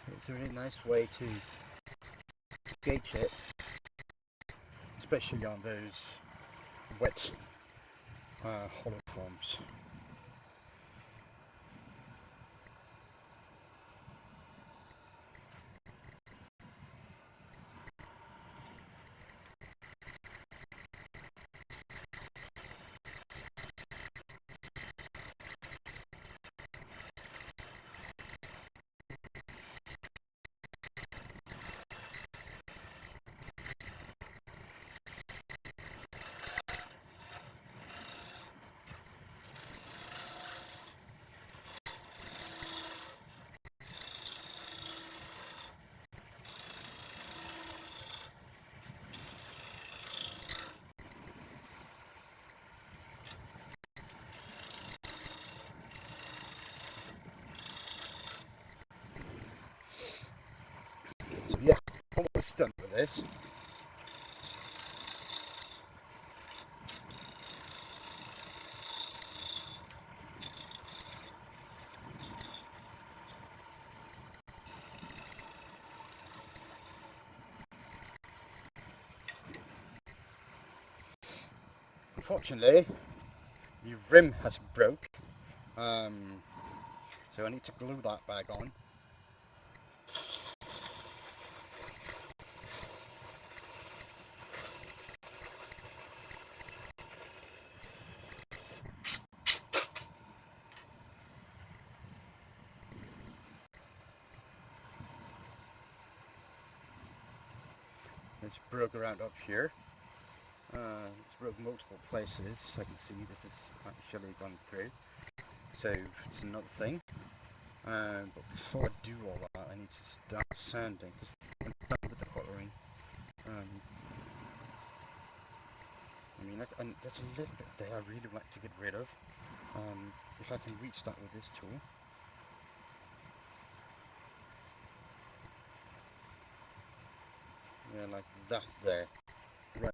So it's a really nice way to gauge it, especially on those wet hollow forms. done with this, unfortunately, the rim has broke, so I need to glue that back on. It's broke around up here. It's broke multiple places. I can see this has actually gone through. So it's another thing. But before I do all that, I need to start sanding because I'm done with the colouring. I mean, there's a little bit there I really would like to get rid of. If I can reach that with this tool. Yeah, like that there. Right.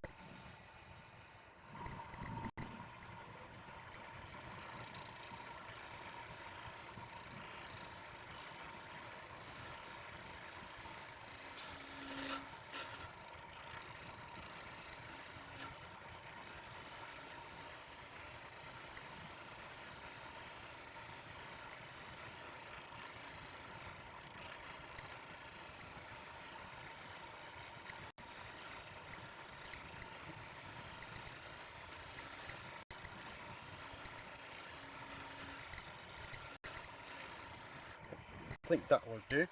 I think that will do.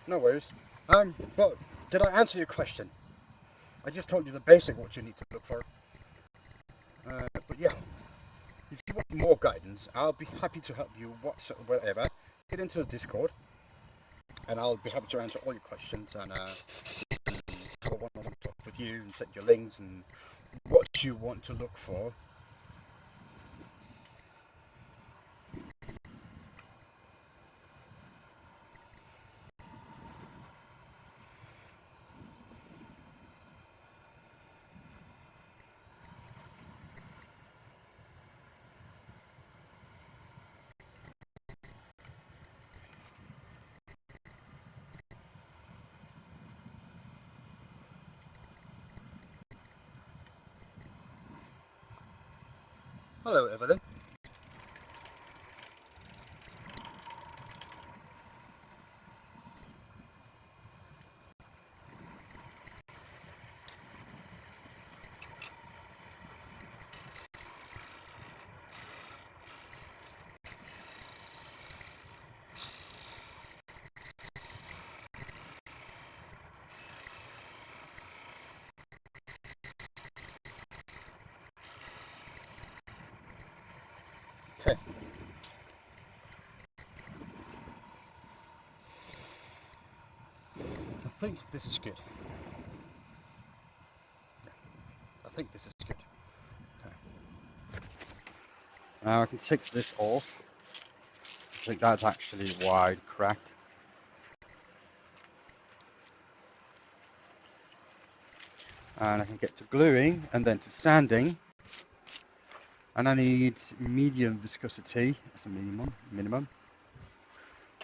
No worries. But did I answer your question? I just told you the basic what you need to look for. But yeah, if you want more guidance, I'll be happy to help you whatever. Get into the Discord, and I'll be happy to answer all your questions and have a one-on-one talk with you and send you links and what you want to look for. Hello, Evelyn. Okay. I think this is good. I think this is good. Okay. Now I can take this off. I think that's actually wide cracked. And I can get to gluing and then to sanding. And I need medium viscosity. That's a minimum.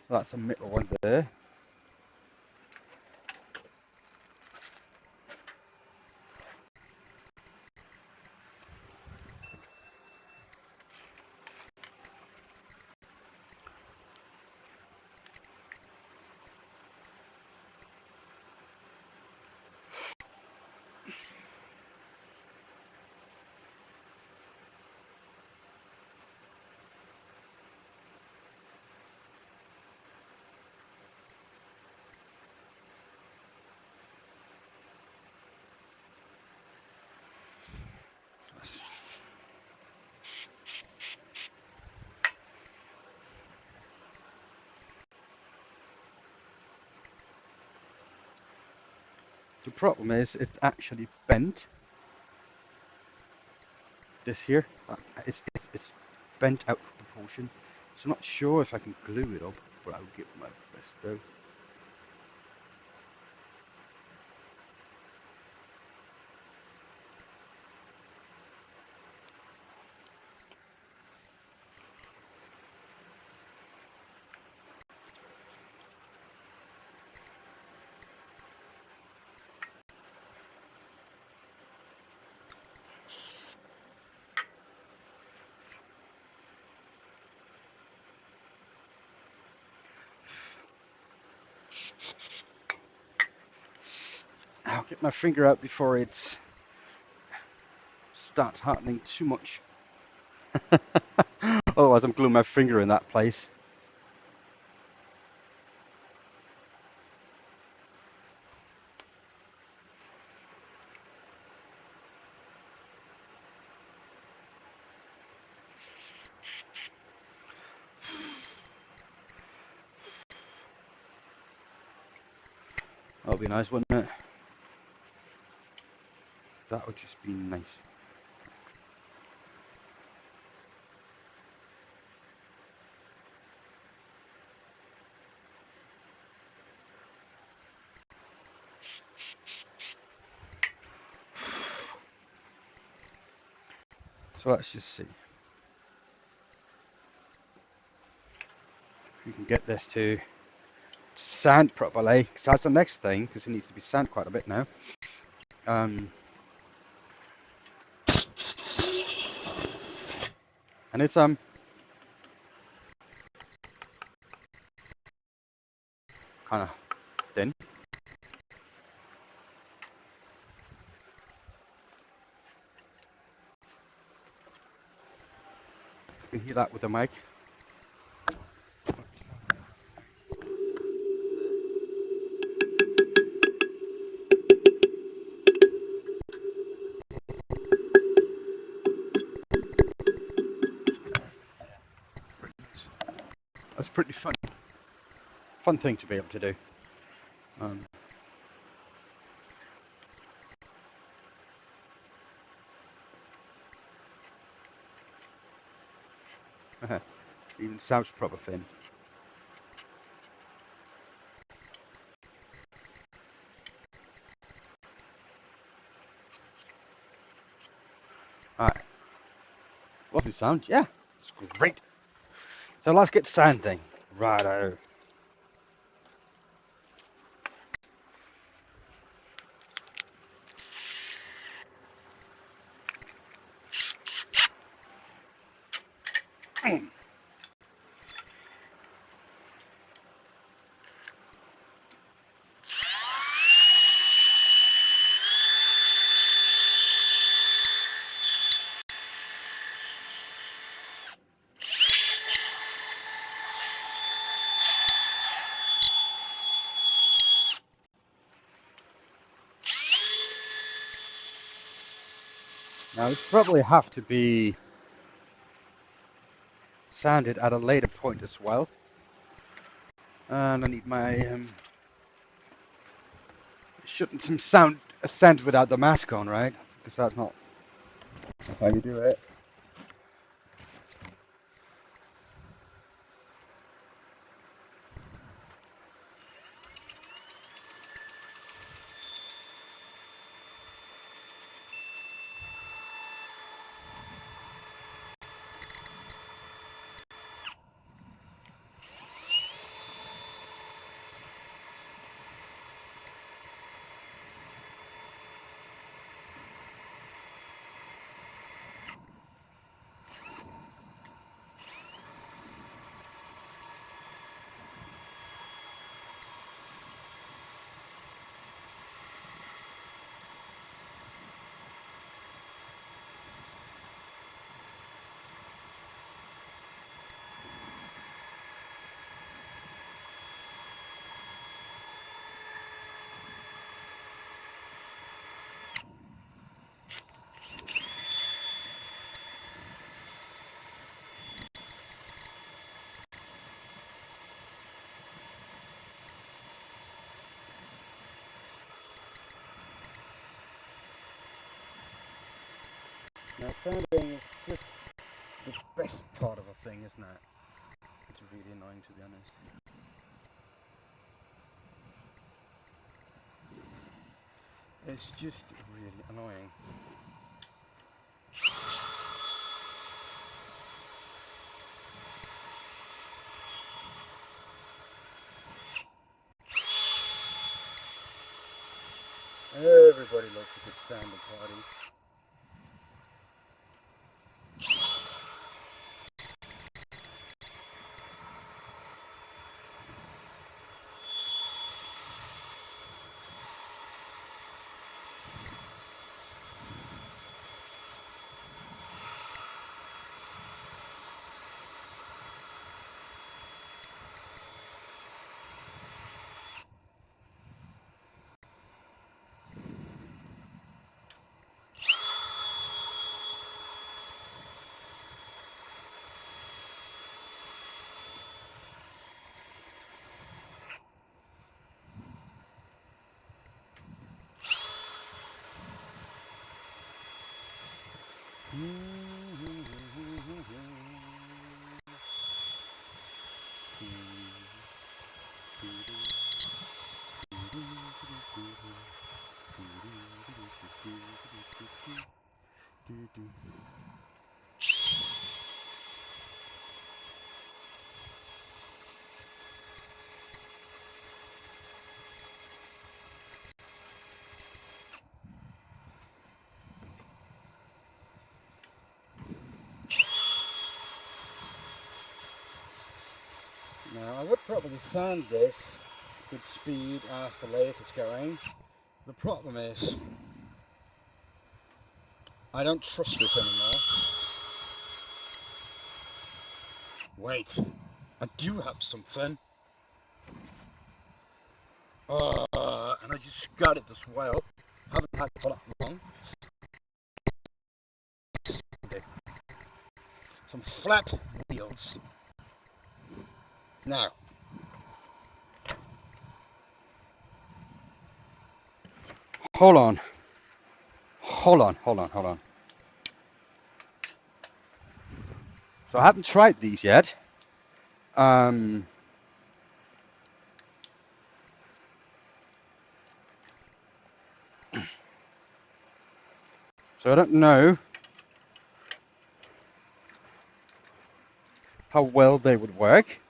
That's a middle one there. The problem is it's actually bent. This here, it's bent out of proportion. So I'm not sure if I can glue it up, but I'll give my best though. Get my finger out before it starts hardening too much. Otherwise I'm gluing my finger in that place. That would be nice, wouldn't it? That would just be nice. So let's just see if we can get this to sand properly, because that's the next thing, because it needs to be sand quite a bit now. And it's kind of thin. You can hear that with the mic. That's pretty fun thing to be able to do. Even sounds proper thin. Alright. Lovely sound, yeah. It's great. So let's get sanding. Righto. Now this probably have to be sanded at a later point as well. And I need my shouldn't some sand without the mask on, right? Because that's not how you do it. Now sanding is just the best part of a thing, isn't it? It's really annoying, to be honest. It's just really annoying. Everybody loves a good sanding party. Now I would probably sand this good speed as the lathe is going. The problem is I don't trust this anymore. Wait, I do have something. And I just got it as well. Haven't had it for that long. Some flat wheels. Now, hold on. So I haven't tried these yet. So I don't know how well they would work.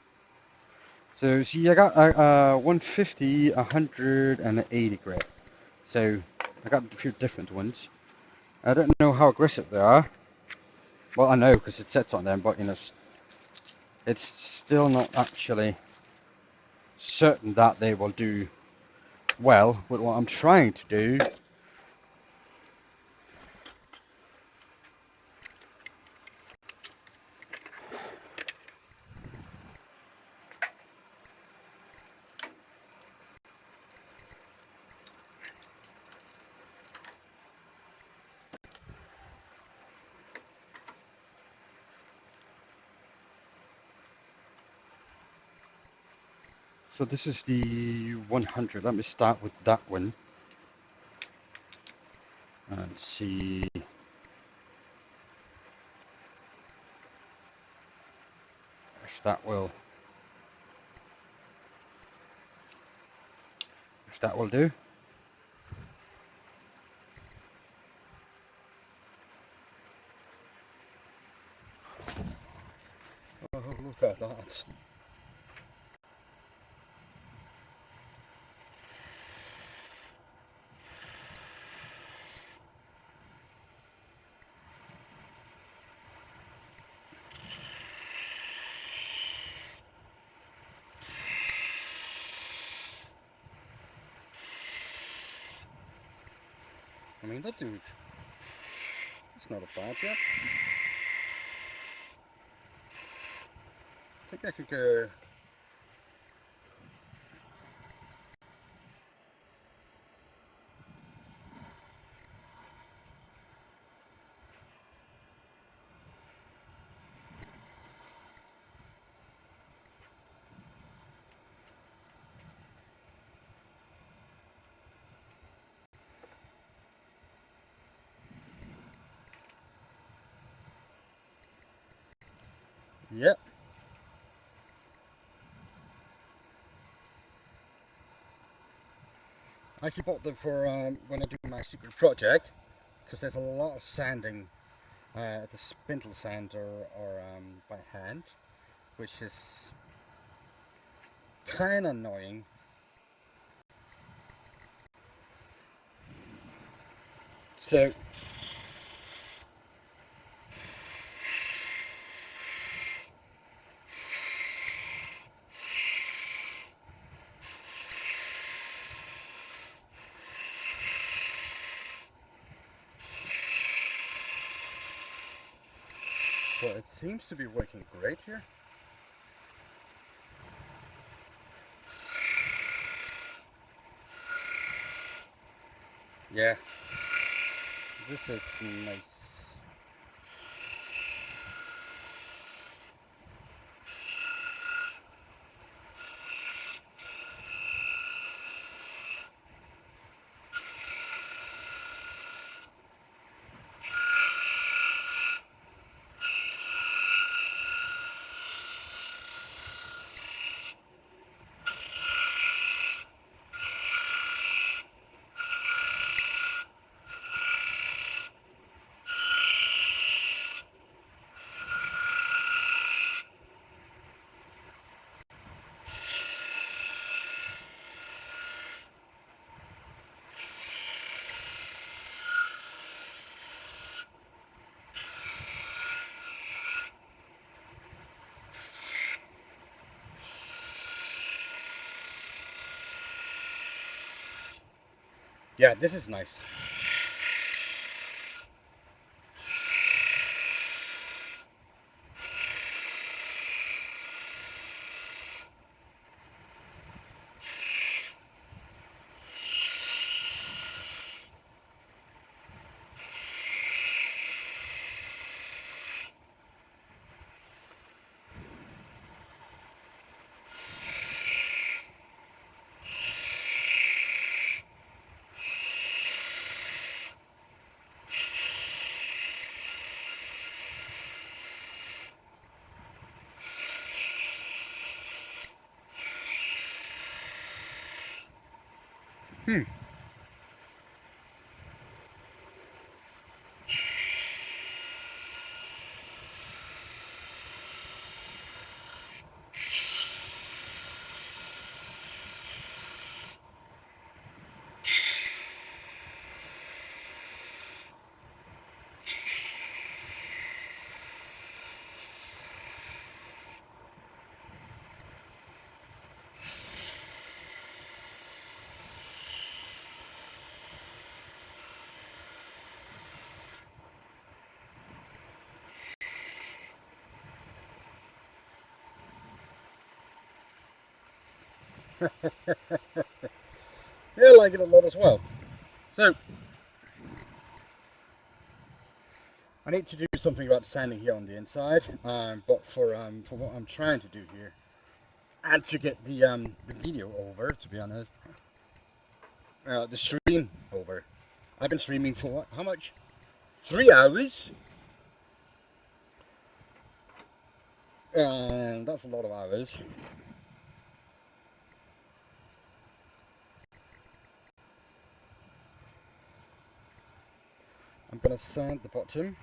So see, I got 150, 100, and 80 grit. So I got a few different ones. I don't know how aggressive they are. Well, I know because it says on them, but you know, it's still not actually certain that they will do well with what I'm trying to do. So this is the 100. Let me start with that one and see if that will do. Oh, look at that. I mean, that dude, it's not a bad job. I think I could go. Yep. I actually bought them for when I do my secret project, because there's a lot of sanding at the spindle sander or by hand, which is kind of annoying. So but it seems to be working great here. Yeah, this is nice. Yeah, this is nice. Hmm. Yeah, I like it a lot as well. So, I need to do something about sanding here on the inside, but for what I'm trying to do here, and to get the video over, to be honest, the stream over. I've been streaming for what? How much? 3 hours, and that's a lot of hours. I'm gonna sand the bottom.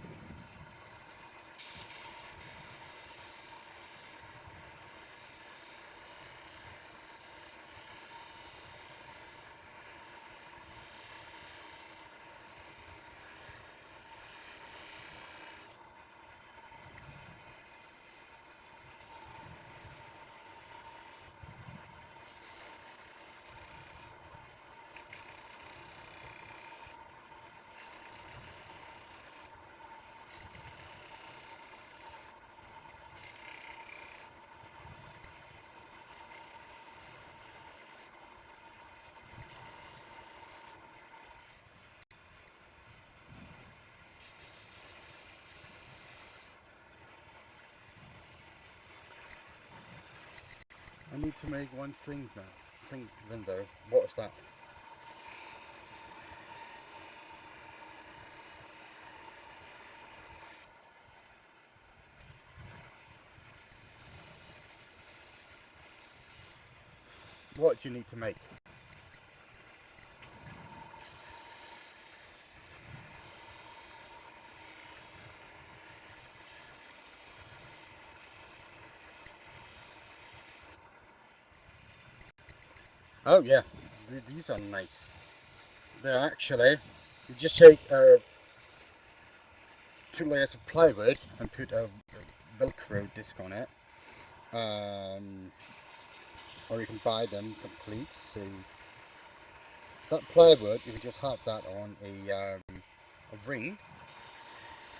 I need to make one thing now. Thing then though. What is that? What do you need to make? Oh yeah, these are nice. They're actually, you just take 2 layers of plywood and put a Velcro disc on it, um, or you can buy them complete. So that plywood, you can just have that on a ring,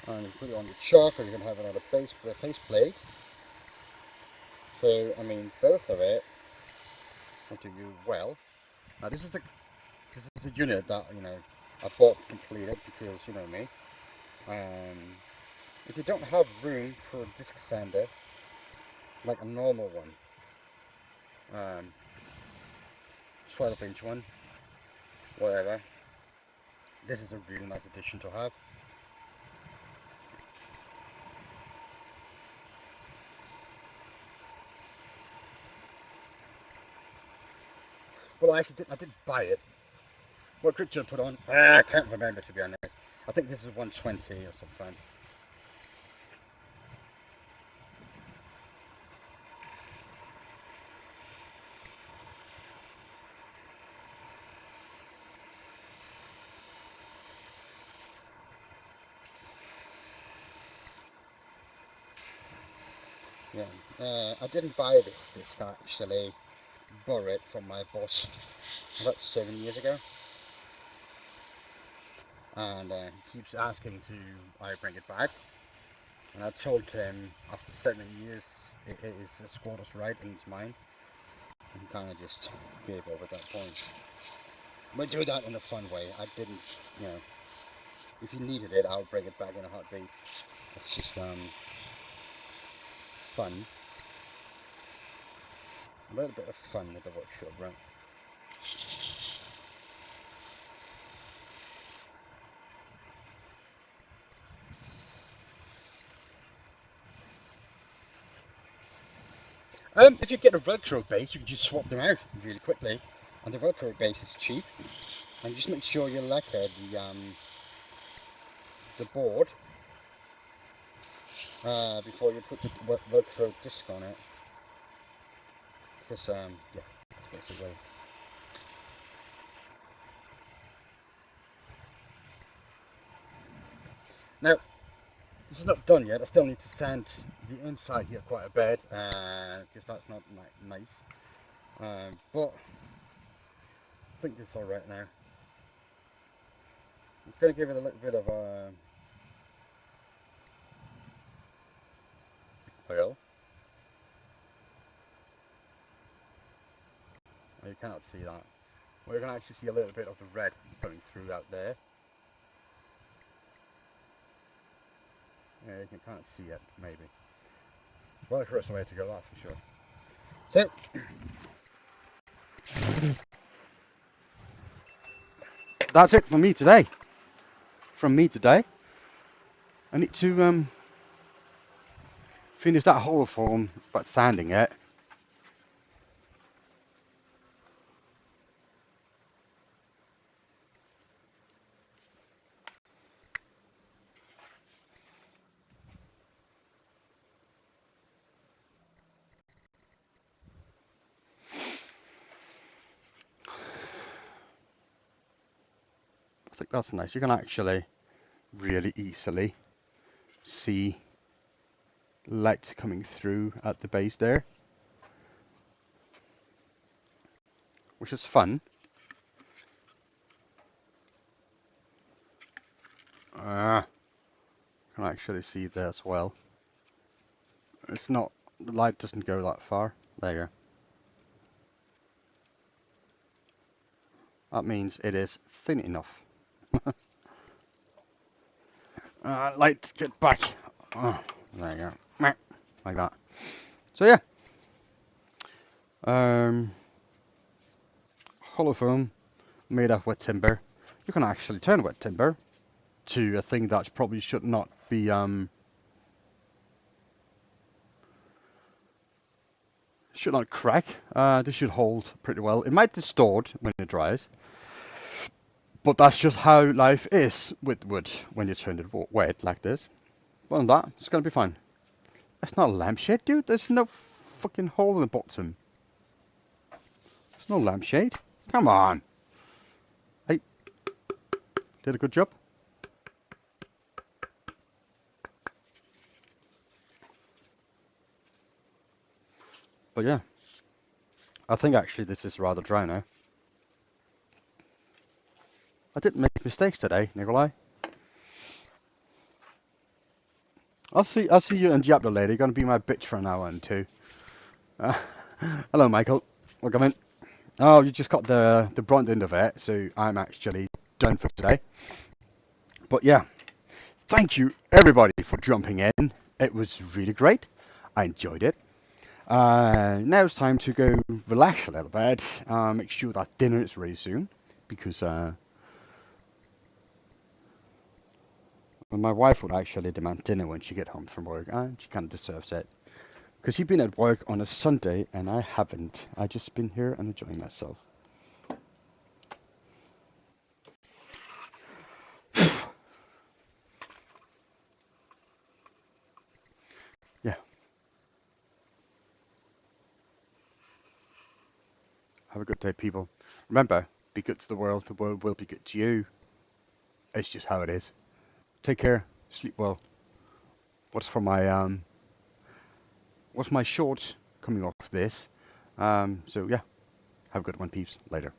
and you put it on the chalk, or you can have it on a face plate. So I mean, both of it will do you well. Now this is a unit that I bought completed because you know me. Um, if you don't have room for a disc sander, like a normal one, 12-inch one, whatever, this is a really nice addition to have. Well, I did buy it. What grip did I put on? I can't remember, to be honest. I think this is 120 or something. Yeah, I didn't buy this disc actually. Borrowed it from my boss about 7 years ago. and he keeps asking to I bring it back. And I told him after 7 years it is a squatter's right and it's mine. And he kind of just gave up at that point. But do that in a fun way. I didn't, you know, if he needed it, I'll bring it back in a heartbeat. It's just fun. A little bit of fun with the workshop, right? If you get a Velcro base, you can just swap them out really quickly. And the Velcro base is cheap. And just make sure you lacquer the board before you put the Velcro disc on it. Because, yeah, that's basically. Now, this is not done yet. I still need to sand the inside here quite a bit because that's not nice. But I think it's alright now. I'm just going to give it a little bit of oil. Well, you cannot see that. Well, you can actually see a little bit of the red coming through out there. Yeah, you can kind of see it, maybe. Well, that's the way to go, that's for sure. So, that's it for me today. From me today. I need to finish that hollow form, but sanding it. I think that's nice. You can actually really easily see light coming through at the base there, which is fun. You can actually see there as well. It's not, the light doesn't go that far. There you go. That means it is thin enough. Light, get back. There you go. Like that. So yeah. Hollow foam made of wet timber. You can actually turn wet timber to a thing that probably should not be should not crack. This should hold pretty well. It might distort when it dries, but that's just how life is with wood when you turn it wet like this. Other than that, it's gonna be fine. It's not a lampshade, dude. There's no fucking hole in the bottom. There's no lampshade. Come on. Hey, did a good job. But yeah, I think actually this is rather dry now. I didn't make mistakes today, Nikolai. I'll see you in Diablo later. You're gonna be my bitch for an hour and two. Uh, hello, Michael. Welcome in. Oh, you just got the brunt end of it, so I'm actually done for today. But yeah, thank you everybody for jumping in. It was really great. I enjoyed it. Now it's time to go relax a little bit. Make sure that dinner is ready soon, because my wife would actually demand dinner when she get home from work, and she kind of deserves it. Because she's been at work on a Sunday, and I haven't. I just been here and enjoying myself. Yeah. Have a good day, people. Remember, be good to the world will be good to you. It's just how it is. Take care, sleep well. What's for my what's my short coming off this? So yeah, have a good one, peeps. Later.